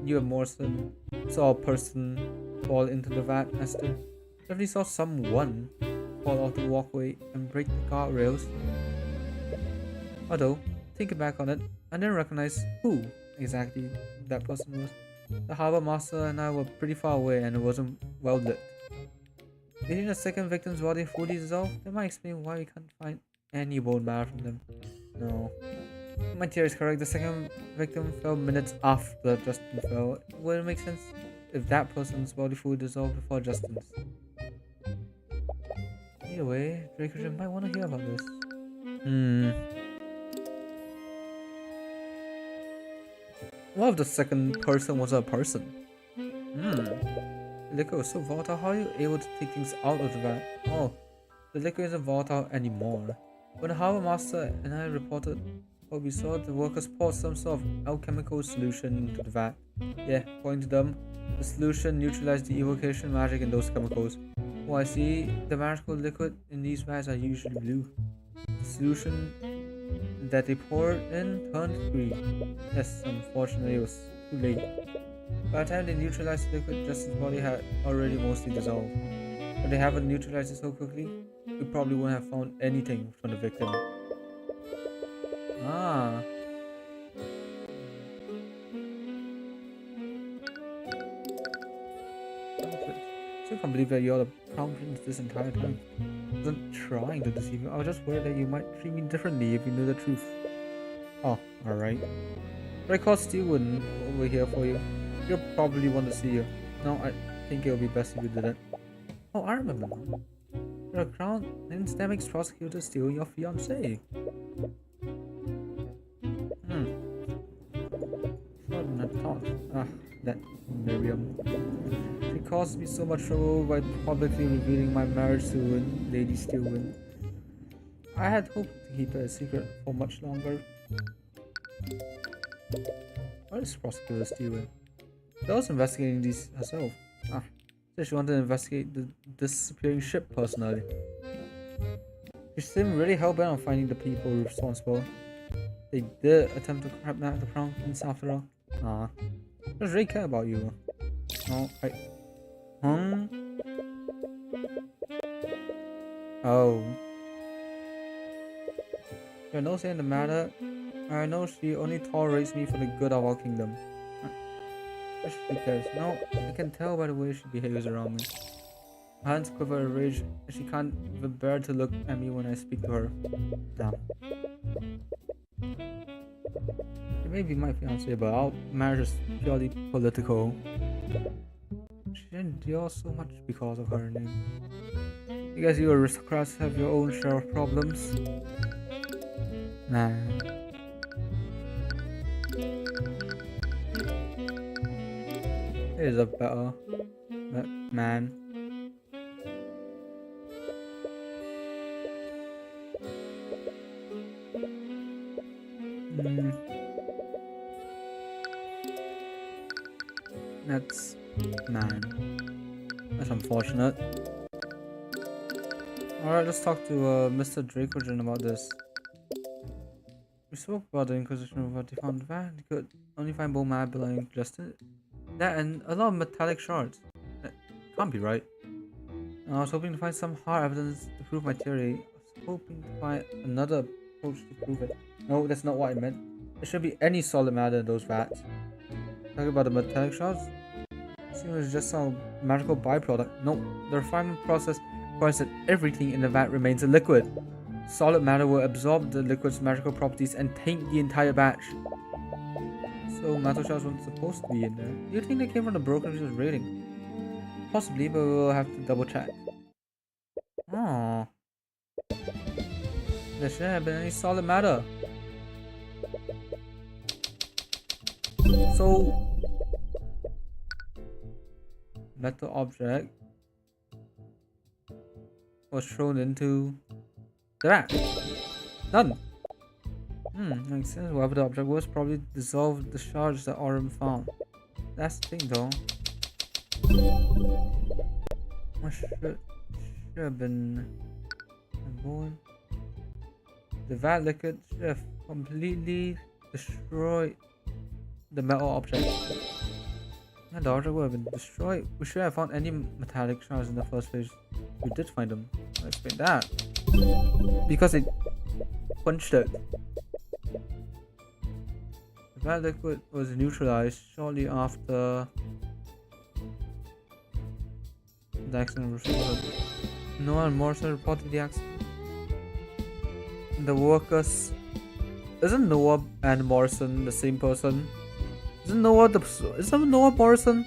you and Morrison saw a person fall into the vat, Esther? Definitely saw someone fall off the walkway and break the guardrails. Although, thinking back on it, I didn't recognize who exactly that person was. The harbor master and I were pretty far away and it wasn't well lit. Getting the second victim's body fully dissolved, that might explain why we can't find any bone marrow from them. No. My theory is correct, the second victim fell minutes after Justin fell. It wouldn't make sense if that person's body fully dissolved before Justin's. Either way, Draco might want to hear about this. What if the second person was a person? The liquid was so volatile, how are you able to take things out of the vat? Oh, the liquid isn't volatile anymore. When the harbor master and I reported what we saw, the workers poured some sort of alchemical solution into the vat. Yeah, according to them, the solution neutralized the evocation magic in those chemicals. Oh, I see. The magical liquid in these vats are usually blue. The solution that they poured in turned green. Yes, unfortunately it was too late. By the time they neutralized the liquid, Justin's body had already mostly dissolved. If they haven't neutralized it so quickly, we probably wouldn't have found anything from the victim. Ah. I still can't believe that you're the crown prince this entire time. I wasn't trying to deceive you. I was just worried that you might treat me differently if you knew the truth. Oh, alright. But I called Steven over here for you. He'll probably want to see you. No, I think it'll be best if you didn't. Oh, I remember now. You're a crown prince that makes prosecutors steal your fiancée. That Miriam. She caused me so much trouble by publicly revealing my marriage to Lady Steelwind. I had hoped to keep it a secret for much longer. What is Prosecutor Steelwind? She was investigating these herself. So she wanted to investigate the disappearing ship personally. She seemed really hell-bent on finding the people responsible. They did attempt to kidnap the Crown Prince after all. She does really care about you. Oh, right. Oh. There's no say in the matter. I know she only tolerates me for the good of our kingdom. Especially because, no, I can tell by the way she behaves around me. Her hands quiver in rage, and she can't even bear to look at me when I speak to her. Damn. She may be my fiancée, but our marriage is purely political. She endures so much because of her name. I guess you aristocrats have your own share of problems. Nah. Here's a better man. That's man. That's unfortunate. Alright, let's talk to Mr. Dracogen about this. We spoke about the Inquisition of what they found that they could only find bone marrow belonging to Justin. That and a lot of metallic shards. That can't be right. I was hoping to find some hard evidence to prove my theory. I was hoping to find another approach to prove it. No, that's not what I meant. There shouldn't be any solid matter in those vats. Talking about the metallic shards? Seems just some magical byproduct. No, the refinement process requires that everything in the vat remains a liquid. Solid matter will absorb the liquid's magical properties and taint the entire batch. So metal shards weren't supposed to be in there. Do you think they came from the broker's rating? Possibly, but we'll have to double check. Oh. There shouldn't have been any solid matter. So metal object was thrown into the vat. Done. Makes sense. Whatever the object was, probably dissolved the shards that Aurum found. That's the thing, though. I should have been born. The vat liquid should have completely destroyed the metal object. And the object would have been destroyed. We should have found any metallic shards in the first place. We did find them. I'll explain that. Because it punched it. The vat liquid was neutralized shortly after the accident was reported. Noah and Morrison reported the accident. The workers... Isn't Noah and Morrison the same person? Isn't Noah Morrison?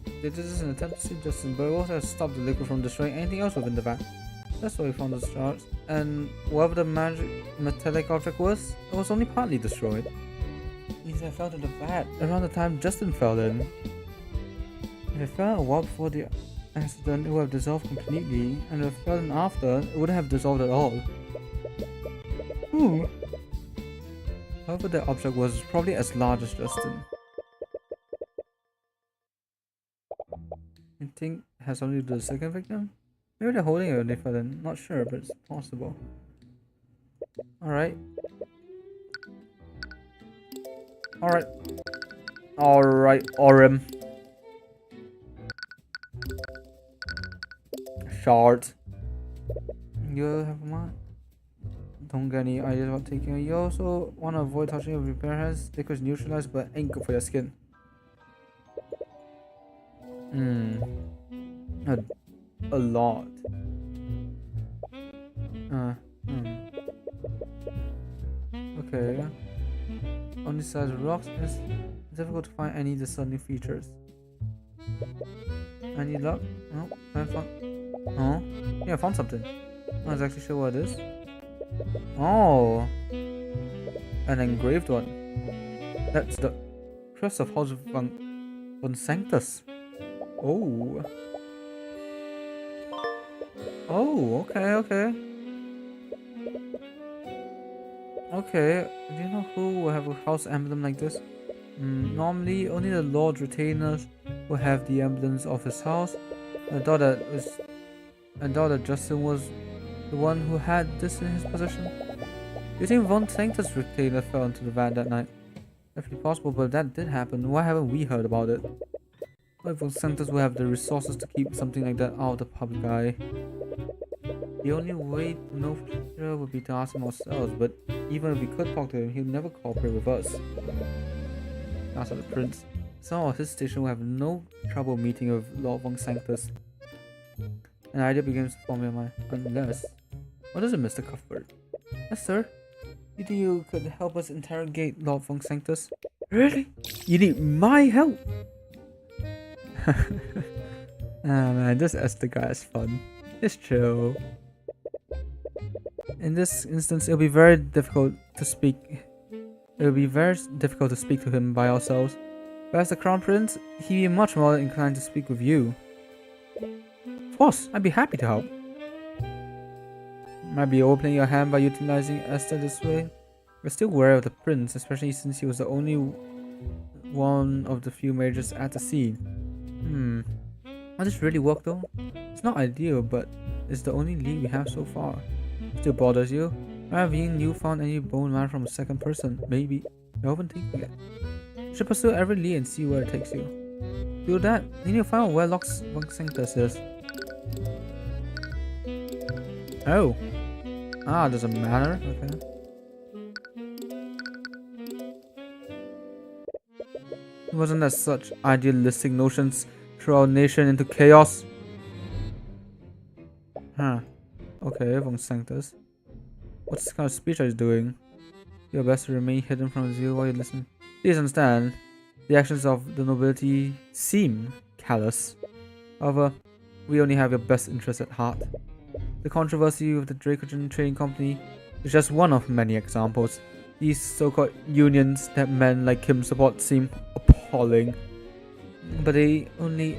They did this in an attempt to save Justin, but it also has stopped the liquid from destroying anything else within the vat. That's why we found those shards. And whatever the metallic object was, it was only partly destroyed. Means I fell to the vat around the time Justin fell in. If it fell a while before the accident, it would have dissolved completely, and if it fell in after, it wouldn't have dissolved at all. However, the object was probably as large as Justin. I think it has only the second victim? Maybe they're holding it when they fell in. Not sure, but it's possible. Alright. Alright, Aurum. Shard. You have a mind? Don't get any ideas about taking it. You also want to avoid touching your repair hands. Liquid's neutralized but ain't good for your skin. A lot. Okay. On the sides of rocks, it's difficult to find any discerning features. Any luck? No, I found. Oh, yeah, I found something. I'm not exactly sure what it is. Oh, an engraved one. That's the crest of House von Sanctus. Oh. Oh, okay. Okay, do you know who will have a house emblem like this? Normally, only the Lord Retainers will have the emblems of his house. I thought that Justin was the one who had this in his possession. You think Von Sanctus' retainer fell into the vat that night? Definitely possible, but if that did happen, why haven't we heard about it? What if Von Sanctus will have the resources to keep something like that out of the public eye? The only way to know for sure would be to ask him ourselves, but even if we could talk to him, he'll never cooperate with us. That's the prince. Someone at his station will have no trouble meeting with Lord Von Sanctus. An idea begins to form in my mind. Unless... What is it, Mr. Cuthbert? Yes, sir? You think you could help us interrogate Lord Von Sanctus? Really? You need my help? Ah man, this Esther guy is fun. It's chill. In this instance, it'll be very difficult to speak. It'll be very difficult to speak to him by ourselves. But as the Crown Prince, he'd be much more inclined to speak with you. Of course, I'd be happy to help. Might be overplaying your hand by utilizing Esther this way. We're still wary of the prince, especially since he was the only one of the few mages at the scene. Will this really work though? It's not ideal, but it's the only lead we have so far. Still bothers you? Haven't you found any bone marrow from a second person? Maybe. You're overthinking it. You should pursue every lead and see where it takes you. Do that, then you'll find out where Lord Von Sanctus is. Oh. Ah, doesn't matter. Okay. It wasn't that such idealistic notions threw our nation into chaos? Huh. Okay, Von Sanctus. What's this kind of speech are you doing? Your best to remain hidden from view while you listen. Please understand, the actions of the nobility seem callous. However, we only have your best interest at heart. The controversy with the Dracogen Trading Company is just one of many examples. These so-called unions that men like him support seem appalling, but they only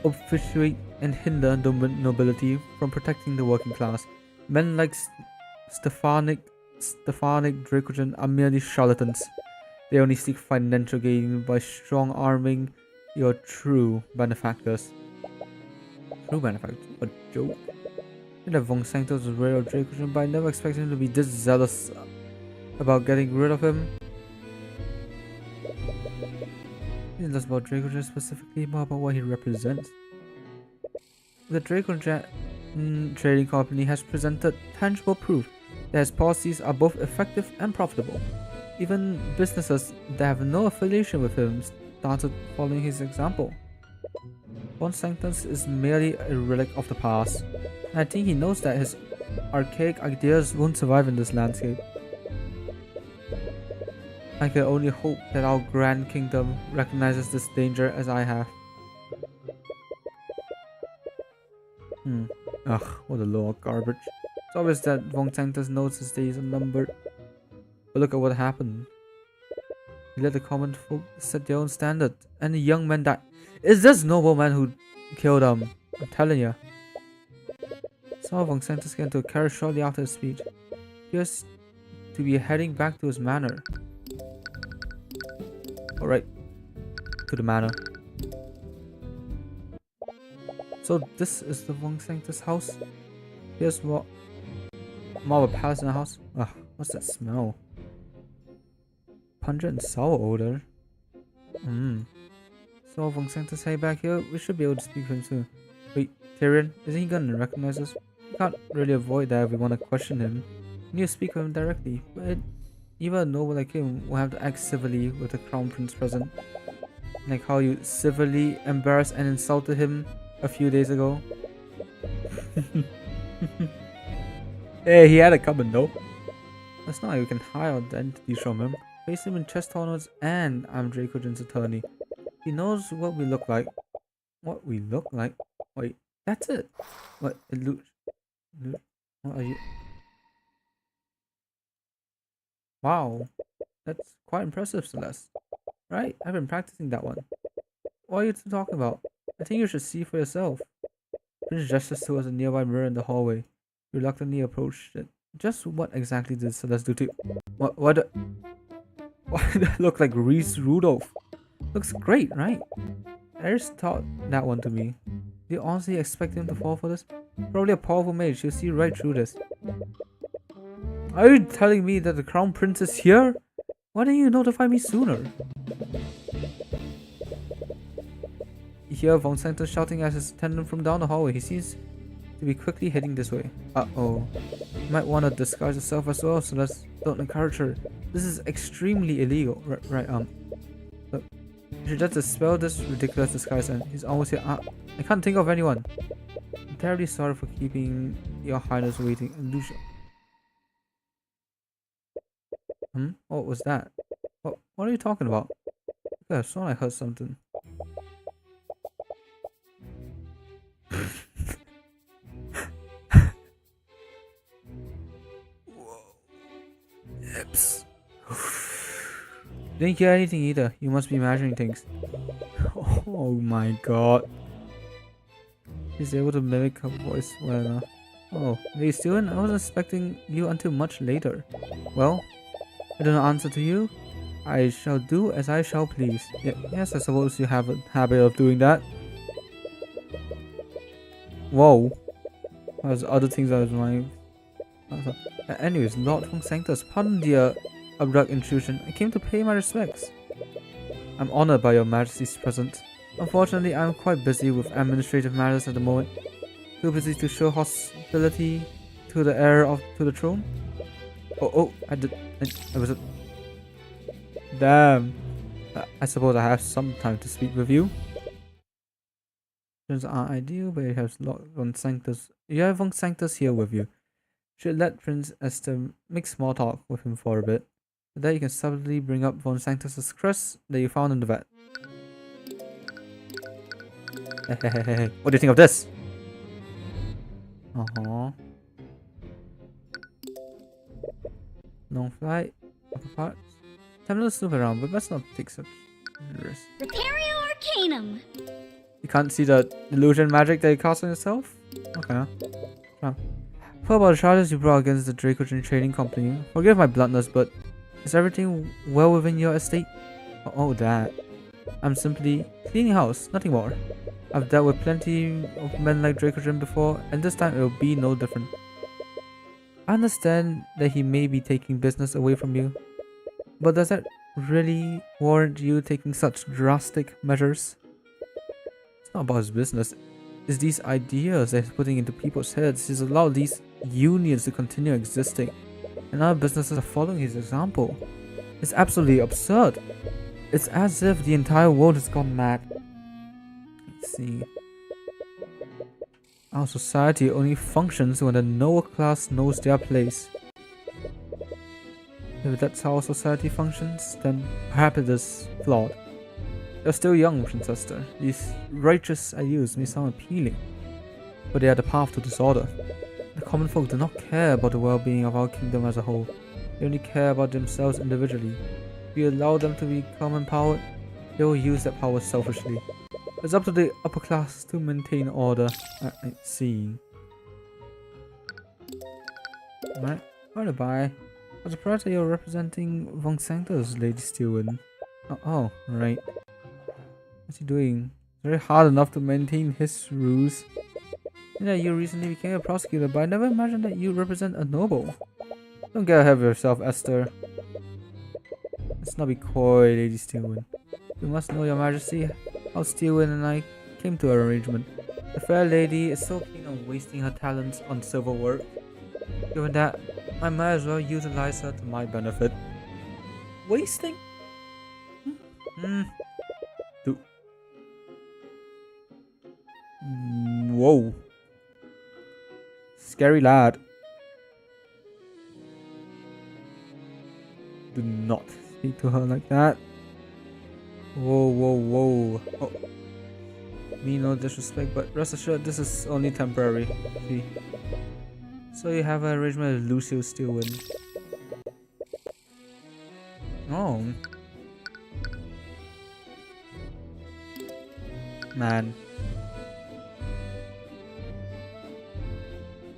obfuscate and hinder the nobility from protecting the working class. Men like Stephanic Dracogen are merely charlatans. They only seek financial gain by strong arming your true benefactors. True benefactors? A joke? I love Von Sanctos was rid of Dracogen, but I never expected him to be this zealous about getting rid of him. It isn't just about Dracogen specifically, but about what he represents. The Dracogen Trading Company has presented tangible proof that his policies are both effective and profitable. Even businesses that have no affiliation with him started following his example. Von Sanctus is merely a relic of the past, and I think he knows that his archaic ideas won't survive in this landscape. I can only hope that our Grand Kingdom recognizes this danger as I have. Ugh, what a load of garbage. It's obvious that Von Sanctus knows his days are numbered. But look at what happened. He let the common folk set their own standard, and the young man died. It's this nobleman who killed him. I'm telling you. Saw Von Sanctus get into a carriage shortly after his speech. He appears to be heading back to his manor. Alright, to the manor. So this is the Von Sanctus house. Here's more of a palace in the house. Ugh, what's that smell? Pungent and sour odor. So Von Sanctus head back here. We should be able to speak to him soon. Wait, Tyrion, isn't he gonna recognize us? We can't really avoid that if we want to question him. We need to speak with him directly, but even a noble like him will have to act civilly with the crown prince present. Like how you civilly embarrassed and insulted him a few days ago. Hey, he had it coming though. That's not like we can hide our identities from him. Face him in chess tournaments, and I'm Dracogen's attorney. He knows what we look like. What we look like? Wait, that's it. What? What are you? Wow, that's quite impressive, Celeste. Right? I've been practicing that one. What are you two talking about? I think you should see for yourself. Prince gestures towards a nearby mirror in the hallway. Reluctantly approached it. Just what exactly did Celeste do to you? Why did that look like Reese Rudolph? Looks great, right? Eris taught that one to me. Do you honestly expect him to fall for this? Probably a powerful mage, she'll see right through this. Are you telling me that the crown prince is here? Why didn't you notify me sooner? You hear Von Sanctus shouting at his attendant from down the hallway. He seems to be quickly heading this way. Uh-oh. You might want to disguise yourself as well, so don't encourage her. This is extremely illegal. Right, look. You should just dispel this ridiculous disguise, and he's almost here. I can't think of anyone. I'm terribly sorry for keeping your highness waiting. Lucia. What was that? What are you talking about? Okay, I thought I heard something. Yips. Didn't hear anything either. You must be imagining things. Oh my god. He's able to mimic her voice well enough. Oh, are you still in? I wasn't expecting you until much later. Well, I don't answer to you. I shall do as I shall please. Yes, I suppose you have a habit of doing that. Whoa. There's other things I was mind. Anyways, Lord Von Sanctus, pardon the abrupt intrusion. I came to pay my respects. I'm honored by your majesty's presence. Unfortunately, I'm quite busy with administrative matters at the moment. Too busy to show hostility to the heir to the throne. I was a... Damn. I suppose I have some time to speak with you. Things aren't ideal, but you have Lord Von Sanctus. You have Von Sanctus here with you. Should let Prince Esther make small talk with him for a bit. But then you can subtly bring up Von Sanctus's crest that you found in the vat. Hey. What do you think of this? Long flight, upper parts. Time to snoop around, but let's not take such risks. Repario Arcanum. You can't see the illusion magic that you cast on yourself? Okay. heard about the charges you brought against the Dracogen Trading Company. Forgive my bluntness, but is everything well within your estate? Oh, that. I'm simply cleaning house, nothing more. I've dealt with plenty of men like Dracogen before, and this time it will be no different. I understand that he may be taking business away from you, but does that really warrant you taking such drastic measures? It's not about his business. It's these ideas that he's putting into people's heads. He's allowed these unions to continue existing, and other businesses are following his example. It's absolutely absurd. It's as if the entire world has gone mad. Let's see. Our society only functions when the lower class knows their place. If that's how society functions, then perhaps it is flawed. You're still young, Princess. These righteous ideals may sound appealing, but they are the path to disorder. The common folk do not care about the well-being of our kingdom as a whole. They only care about themselves individually. If you allow them to become empowered, they will use that power selfishly. It's up to the upper class to maintain order. I see. Right. By the by, I was surprised that you're representing Von Sanctus, Lady Steelwind. Oh, right. What's he doing? Very hard enough to maintain his rules. Yeah, you recently became a prosecutor, but I never imagined that you represent a noble. Don't get ahead of yourself, Esther. Let's not be coy, Lady Steelwind. You must know, Your Majesty, how Steelwind and I came to an arrangement. The fair lady is so keen on wasting her talents on civil work. Given that, I might as well utilize her to my benefit. Wasting? Do. Whoa. Scary lad. Do not speak to her like that. Whoa. Oh. Mean no disrespect, but rest assured this is only temporary. See. So you have an arrangement with Lucio Steelwind. Oh. Man.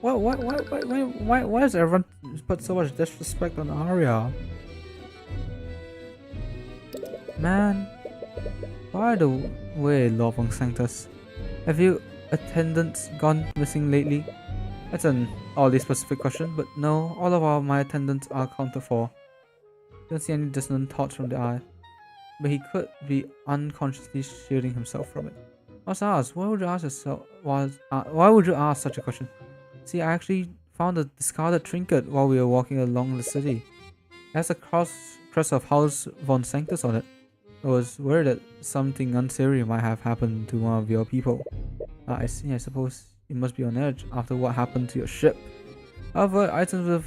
Why does everyone put so much disrespect on Aria? Man. By the way, Lord Von Sanctus, have your attendants gone missing lately? That's an oddly specific question, but no, all of my attendants are accounted for. Don't see any dissonant thoughts from the eye, but he could be unconsciously shielding himself from it. I was asked, why would you ask yourself? Why would you ask such a question? See, I actually found a discarded trinket while we were walking along the city. It has a crest of House Von Sanctus on it. I was worried that something unsavory might have happened to one of your people. I see, I suppose you must be on edge after what happened to your ship. However, items with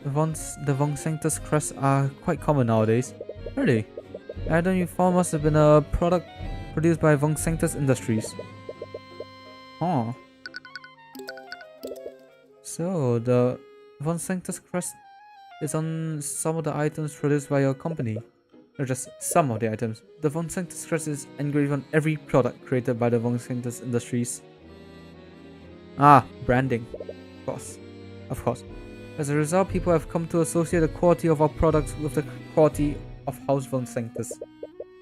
the Von Sanctus crest are quite common nowadays. Really? The item you found must have been a product produced by Von Sanctus Industries. Huh. So, the Von Sanctus crest is on some of the items produced by your company. Or just some of the items. The Von Sanctus crest is engraved on every product created by the Von Sanctus Industries. Ah, branding. Of course. As a result, people have come to associate the quality of our products with the quality of House Von Sanctus.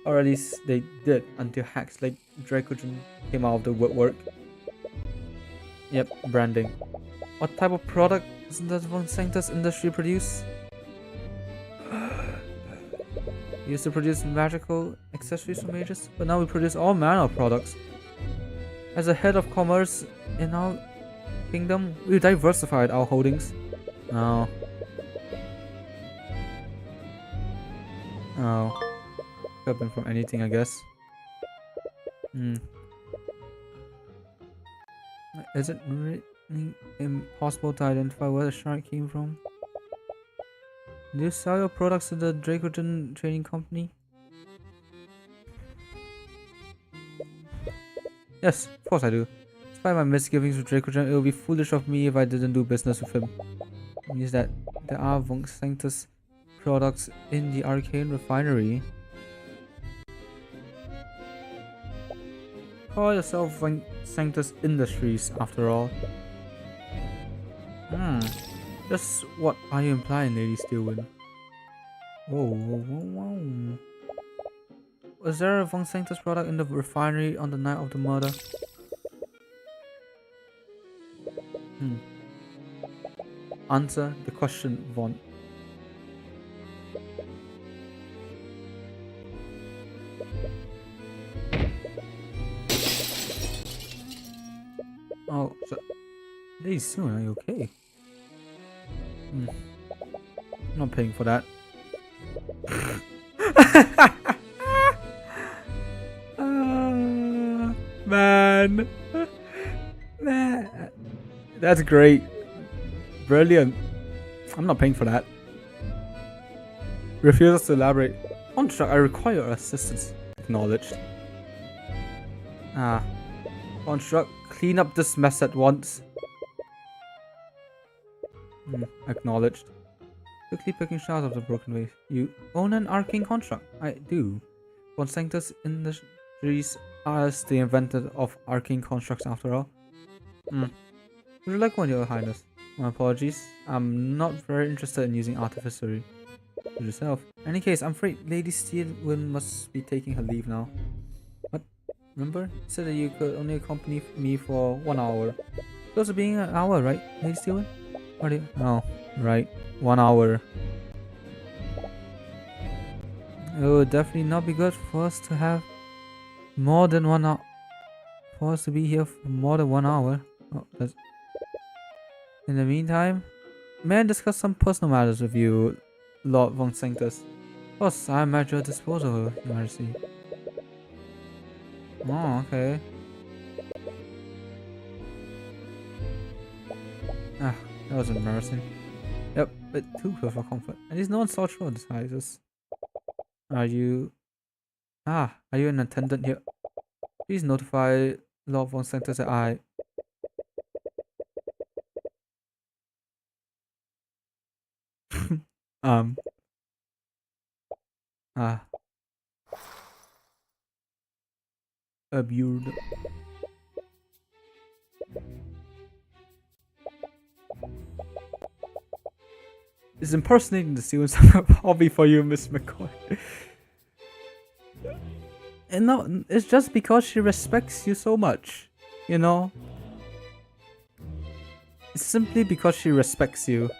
Or at least they did until hacks like Dracogen came out of the woodwork. Yep, branding. What type of product does the Von Sanctus industry produce? We used to produce magical accessories for mages, but now we produce all manner of products. As a head of commerce in our kingdom, we've diversified our holdings. Oh. Could have been from anything, I guess. Is it really impossible to identify where the shark came from? Do you sell your products to the Dracogen Trading Company? Yes, of course I do. Despite my misgivings with Dracogen, it would be foolish of me if I didn't do business with him. It means that there are Von Sanctus products in the Arcane refinery. Call yourself Von Sanctus Industries, after all. Hmm. Just what are you implying, Lady Steelwind? Whoa, whoa, whoa, whoa. Was there a Von Sanctus product in the refinery on the night of the murder? Hmm. Answer the question, Von. Oh, so Lady Steelwind, are you okay? Hmm. I'm not paying for that. Man. Man. That's great. Brilliant. I'm not paying for that. Refuses to elaborate. Construct, I require your assistance. Acknowledged. Construct, clean up this mess at once. Acknowledged. Quickly picking shards of the broken vase. You own an arcane construct? I do. Von Sanctus Industries as the inventor of arcane constructs after all. Would you like one, Your Highness? My apologies. I'm not very interested in using artificery. To yourself. In any case, I'm afraid Lady Steelwind must be taking her leave now. What? Remember? You said that you could only accompany me for 1 hour. Close to being an hour, right, Lady Steelwind? Oh, right. 1 hour. It would definitely not be good for us to have more than 1 hour. For us to be here for more than 1 hour. Oh, that's... In the meantime, may I discuss some personal matters with you, Lord Von Sanctus? Of course, I am at your disposal, Your Majesty. Oh, okay. That was embarrassing. Yep, but too close for comfort. At least no one saw through disguises. Are you an attendant here? Please notify Lord Von Sanctus that I... Abused. Is impersonating the students a hobby for you, Miss McCoy? And no, it's just because she respects you so much, you know? It's simply because she respects you.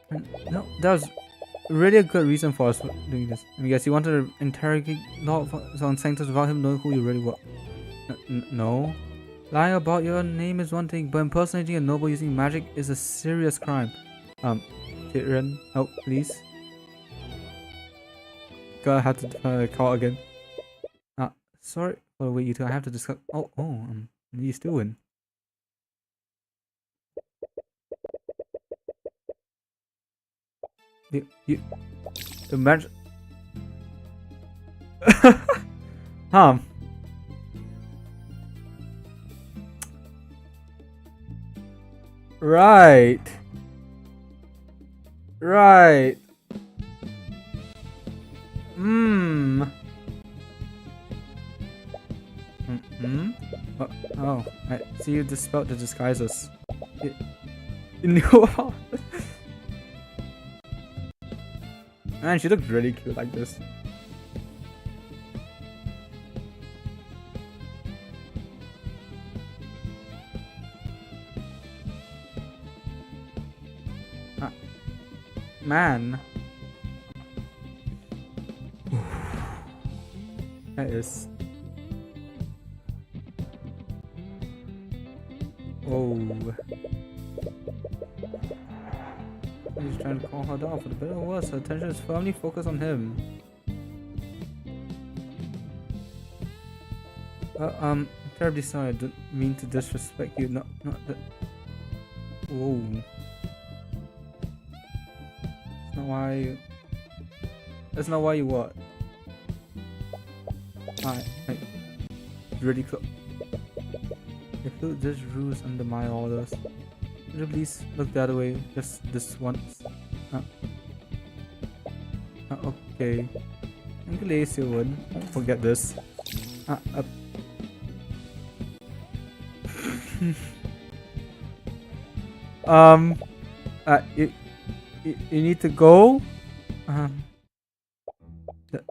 And no, that was really a good reason for us doing this. I guess you wanted to interrogate Lord Von Sanctus without him knowing who you really were. No. Lying about your name is one thing, but impersonating a noble using magic is a serious crime. Tyrion, help, please. God, I have to call again. Sorry for the wait, you two. I have to discuss. You still win. You imagine. Right. Right. Oh, I see you dispelled the disguises. You knew about it. Man, she looked really cute like this. Man. That is... Oh. He's trying to calm her down. For the better or worse, her attention is firmly focused on him. I'm terribly sorry. I didn't mean to disrespect you. Not that. Whoa. That's not why you... That's not why you what? Alright. Really close. Include this ruse under my orders. Could you please look the other way just this once? Okay. I'm gonna lace you one. Don't forget this. You need to go. The,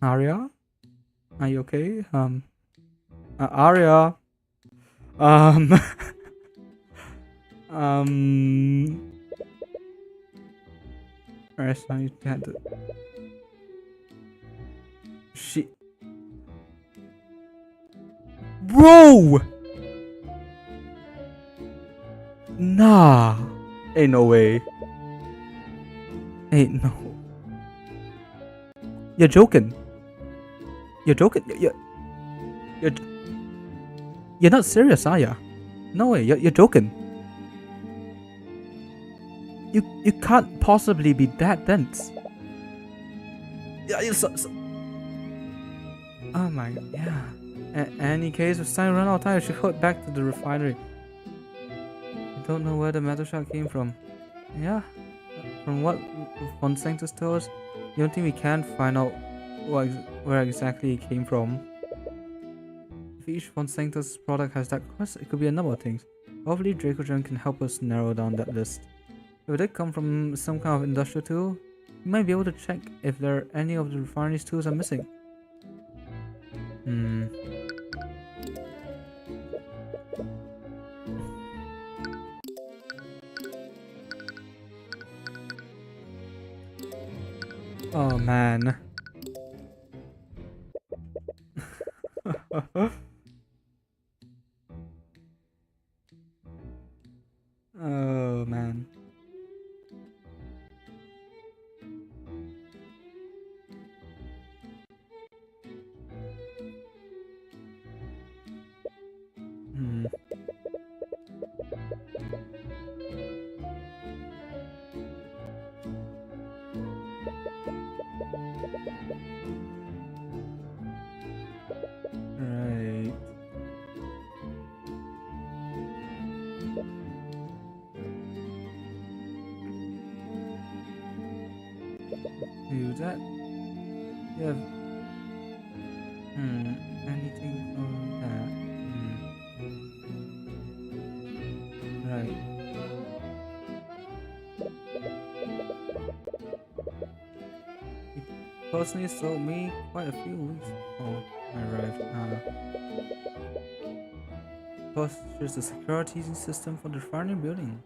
Aria, are you okay? Aria. Alright, so you had to. Bro! Nah. Ain't no way. Ain't no. You're joking. You're joking. You're not serious, are ya? No way. You're joking. You can't possibly be that dense. Yeah, you're so. Oh my, yeah. Any case, it's time to run out of time. We should head back to the refinery. I don't know where the metal shard came from. Yeah, from what von Sanctus told us, the only thing we can find out where exactly it came from. If each von Sanctus product has that quest, it could be a number of things. Hopefully Dracogen can help us narrow down that list. If it did come from some kind of industrial tool, we might be able to check if there are any of the refinery's tools are missing. Oh man. Oh man. Right. Do that. Yeah. Anything from that? Right. He personally sold me quite a few weeks before I arrived. Plus, there's a security system for the refinery building.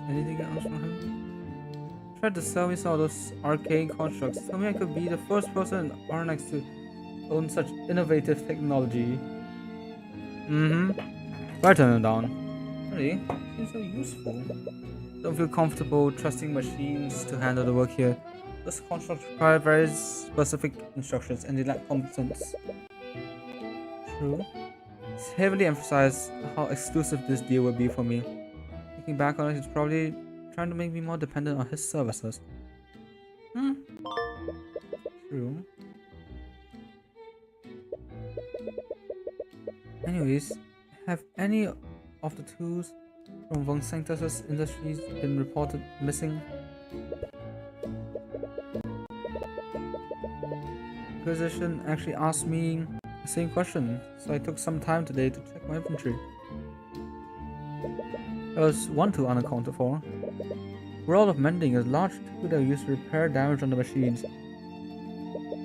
Anything else from him? Tried to sell me some of those arcane constructs. Tell me I could be the first person in Arnex to own such innovative technology. Why turn them down? Really? Seems so useful. Don't feel comfortable trusting machines to handle the work here. Those constructs require very specific instructions and they lack competence. True. It's heavily emphasized how exclusive this deal would be for me. Looking back on it, he's probably trying to make me more dependent on his services. True. Anyways, have any of the tools from von Sanctus' industries been reported missing? Inquisition actually asked me the same question, so I took some time today to check my inventory. There was one tool unaccounted for. Rod of Mending is a large tool that we use to repair damage on the machines.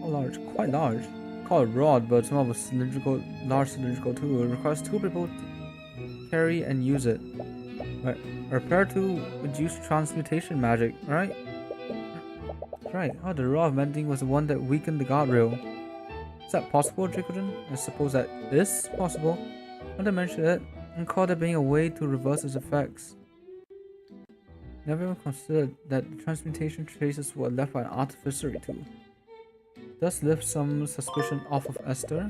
How large? Quite large. Call it rod, but it's more of a large cylindrical tool. It requires two people to carry and use it. Right. A repair tool would use transmutation magic, right? Right. Oh, the Rod of Mending was the one that weakened the guardrail. Is that possible, Dracogen? I suppose that is possible. Not to mention it, and called it being a way to reverse its effects. Never even considered that the transmutation traces were left by an artificery tool. Does lift some suspicion off of Esther?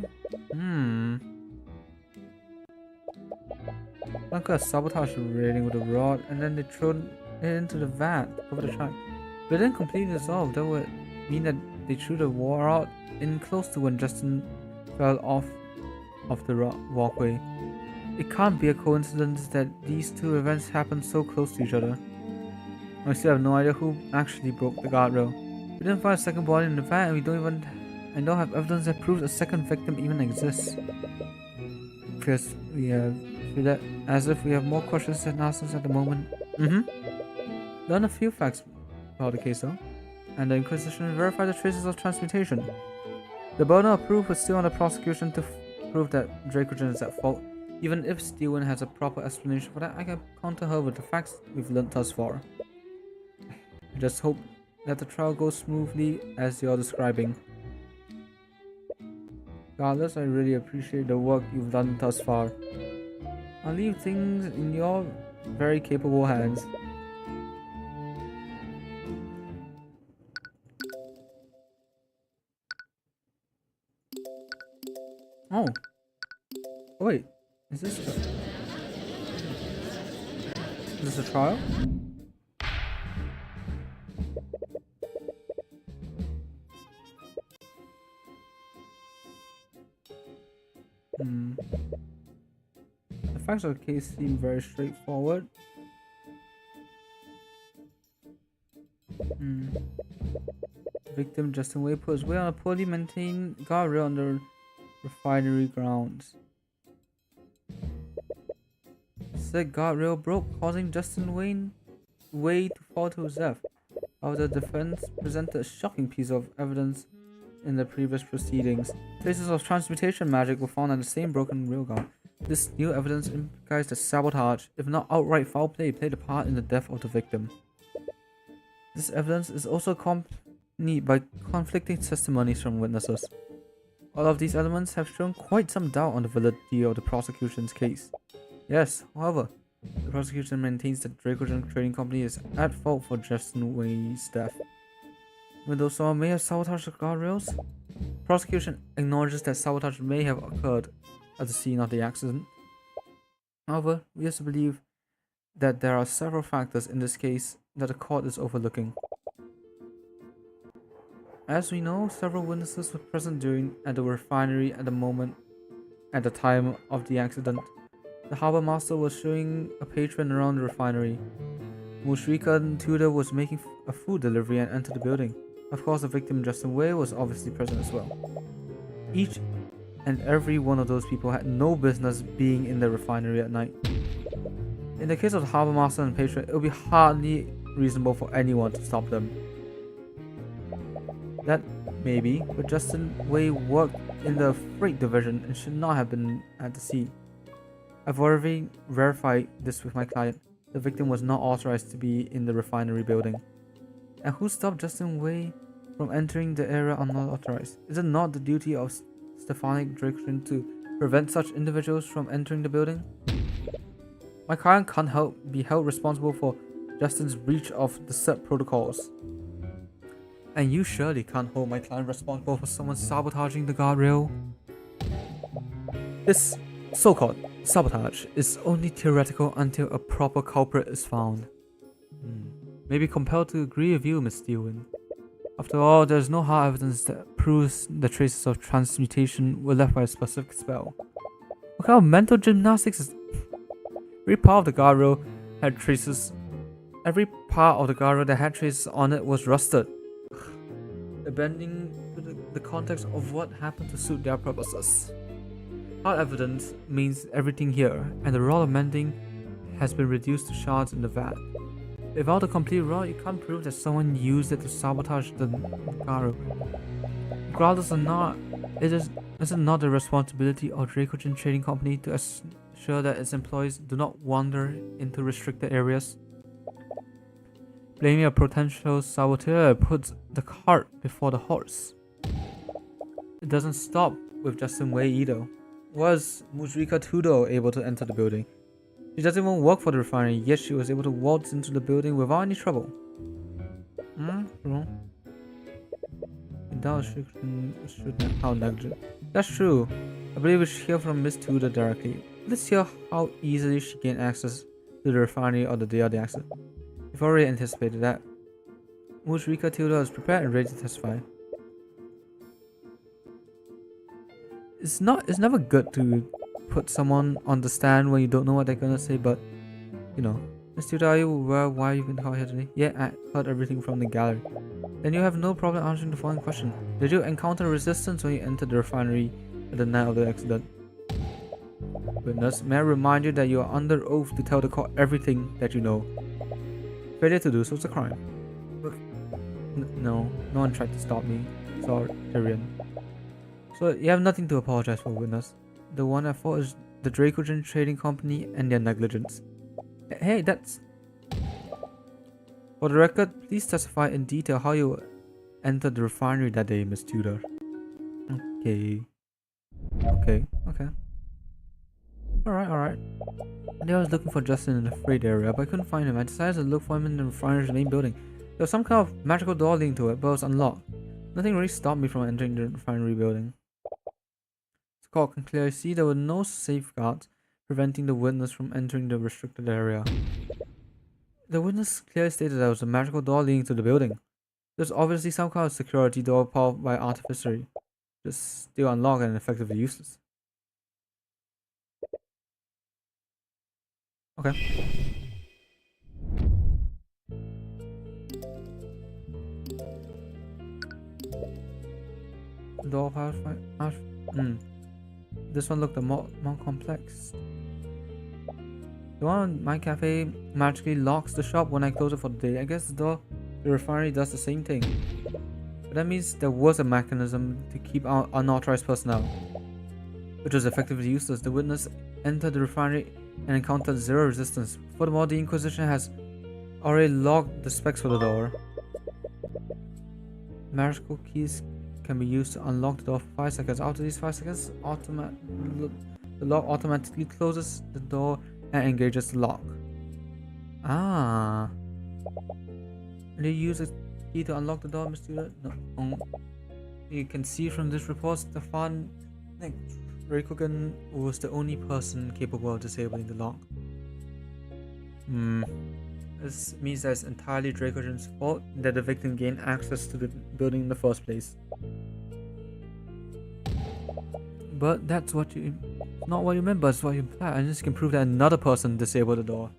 Blanca sabotaged the railing with a rod and then they threw it into the vat to cover the track. If it didn't completely dissolve, that would mean that they threw the war out in close to when Justin fell off of the walkway. It can't be a coincidence that these two events happened so close to each other. I still have no idea who actually broke the guardrail. We didn't find a second body in the van, and we don't have evidence that proves a second victim even exists. Because we feel that as if we have more questions than answers at the moment. Learn a few facts about the case though, and the Inquisition verified the traces of transmutation. The burden of proof was still on the prosecution to prove that Dracogen is at fault. Even if Steven has a proper explanation for that, I can counter her with the facts we've learned thus far. I just hope that the trial goes smoothly as you're describing. Regardless, I really appreciate the work you've done thus far. I'll leave things in your very capable hands. Oh. Oh wait. Is this a trial? The facts of the case seem very straightforward. Victim Justin Wei put his weight on a poorly maintained guardrail on the refinery grounds. Said guardrail broke, causing Justin Wei to fall to his death. However, the defense presented a shocking piece of evidence in the previous proceedings. Traces of transmutation magic were found on the same broken railgun. This new evidence implies that sabotage, if not outright foul play, played a part in the death of the victim. This evidence is also accompanied by conflicting testimonies from witnesses. All of these elements have shown quite some doubt on the validity of the prosecution's case. Yes, however, the prosecution maintains that Dracogen Trading Company is at fault for Justin Wei's death. Even though someone may have sabotaged the guardrails, the prosecution acknowledges that sabotage may have occurred at the scene of the accident. However, we also believe that there are several factors in this case that the court is overlooking. As we know, several witnesses were present at the refinery at the time of the accident. The harbour master was showing a patron around the refinery. Mushrika Tudor was making a food delivery and entered the building. Of course, the victim Justin Wei was obviously present as well. Each and every one of those people had no business being in the refinery at night. In the case of the harbour master and patron, it would be hardly reasonable for anyone to stop them. That may be, but Justin Wei worked in the freight division and should not have been at the scene. I've already verified this with my client. The victim was not authorized to be in the refinery building. And who stopped Justin Wei from entering the area unauthorized? Is it not the duty of Stefanik Dracogen to prevent such individuals from entering the building? My client can't be held responsible for Justin's breach of the set protocols. And you surely can't hold my client responsible for someone sabotaging the guardrail. This so-called sabotage is only theoretical until a proper culprit is found. Maybe compelled to agree with you, Miss Steelwin. After all, there is no hard evidence that proves the traces of transmutation were left by a specific spell. What kind of mental gymnastics is... Every part of the guardrail had traces... Every part of the guardrail that had traces on it was rusted. Bending to the context of what happened to suit their purposes. Hard evidence means everything here, and the rod of mending has been reduced to shards in the vat. Without a complete rod, you can't prove that someone used it to sabotage the guardrail. Regardless or not, is it not the responsibility of Dracogen Trading Company to ensure that its employees do not wander into restricted areas? Blaming a potential saboteur puts the cart before the horse. It doesn't stop with Justin Wei either. Was Mushrika Tudor able to enter the building? She doesn't even work for the refinery, yet she was able to waltz into the building without any trouble. Without how negligent. That's true. I believe we should hear from Miss Tudor directly. Let's hear how easily she gained access to the refinery on the day of the accident. We've already anticipated that. Mushrika Tilda is prepared and ready to testify. It's never good to put someone on the stand when you don't know what they're gonna say, but you know. Miss Tilda, are you aware why you've been called here today? Yeah, I heard everything from the gallery. Then you have no problem answering the following question. Did you encounter resistance when you entered the refinery at the night of the accident? Witness, may I remind you that you are under oath to tell the court everything that you know. Failure to do so is a crime. Look, no one tried to stop me. Sorry, Tyrion. So you have nothing to apologize for, witness. The one at fault is the Dracogen Trading Company and their negligence. Hey, that's... For the record, please testify in detail how you entered the refinery that day, Miss Tudor. Okay. Alright. I was looking for Justin in the freight area, but I couldn't find him. I decided to look for him in the refinery's main building. There was some kind of magical door leading to it, but it was unlocked. Nothing really stopped me from entering the refinery building. The court can clearly see there were no safeguards preventing the witness from entering the restricted area. The witness clearly stated there was a magical door leading to the building. There's obviously some kind of security door powered by artificery, just still unlocked and effectively useless. Okay. Door powered by This one looked more complex. The one in my cafe magically locks the shop when I close it for the day. I guess the refinery does the same thing. But that means there was a mechanism to keep out unauthorized personnel, which was effectively useless. The witness entered the refinery and encountered zero resistance. Furthermore, the Inquisition has already logged the specs for the door. Magical keys can be used to unlock the door for 5 seconds. After these 5 seconds, the lock automatically closes the door and engages the lock. Ah. Did you use a key to unlock the door, Mr. No. You can see from this report, Stefan Dracogen was the only person capable of disabling the lock. This means that it's entirely Dracogen's fault that the victim gained access to the building in the first place. But that's what you... not what you meant, but it's what you imply. I just can prove that another person disabled the door.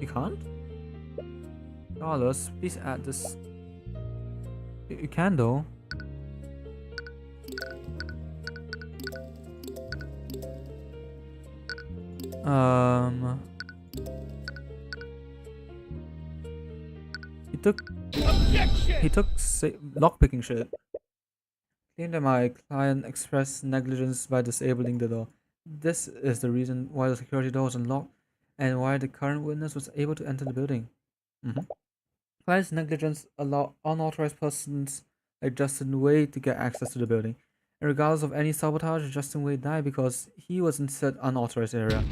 You can't? Carlos, please add this. You can though. He took lockpicking shit. Claimed that my client expressed negligence by disabling the door. This is the reason why the security door was unlocked and why the current witness was able to enter the building. Client's negligence allowed unauthorized persons like Justin Wade to get access to the building. And regardless of any sabotage, Justin Wade died because he was in said unauthorized area.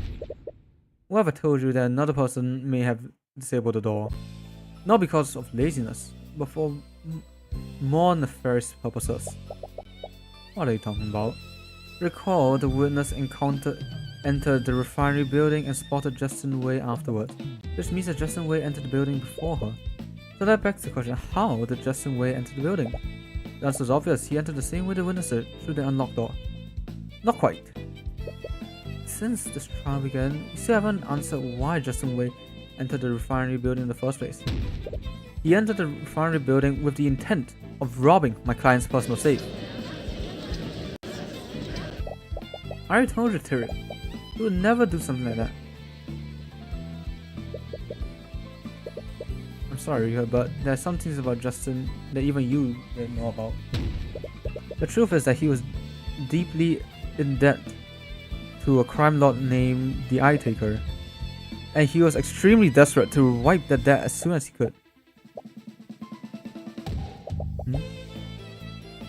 Whoever told you that another person may have disabled the door? Not because of laziness, but for more nefarious purposes. What are you talking about? Recall the witness entered the refinery building and spotted Justin Wade afterwards. This means that Justin Wade entered the building before her. So that begs the question, how did Justin Wade enter the building? The answer is obvious, he entered the same way the witness did, through the unlocked door. Not quite. Since this trial began, we still haven't answered why Justin Wade entered the refinery building in the first place. He entered the refinery building with the intent of robbing my client's personal safe. I already told you, Tyrion. You would never do something like that. I'm sorry, but there are some things about Justin that even you didn't know about. The truth is that he was deeply in debt to a crime lord named the Eye Taker, and he was extremely desperate to wipe that debt as soon as he could.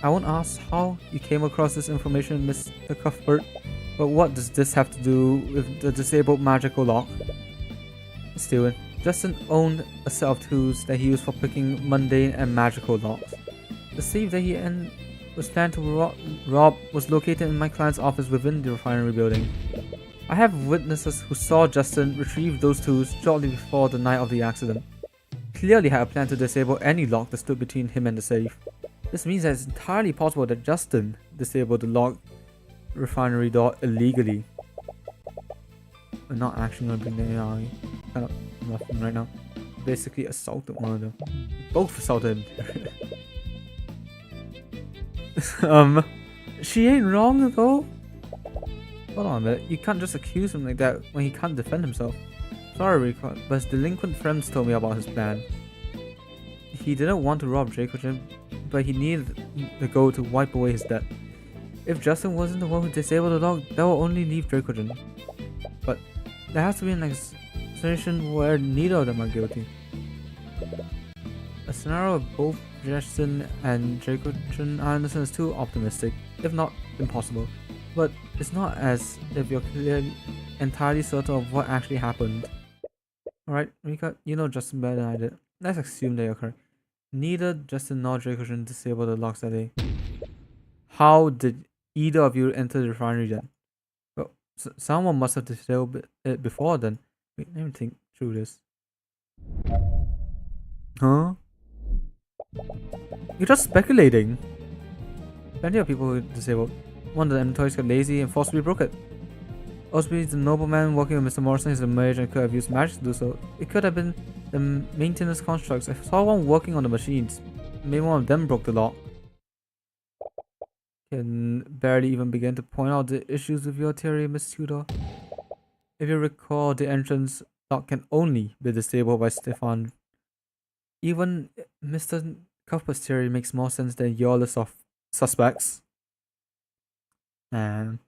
I won't ask how you came across this information, Mr. Cuthbert, but what does this have to do with the disabled magical lock? Still, Justin owned a set of tools that he used for picking mundane and magical locks. The safe that he was planned to rob was located in my client's office within the refinery building. I have witnesses who saw Justin retrieve those tools shortly before the night of the accident. clearly had a plan to disable any lock that stood between him and the safe. This means that it's entirely possible that Justin disabled the locked refinery door illegally. We're not actually gonna bring the AI. Kind of nothing right now. Basically assaulted one of them. Both assaulted him. She ain't wrong though. Hold on a minute. You can't just accuse him like that when he can't defend himself. Sorry, Rico, but his delinquent friends told me about his plan. He didn't want to rob Dracogen, but he needed the gold to wipe away his debt. If Justin wasn't the one who disabled the lock, that will only leave Dracogen. But there has to be an situation where neither of them are guilty. A scenario of both Justin and Dracogen I understand is too optimistic, if not impossible. But it's not as if you're clearly entirely certain of what actually happened. Alright, Rika, you know Justin better than I did. Let's assume that you're correct. Neither Justin nor Dracogen disabled the locks that day. How did either of you enter the refinery then? Well, someone must have disabled it before then. Wait, let me think through this. Huh? You're just speculating. Plenty of people who disabled. One of the employees got lazy and forcibly broke it. Osby, the nobleman working with Mr. Morrison, is a mage and could have used magic to do so. It could have been the maintenance constructs. I saw one working on the machines. Maybe one of them broke the lock. Can barely even begin to point out the issues with your theory, Miss Tudor. If you recall, the entrance lock can only be disabled by Stefan. Even Mr. Cuthbert's theory makes more sense than your list of suspects. And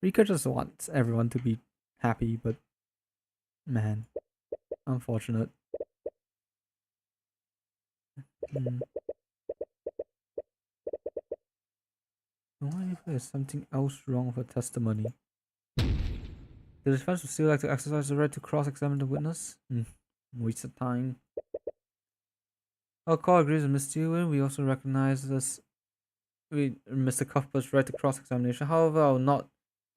Rika just wants everyone to be happy, but man, unfortunate. Why if there's something else wrong with her testimony? The defense would still like to exercise the right to cross-examine the witness? Waste of time. Our court agrees with Ms. Stewart. We also recognize this Mr. Cuthbert's right to cross-examination. However, I will not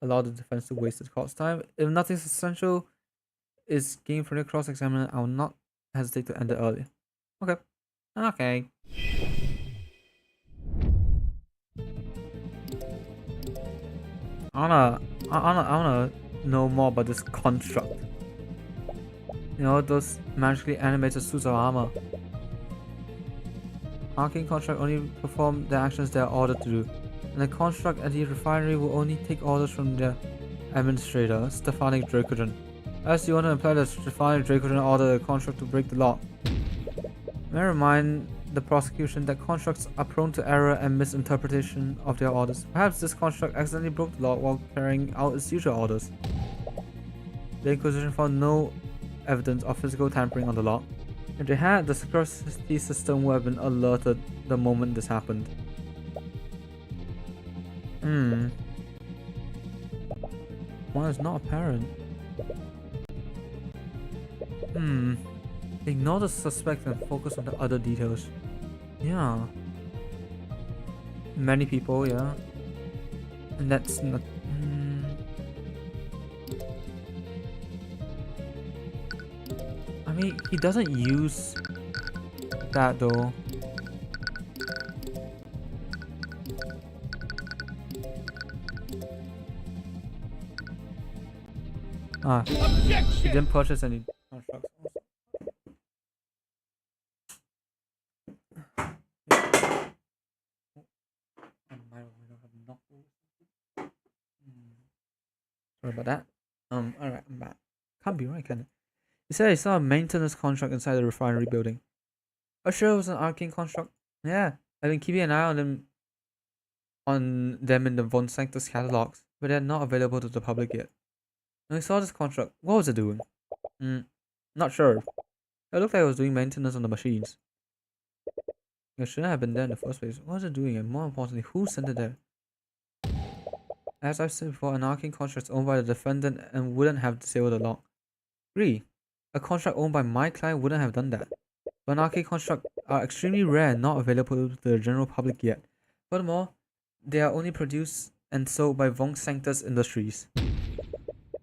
allow the defense to waste the court's time. If nothing substantial is gained from the cross-examiner, I will not hesitate to end it early. Okay. Okay. I wanna know more about this construct. You know, those magically animated suits of armor. Arcane construct only perform the actions they are ordered to do, and the construct at the refinery will only take orders from their administrator, Stefanik Dracogen. As you want to imply that Stefanik Dracogen ordered the construct to break the lock. May I remind the prosecution that constructs are prone to error and misinterpretation of their orders. Perhaps this construct accidentally broke the law while carrying out its usual orders. The Inquisition found no evidence of physical tampering on the lock. If they had, the security system would have been alerted the moment this happened. One is not apparent. Ignore the suspect and focus on the other details. Yeah. Many people, yeah. And that's not... I mean, he doesn't use that though. He didn't purchase any constructs. Sorry about that. Alright, I'm back. Can't be right, can it? He said he saw a maintenance contract inside the refinery building. Are you sure it was an arcane construct? Yeah, I've been keeping an eye on them in the Von Sanctus catalogs, but they're not available to the public yet. When I saw this construct, what was it doing? Not sure. It looked like it was doing maintenance on the machines. It shouldn't have been there in the first place. What was it doing, and more importantly, who sent it there? As I've said before, an arcane contract is owned by the defendant and wouldn't have disabled the lock. Agree. A contract owned by my client wouldn't have done that. But an arcane construct are extremely rare and not available to the general public yet. Furthermore, they are only produced and sold by Von Sanctus Industries.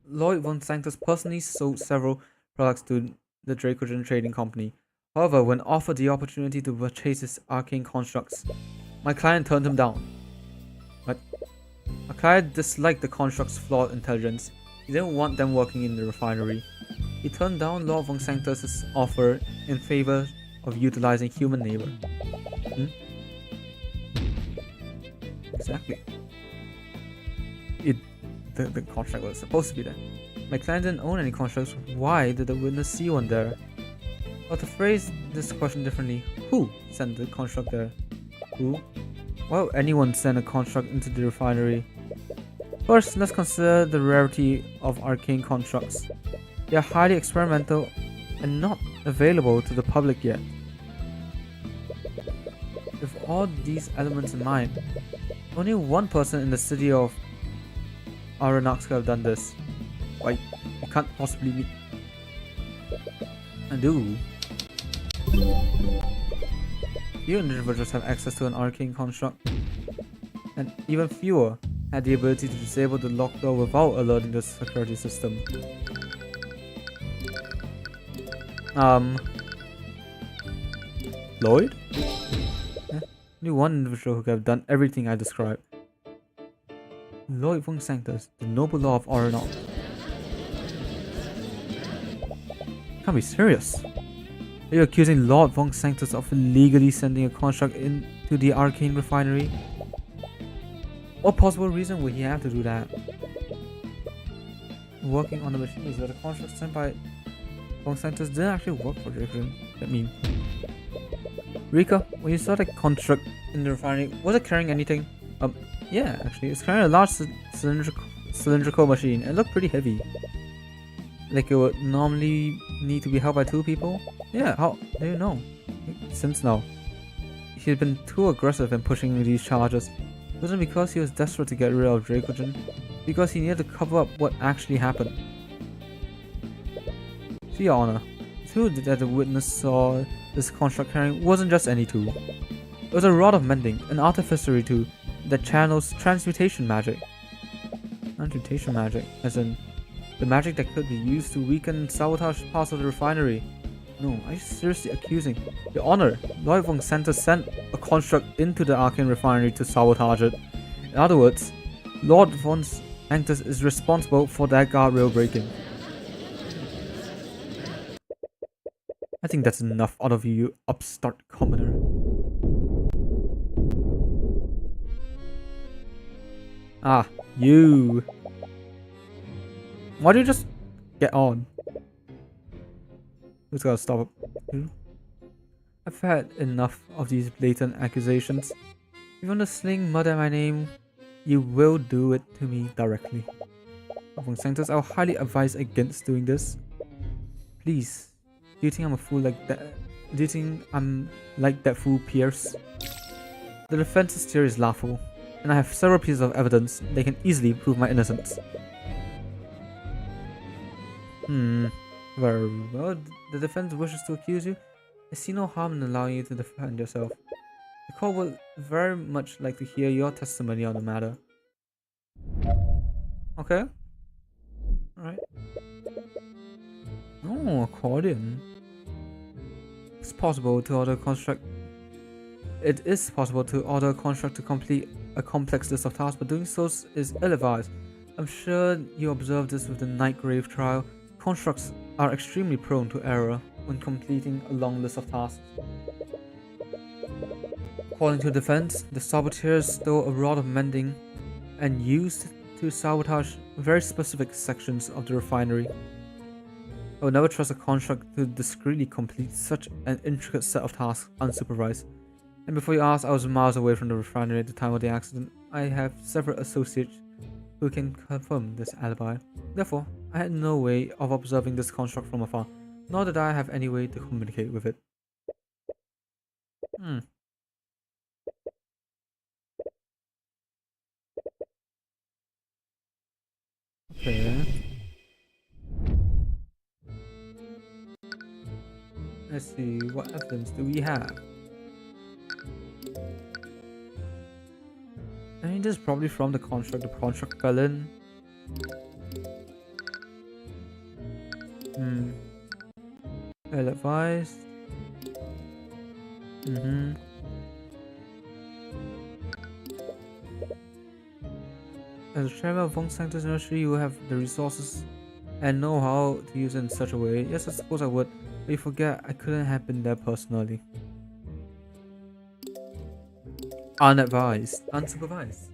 Lloyd Von Sanctus personally sold several products to the Dracogen Trading Company, However, when offered the opportunity to purchase his arcane constructs, my client turned him down. But my client disliked the construct's flawed intelligence. He didn't want them working in the refinery. He turned down Lord von Sanctus's offer in favor of utilizing human labor. Exactly. The contract was supposed to be there. My client didn't own any contracts. Why did the witness see one there? Or to phrase this question differently, who sent the construct there? Who? Why would anyone send a construct into the refinery? First, let's consider the rarity of arcane constructs. They are highly experimental and not available to the public yet. With all these elements in mind, only one person in the city of Ariaussy could have done this. Why, you can't possibly be... I do. Few individuals have access to an arcane construct, and even fewer had the ability to disable the locked door without alerting the security system. Lloyd? Yeah, only one individual who could have done everything I described. Lloyd von Sanctus, the noble law of Ariaussy. Can't be serious. Are you accusing Lord von Sanctus of illegally sending a construct into the Arcane refinery? What possible reason would he have to do that? Working on the machines where the construct sent by von Sanctus didn't actually work for Draven. I mean, Rika, when you saw the construct in the refinery, was it carrying anything? Yeah, actually, it's carrying a large cylindrical machine. It looked pretty heavy. Like it would normally need to be held by two people? Yeah, how do you know? Since now. He had been too aggressive in pushing these charges. It wasn't because he was desperate to get rid of Dracogen, because he needed to cover up what actually happened. To your honor, the tool that the witness saw this construct carrying wasn't just any tool. It was a rod of mending, an artificery tool that channels transmutation magic. Transmutation magic, as in the magic that could be used to weaken and sabotage parts of the refinery. No, are you seriously accusing? Your honor, Lord von Sanctus sent a construct into the Arcane refinery to sabotage it. In other words, Lord von Sanctus is responsible for that guardrail breaking. I think that's enough out of you, you upstart commoner. Ah, you. Why don't you just get on? Who's gotta stop it? I've had enough of these blatant accusations. If you want to sling mud at my name, you will do it to me directly. Von Sanctus, I'll highly advise against doing this. Please. Do you think I'm a fool like that? Do you think I'm like that fool Pierce? The defense's theory is laughable, and I have several pieces of evidence that can easily prove my innocence. Very well. The defense wishes to accuse you. I see no harm in allowing you to defend yourself. The court would very much like to hear your testimony on the matter. Okay. Alright. Oh, accordion. It's possible to order a construct. It is possible to order a construct to complete a complex list of tasks, but doing so is ill-advised. I'm sure you observed this with the Nightgrave trial. Constructs are extremely prone to error when completing a long list of tasks. According to defense, the saboteurs stole a rod of mending and used to sabotage very specific sections of the refinery. I would never trust a construct to discreetly complete such an intricate set of tasks unsupervised. And before you ask, I was miles away from the refinery at the time of the accident. I have several associates who can confirm this alibi. Therefore, I had no way of observing this construct from afar, nor did I have any way to communicate with it. Okay. Let's see, what evidence do we have? I mean, this is probably from the construct. The construct fell in. Well advised. As a chairman of Von Sanctus Nursery, you have the resources and know how to use it in such a way. Yes, I suppose I would, but you forget I couldn't have been there personally. Unadvised. Unsupervised.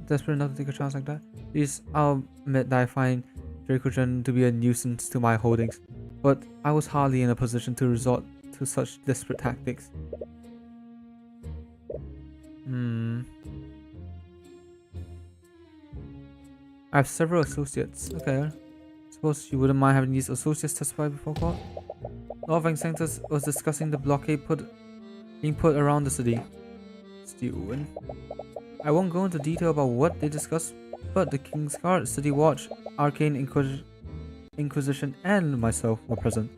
Desperate enough to take a chance like that? Please, I'll admit that I find Dracogen to be a nuisance to my holdings, but I was hardly in a position to resort to such desperate tactics. I have several associates. Okay. Suppose you wouldn't mind having these associates testify before court? Lord Van Sanctus was discussing the blockade being put around the city. Stewin. I won't go into detail about what they discussed, but the King's Guard, City Watch, Arcane Inquisition, and myself were present.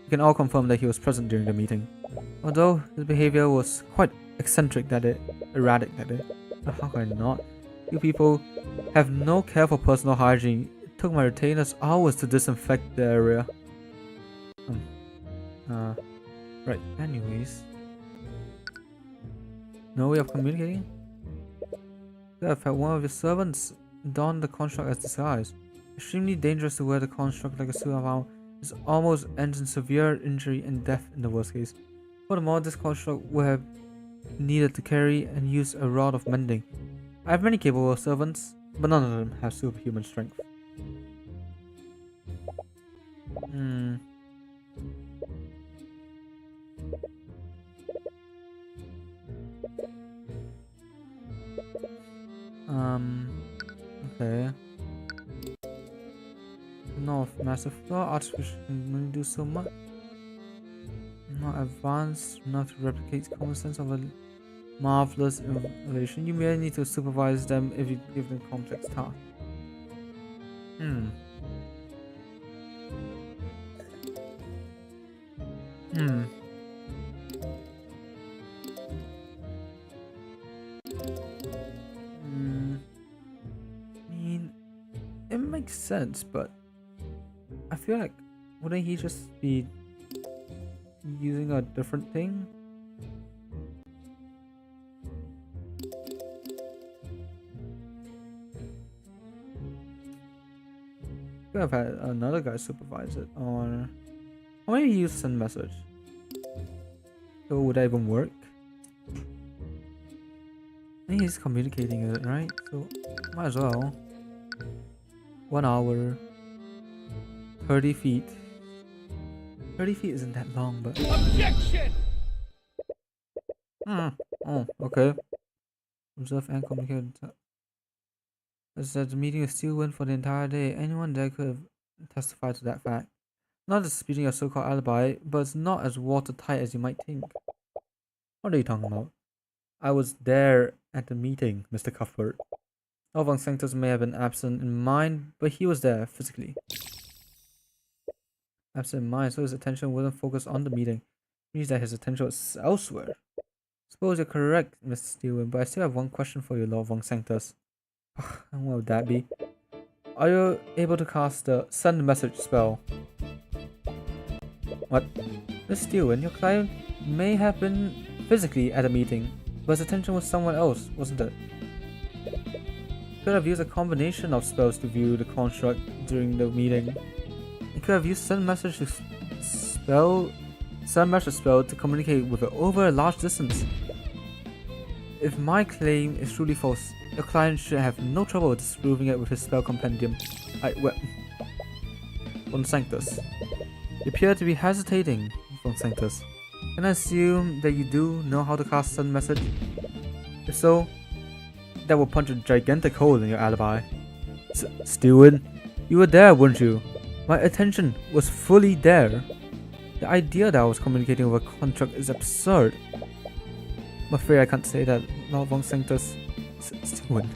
You can all confirm that he was present during the meeting. Although his behavior was quite erratic that day. But how can I not? You people have no care for personal hygiene. It took my retainers hours to disinfect the area. Right, anyways. No way of communicating? You have had one of your servants don the construct as disguise. Extremely dangerous to wear the construct like a suit of armor. This almost ends in severe injury and death in the worst case. Furthermore, this construct would have needed to carry and use a rod of mending. I have many capable servants, but none of them have superhuman strength. Okay. North, massive floor, artificial can only do so much. Not advanced enough to replicate common sense of a marvelous innovation. You may need to supervise them if you give them complex tasks. I mean, it makes sense, but I feel like wouldn't he just be using a different thing? Could have had another guy supervise it, or maybe he used send message. So would that even work? I think he's communicating it, right? So might as well. 1 hour. 30 feet. 30 feet isn't that long, but... Objection! Oh, okay. Observe and communicate. As said, the meeting is still went for the entire day. Anyone there could have testified to that fact. Not disputing your so-called alibi, but it's not as watertight as you might think. What are you talking about? I was there at the meeting, Mr. Cuthbert. Lord Von Sanctus may have been absent in mind, but he was there physically. Absent in mind, so his attention wasn't focused on the meeting. It means that his attention was elsewhere. Suppose you're correct, Mr. Stewart, but I still have one question for you, Lord Von Sanctus. And what would that be? Are you able to cast the send message spell? What? Mr. Stewart, your client may have been physically at a meeting, but his attention was somewhere else, wasn't it? Could have used a combination of spells to view the construct during the meeting. He could have used send message spell to communicate with it over a large distance. If my claim is truly false, your client should have no trouble disproving it with his spell compendium. Von Sanctus. You appear to be hesitating, Von Sanctus. Can I assume that you do know how to cast send message? If so, that will punch a gigantic hole in your alibi. Stewart, you were there, weren't you? My attention was fully there. The idea that I was communicating with a construct is absurd. I'm afraid I can't say that, Lord Von Sanctus. Stewart,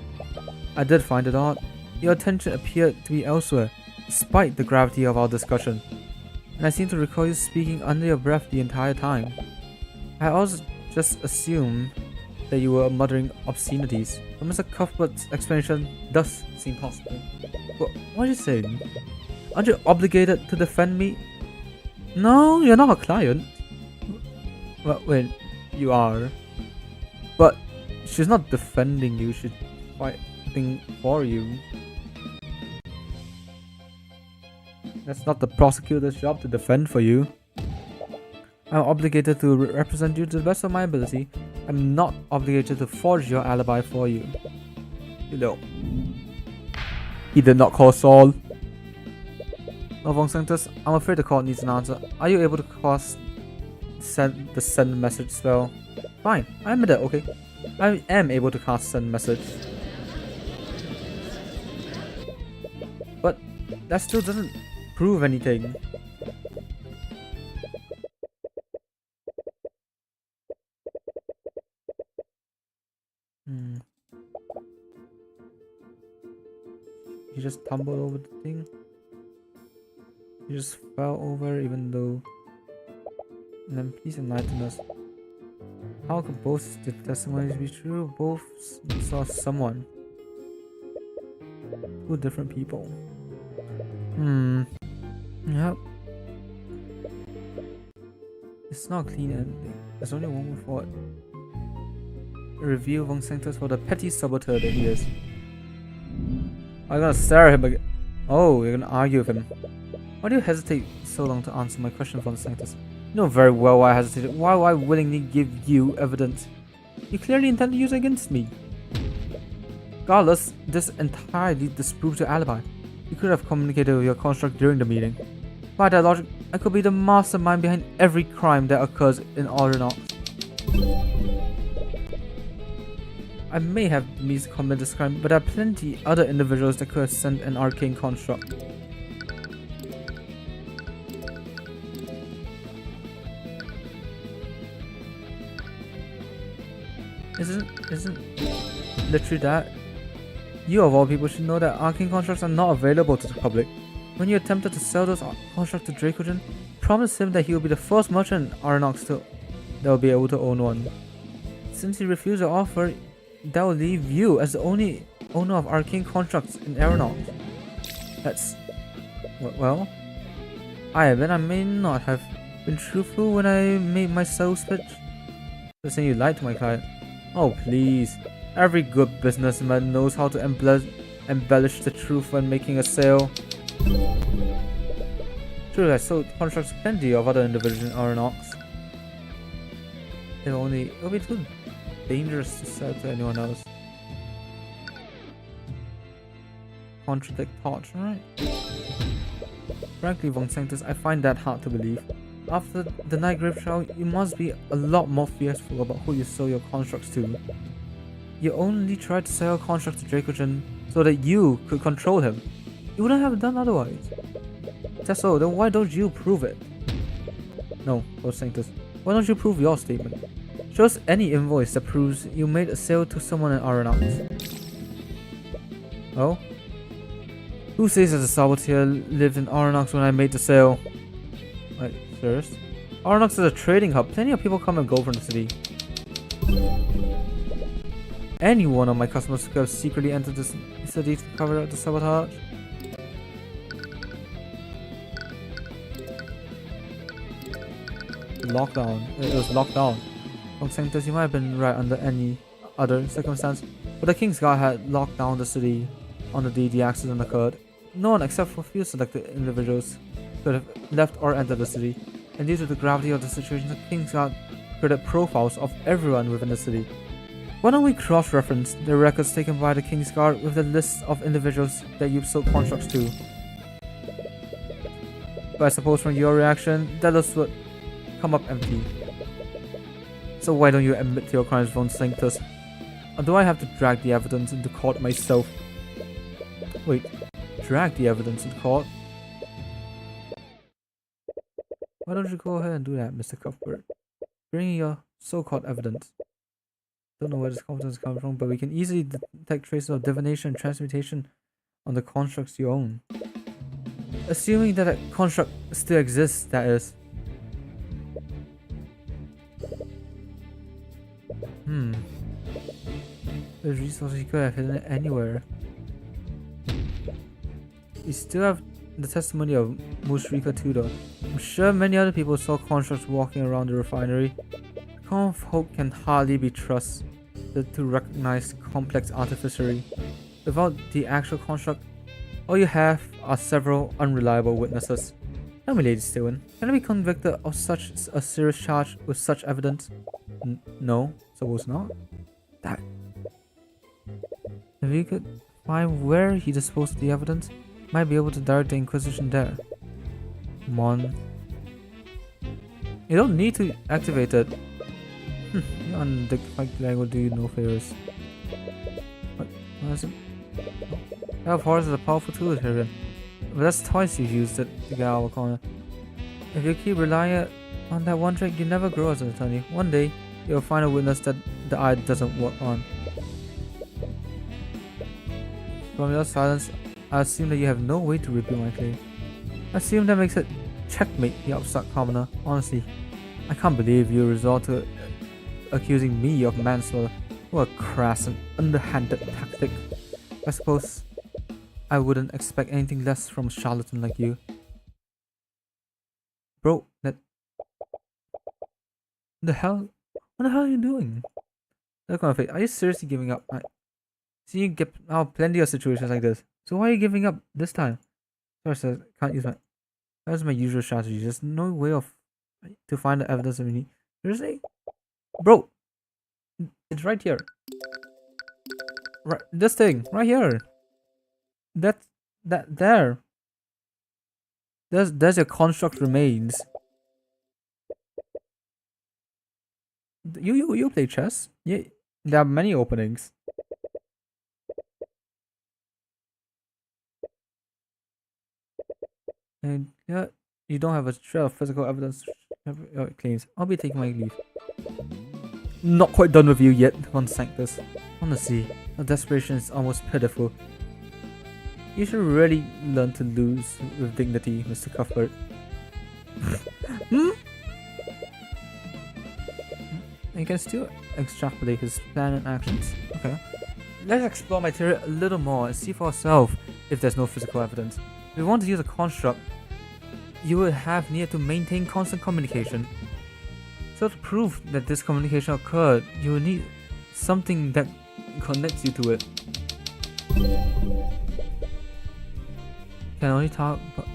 I did find it odd. Your attention appeared to be elsewhere, despite the gravity of our discussion. And I seem to recall you speaking under your breath the entire time. I also just assumed that you were muttering obscenities, but Mr. Cuthbert's explanation does seem possible. But what are you saying? Aren't you obligated to defend me? No, you're not a client. Well, wait, you are. But she's not defending you, she's fighting for you. That's not the prosecutor's job to defend for you. I'm obligated to represent you to the best of my ability. I'm not obligated to forge your alibi for you. You know. He did not call Saul. Von Sanctus, I'm afraid the court needs an answer. Are you able to cast the send message spell? Fine, I admit it, okay. I am able to cast send message. But that still doesn't prove anything. He just tumbled over the thing. He just fell over even though... And then please enlighten us. How could both the testimonies be true? Both saw someone. Two different people. Yep. It's not a clean ending. There's only one more forward. Review Von Sanctus for the petty saboteur that he is. I'm gonna stare at him again. Oh, you're gonna argue with him. Why do you hesitate so long to answer my question, Von Sanctus? You know very well why I hesitated. Why would I willingly give you evidence? You clearly intend to use it against me. Regardless, this entirely disproves your alibi. You could have communicated with your construct during the meeting. By that logic, I could be the mastermind behind every crime that occurs in Ariaussy. I may have miscommitted this crime, but there are plenty other individuals that could have sent an arcane construct. Isn't literally that? You of all people should know that arcane constructs are not available to the public. When you attempted to sell those constructs to Dracogen, promise him that he will be the first merchant in Ariaussy that will be able to own one. Since he refused the offer, that will leave you as the only owner of arcane constructs in Ariaussy. That's... well, I admit I may not have been truthful when I made my sales pitch. Just saying you lied to my client. Oh please, every good businessman knows how to embellish the truth when making a sale. True, I sold contracts to plenty of other individuals in Ariaussy. It'll be too dangerous to sell to anyone else. Contradict thoughts, right? Frankly, Von Sanctus, I find that hard to believe. After the Nightgrave trial, you must be a lot more fearful about who you sell your constructs to. You only tried to sell a construct to Dracogen so that you could control him. You wouldn't have done otherwise. That's so, then why don't you prove it? No, Von Sanctus, why don't you prove your statement? Show us any invoice that proves you made a sale to someone in Ariaussy. Oh? Who says that the saboteur lived in Ariaussy when I made the sale? Wait, serious? Ariaussy is a trading hub. Plenty of people come and go from the city. Any one of my customers could have secretly entered this city to cover up the sabotage. Lockdown. It was locked down. Von Sanctus, you might have been right under any other circumstance, but the King's Guard had locked down the city on the day the accident occurred. No one except for a few selected individuals could have left or entered the city, and due to the gravity of the situation, the King's Guard created profiles of everyone within the city. Why don't we cross-reference the records taken by the King's Guard with the list of individuals that you've sold contracts to? But I suppose from your reaction, that list would come up empty. So why don't you admit to your crimes, Von Sanctus? Or do I have to drag the evidence into court myself? Wait, drag the evidence into court? Why don't you go ahead and do that, Mr. Cuthbert? Bring your so-called evidence. Don't know where this confidence is coming from, but we can easily detect traces of divination and transmutation on the constructs you own. Assuming that a construct still exists, that is. There's resources you could have hidden it anywhere. We still have the testimony of Mushrika Tudor. I'm sure many other people saw constructs walking around the refinery. Common folk can hardly be trusted to recognize complex artificery. Without the actual construct, all you have are several unreliable witnesses. Tell me, Lady Steven, can I be convicted of such a serious charge with such evidence? No, suppose not. That. If you could find where he disposed of the evidence, might be able to direct the Inquisition there. Come on. You don't need to activate it. You undignified leg will do you no favors. What is it? Yeah, of course, it's a powerful tool, Tyrion. But that's twice you've used it to get out of a corner. If you keep relying on that one trick, you never grow as an attorney. One day, you'll find a witness that the eye doesn't work on. From your silence, I assume that you have no way to refute my claim. I assume that makes it checkmate, the upstart commoner. Honestly, I can't believe you resort to accusing me of manslaughter. What a crass and underhanded tactic. I suppose I wouldn't expect anything less from a charlatan like you. Bro, what the hell are you doing? Look on my face. Are you seriously giving up? See, you get out plenty of situations like this. So why are you giving up this time? Sorry, sir. Can't use my. That's my usual strategy. There's no way to find the evidence that we need. Seriously, bro, it's right here. Right, this thing right here. There. There's your construct remains. You play chess? Yeah, there are many openings. And yeah, you don't have a shred of physical evidence claims. I'll be taking my leave. Not quite done with you yet, Von Sanctus. Honestly, the desperation is almost pitiful. You should really learn to lose with dignity, Mr. Cuthbert. You can still extrapolate his plan and actions. Okay. Let's explore my theory a little more and see for ourselves if there's no physical evidence. If you want to use a construct, you will have need to maintain constant communication. So to prove that this communication occurred, you will need something that connects you to it. Can only talk, but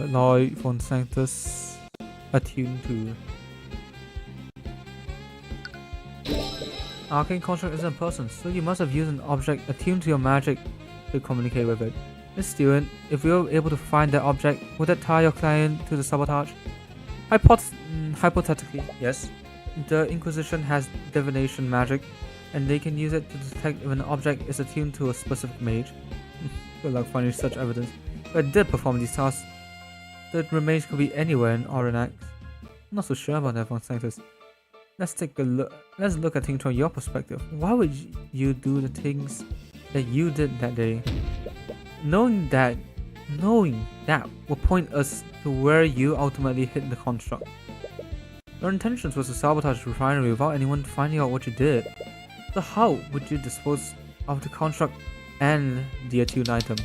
Lloyd von Sanctus attuned to. Arcane construct isn't a person, so you must have used an object attuned to your magic to communicate with it. Miss Stewart, if we were able to find that object, would that tie your client to the sabotage? Hypothetically, yes. The Inquisition has divination magic, and they can use it to detect if an object is attuned to a specific mage. Good luck finding such evidence. If I did perform these tasks, the remains could be anywhere in Oranax. I'm not so sure about that, Von Sanctus. Let's take a look. Let's look at things from your perspective. Why would you do the things that you did that day? Knowing that will point us to where you ultimately hit the construct. Your intentions was to sabotage the refinery without anyone finding out what you did. So how would you dispose of the construct and the attuned item?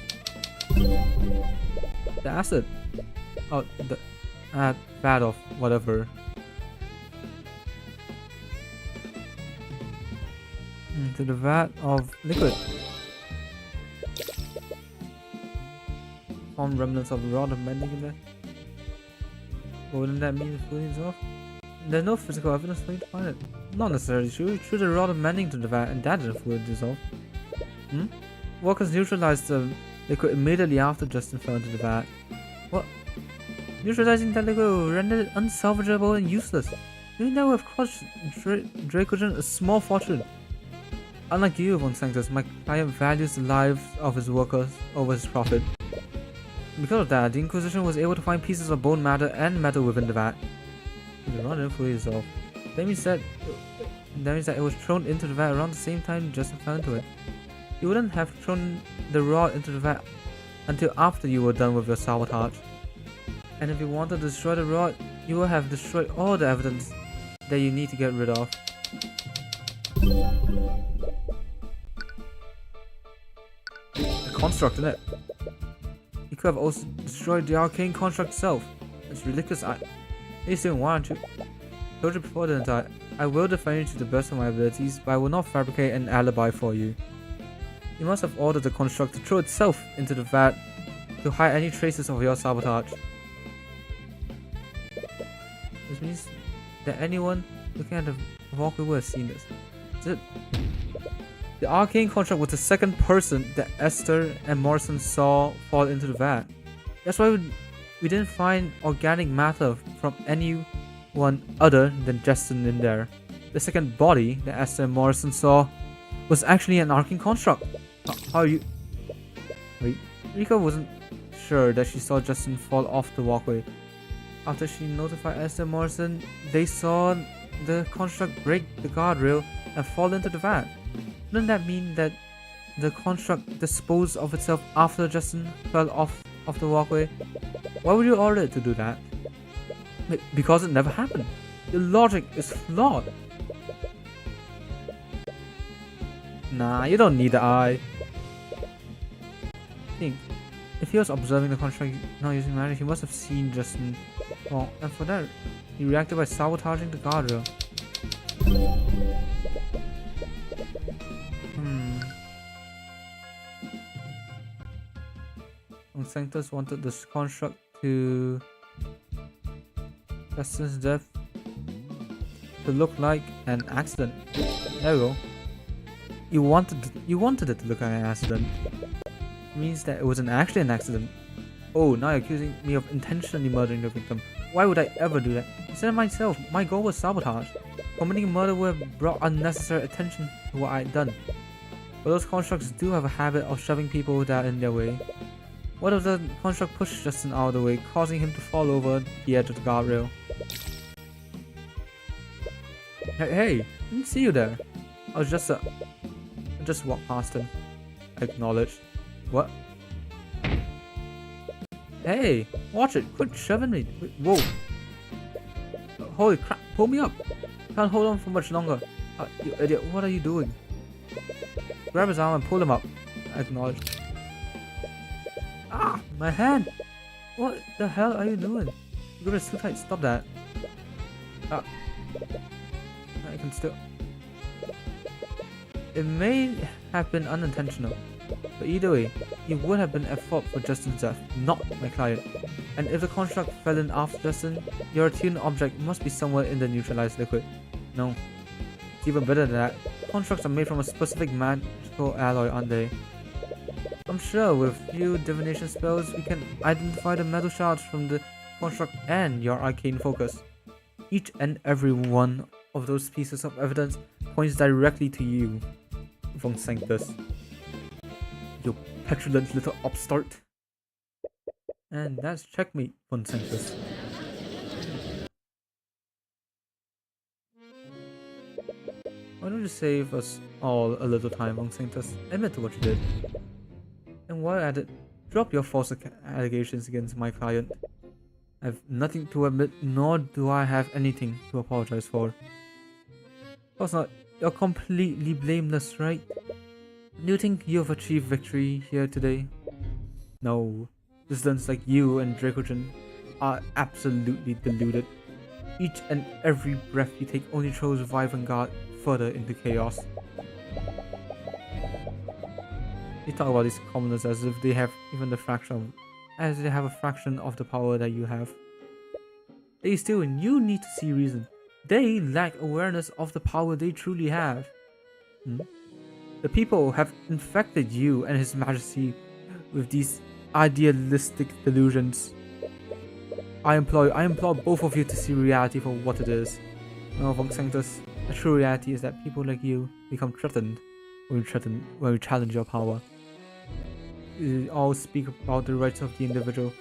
The acid. Oh, the vat of whatever. Into the vat of liquid. Found remnants of the rod of mending in there. But wouldn't that mean it's fully dissolved? There's no physical evidence for you to find it. Not necessarily true. You threw the rod of mending to the vat and that didn't fully dissolve. Workers neutralized the liquid immediately after Justin fell into the vat. What? Neutralizing that liquid rendered it unsalvageable and useless. Doing that would have cost Dracogen a small fortune. Unlike you, Von Sanctus, my client values the lives of his workers over his profit. Because of that, the Inquisition was able to find pieces of bone matter and metal within the vat. The rod didn't fully dissolve. That means that it was thrown into the vat around the same time Justin fell into it. You wouldn't have thrown the rod into the vat until after you were done with your sabotage. And if you wanted to destroy the rod, you would have destroyed all the evidence that you need to get rid of. The construct, isn't it? You could have also destroyed the arcane construct itself. It's ridiculous. Hey, soon, why don't you? I told you before, didn't I? I will defend you to the best of my abilities, but I will not fabricate an alibi for you. You must have ordered the construct to throw itself into the vat to hide any traces of your sabotage. This means that anyone looking at the walkway would have seen this. The arcane construct was the second person that Esther and Morrison saw fall into the vat. That's why we didn't find organic matter from anyone other than Justin in there. The second body that Esther and Morrison saw was actually an arcane construct. How are you? Wait, Rika wasn't sure that she saw Justin fall off the walkway. After she notified Esther and Morrison, they saw the construct break the guardrail and fall into the vat. Wouldn't that mean that the construct disposed of itself after Justin fell off the walkway? Why would you order it to do that? Because it never happened. Your logic is flawed. Nah, you don't need the eye. Think, if he was observing the construct not using magic, he must have seen Justin fall, and for that, he reacted by sabotaging the guardrail. Sanctus wanted this construct to Justin's death to look like an accident. There we go. You wanted it to look like an accident. It means that it wasn't actually an accident. Oh, now you're accusing me of intentionally murdering the victim. Why would I ever do that? Instead of myself, my goal was sabotage. Committing murder would have brought unnecessary attention to what I had done. But those constructs do have a habit of shoving people that are in their way. What if the construct pushed Justin out of the way, causing him to fall over the edge of the guardrail? Hey, didn't see you there. I just walked past him. I acknowledged. What? Hey, watch it! Quit shoving me! Wait, whoa! Holy crap! Pull me up! Can't hold on for much longer. You idiot! What are you doing? Grab his arm and pull him up. I acknowledged. Ah! My hand! What the hell are you doing? You grip it too tight. Stop that. Ah! I can still. It may have been unintentional, but either way, you would have been at fault for Justin's death, not my client. And if the construct fell in after Justin, your attuned object must be somewhere in the neutralized liquid. No. It's even better than that. Constructs are made from a specific magical alloy, aren't they? I'm sure with few divination spells, we can identify the metal shards from the construct and your arcane focus. Each and every one of those pieces of evidence points directly to you, Von Sanctus. You petulant little upstart. And that's checkmate, Von Sanctus. Why don't you save us all a little time, Von Sanctus? Admit to what you did. And while at it, drop your false allegations against my client. I have nothing to admit, nor do I have anything to apologize for. Of course not. You're completely blameless, right? Do you think you've achieved victory here today? No. Dissidents like you and Dracogen are absolutely deluded. Each and every breath you take only throws Vivengard further into chaos. You talk about these commoners as if they have even the fraction of the power that you have. They still, and you need to see reason. They lack awareness of the power they truly have. The people have infected you and His Majesty with these idealistic delusions. I implore both of you to see reality for what it is. No, Von Sanctus, the true reality is that people like you become threatened when we challenge your power. You all speak about the rights of the individual.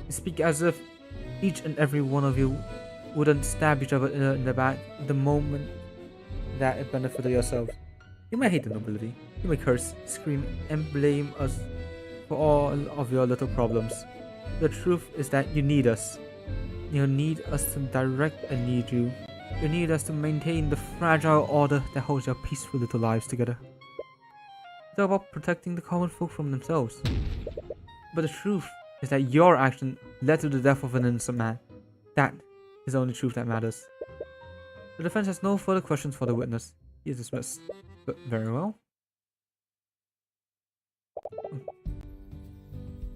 You speak as if each and every one of you wouldn't stab each other in the back the moment that it benefited yourself. You may hate the nobility, you may curse, scream, and blame us for all of your little problems. The truth is that you need us. You need us to direct and lead you. You need us to maintain the fragile order that holds your peaceful little lives together. It's all about protecting the common folk from themselves. But the truth is that your action led to the death of an innocent man. That is the only truth that matters. The defense has no further questions for the witness. He is dismissed. But very well.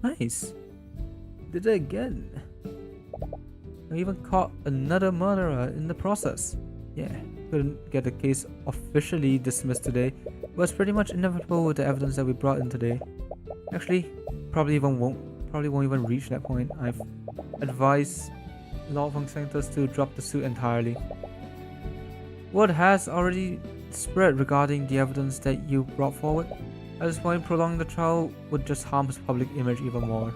Nice. Did it again. I even caught another murderer in the process. Yeah, couldn't get the case officially dismissed today, but it's pretty much inevitable with the evidence that we brought in today. Actually, probably won't even reach that point. I've advised law functioners to drop the suit entirely. Word has already spread regarding the evidence that you brought forward. At this point, prolonging the trial would just harm his public image even more.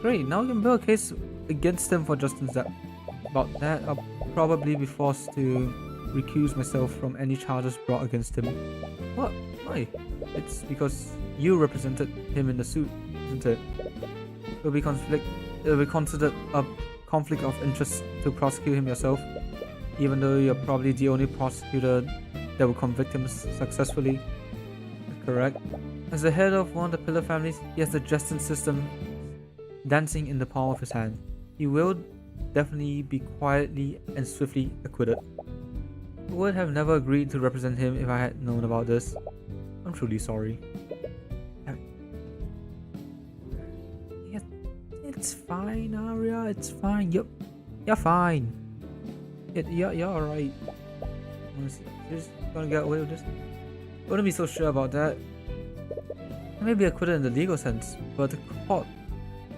Great, now we can build a case against him for justice. About that, I'll probably be forced to recuse myself from any charges brought against him. What? Why? It's because you represented him in the suit, isn't it? It'll be considered a conflict of interest to prosecute him yourself, even though you're probably the only prosecutor that will convict him successfully. Correct? As the head of one of the pillar families, he has the justice system dancing in the palm of his hand. He will definitely be quietly and swiftly acquitted. I would have never agreed to represent him if I had known about this. I'm truly sorry. It's fine, Aria. It's fine. You're fine. You're alright. You're just gonna get away with this? I wouldn't be so sure about that. I may be acquitted in the legal sense, but the court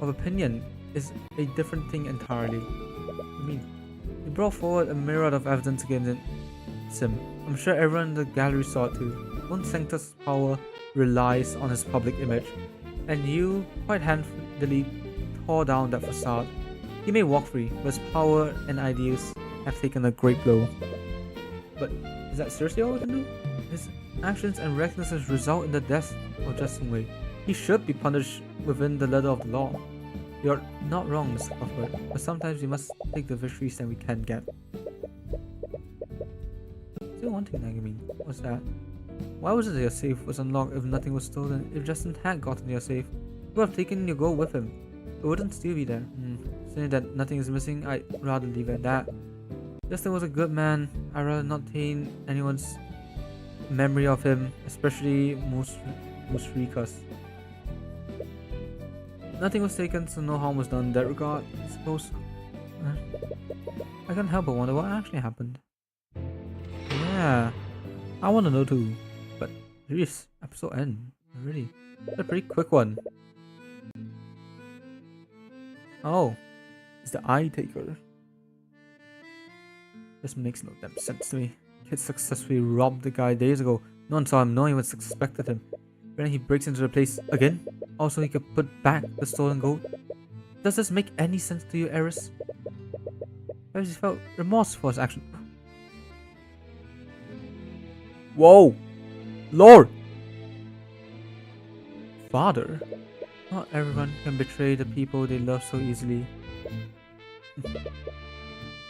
of opinion is a different thing entirely. I mean, you brought forward a myriad of evidence against him. I'm sure everyone in the gallery saw it too. One Sanctus' power relies on his public image, and you quite handily tore down that facade. He may walk free, but his power and ideals have taken a great blow. But is that seriously all we can do? His actions and recklessness result in the death of Justin Wei. He should be punished within the letter of the law. You're not wrong, Mr. Cuthbert, but sometimes we must take the victories that we can get. Still one thing, Nagamine. What's that? Why was it that your safe was unlocked if nothing was stolen? If Justin had gotten your safe, he would have taken your gold with him. It wouldn't still be there. Saying that nothing is missing, I'd rather leave it at that. Justin was a good man. I'd rather not taint anyone's memory of him, especially Musrika's. Nothing was taken, so no harm was done in that regard, I suppose. I can't help but wonder what actually happened. Yeah, I want to know too. But jeez, episode end already. It's a pretty quick one. Oh, it's the eye taker. This makes no damn sense to me. Kid successfully robbed the guy days ago. No one saw him, no one even suspected him. Then he breaks into the place again. Also, he could put back the stolen gold. Does this make any sense to you, Eris? Perhaps he felt remorse for his action. Whoa! Lord! Father? Not everyone can betray the people they love so easily.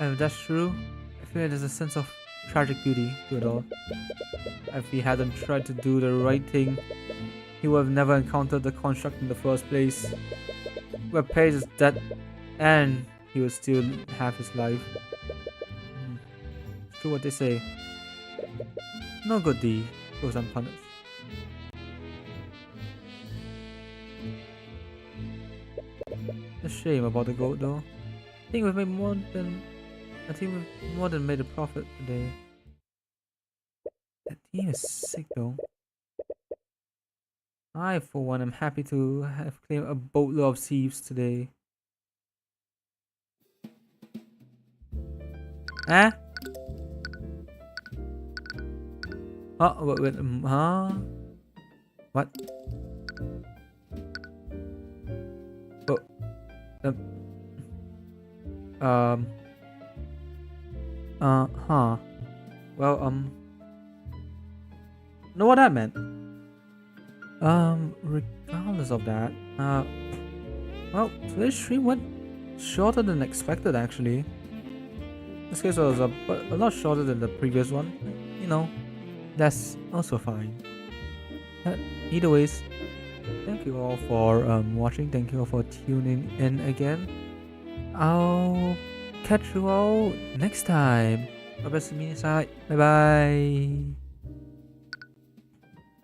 And if that's true, I feel like there's a sense of tragic beauty to it all. If he hadn't tried to do the right thing, he would have never encountered the construct in the first place. Where Paige is dead, and he would still have his life. It's true what they say. No good deed goes unpunished. A shame about the gold though. I think we've more than made a profit today. That team is sick though. I, for one, am happy to have claimed a boatload of thieves today. Eh? Oh, wait, huh? What? Oh, huh. Well, know what that meant? Regardless of that, well, today's stream went shorter than expected, actually. This case was a lot shorter than the previous one. You know, that's also fine. But either ways, thank you all for watching. Thank you all for tuning in again. I'll catch you all next time. Bye bye. Bye bye.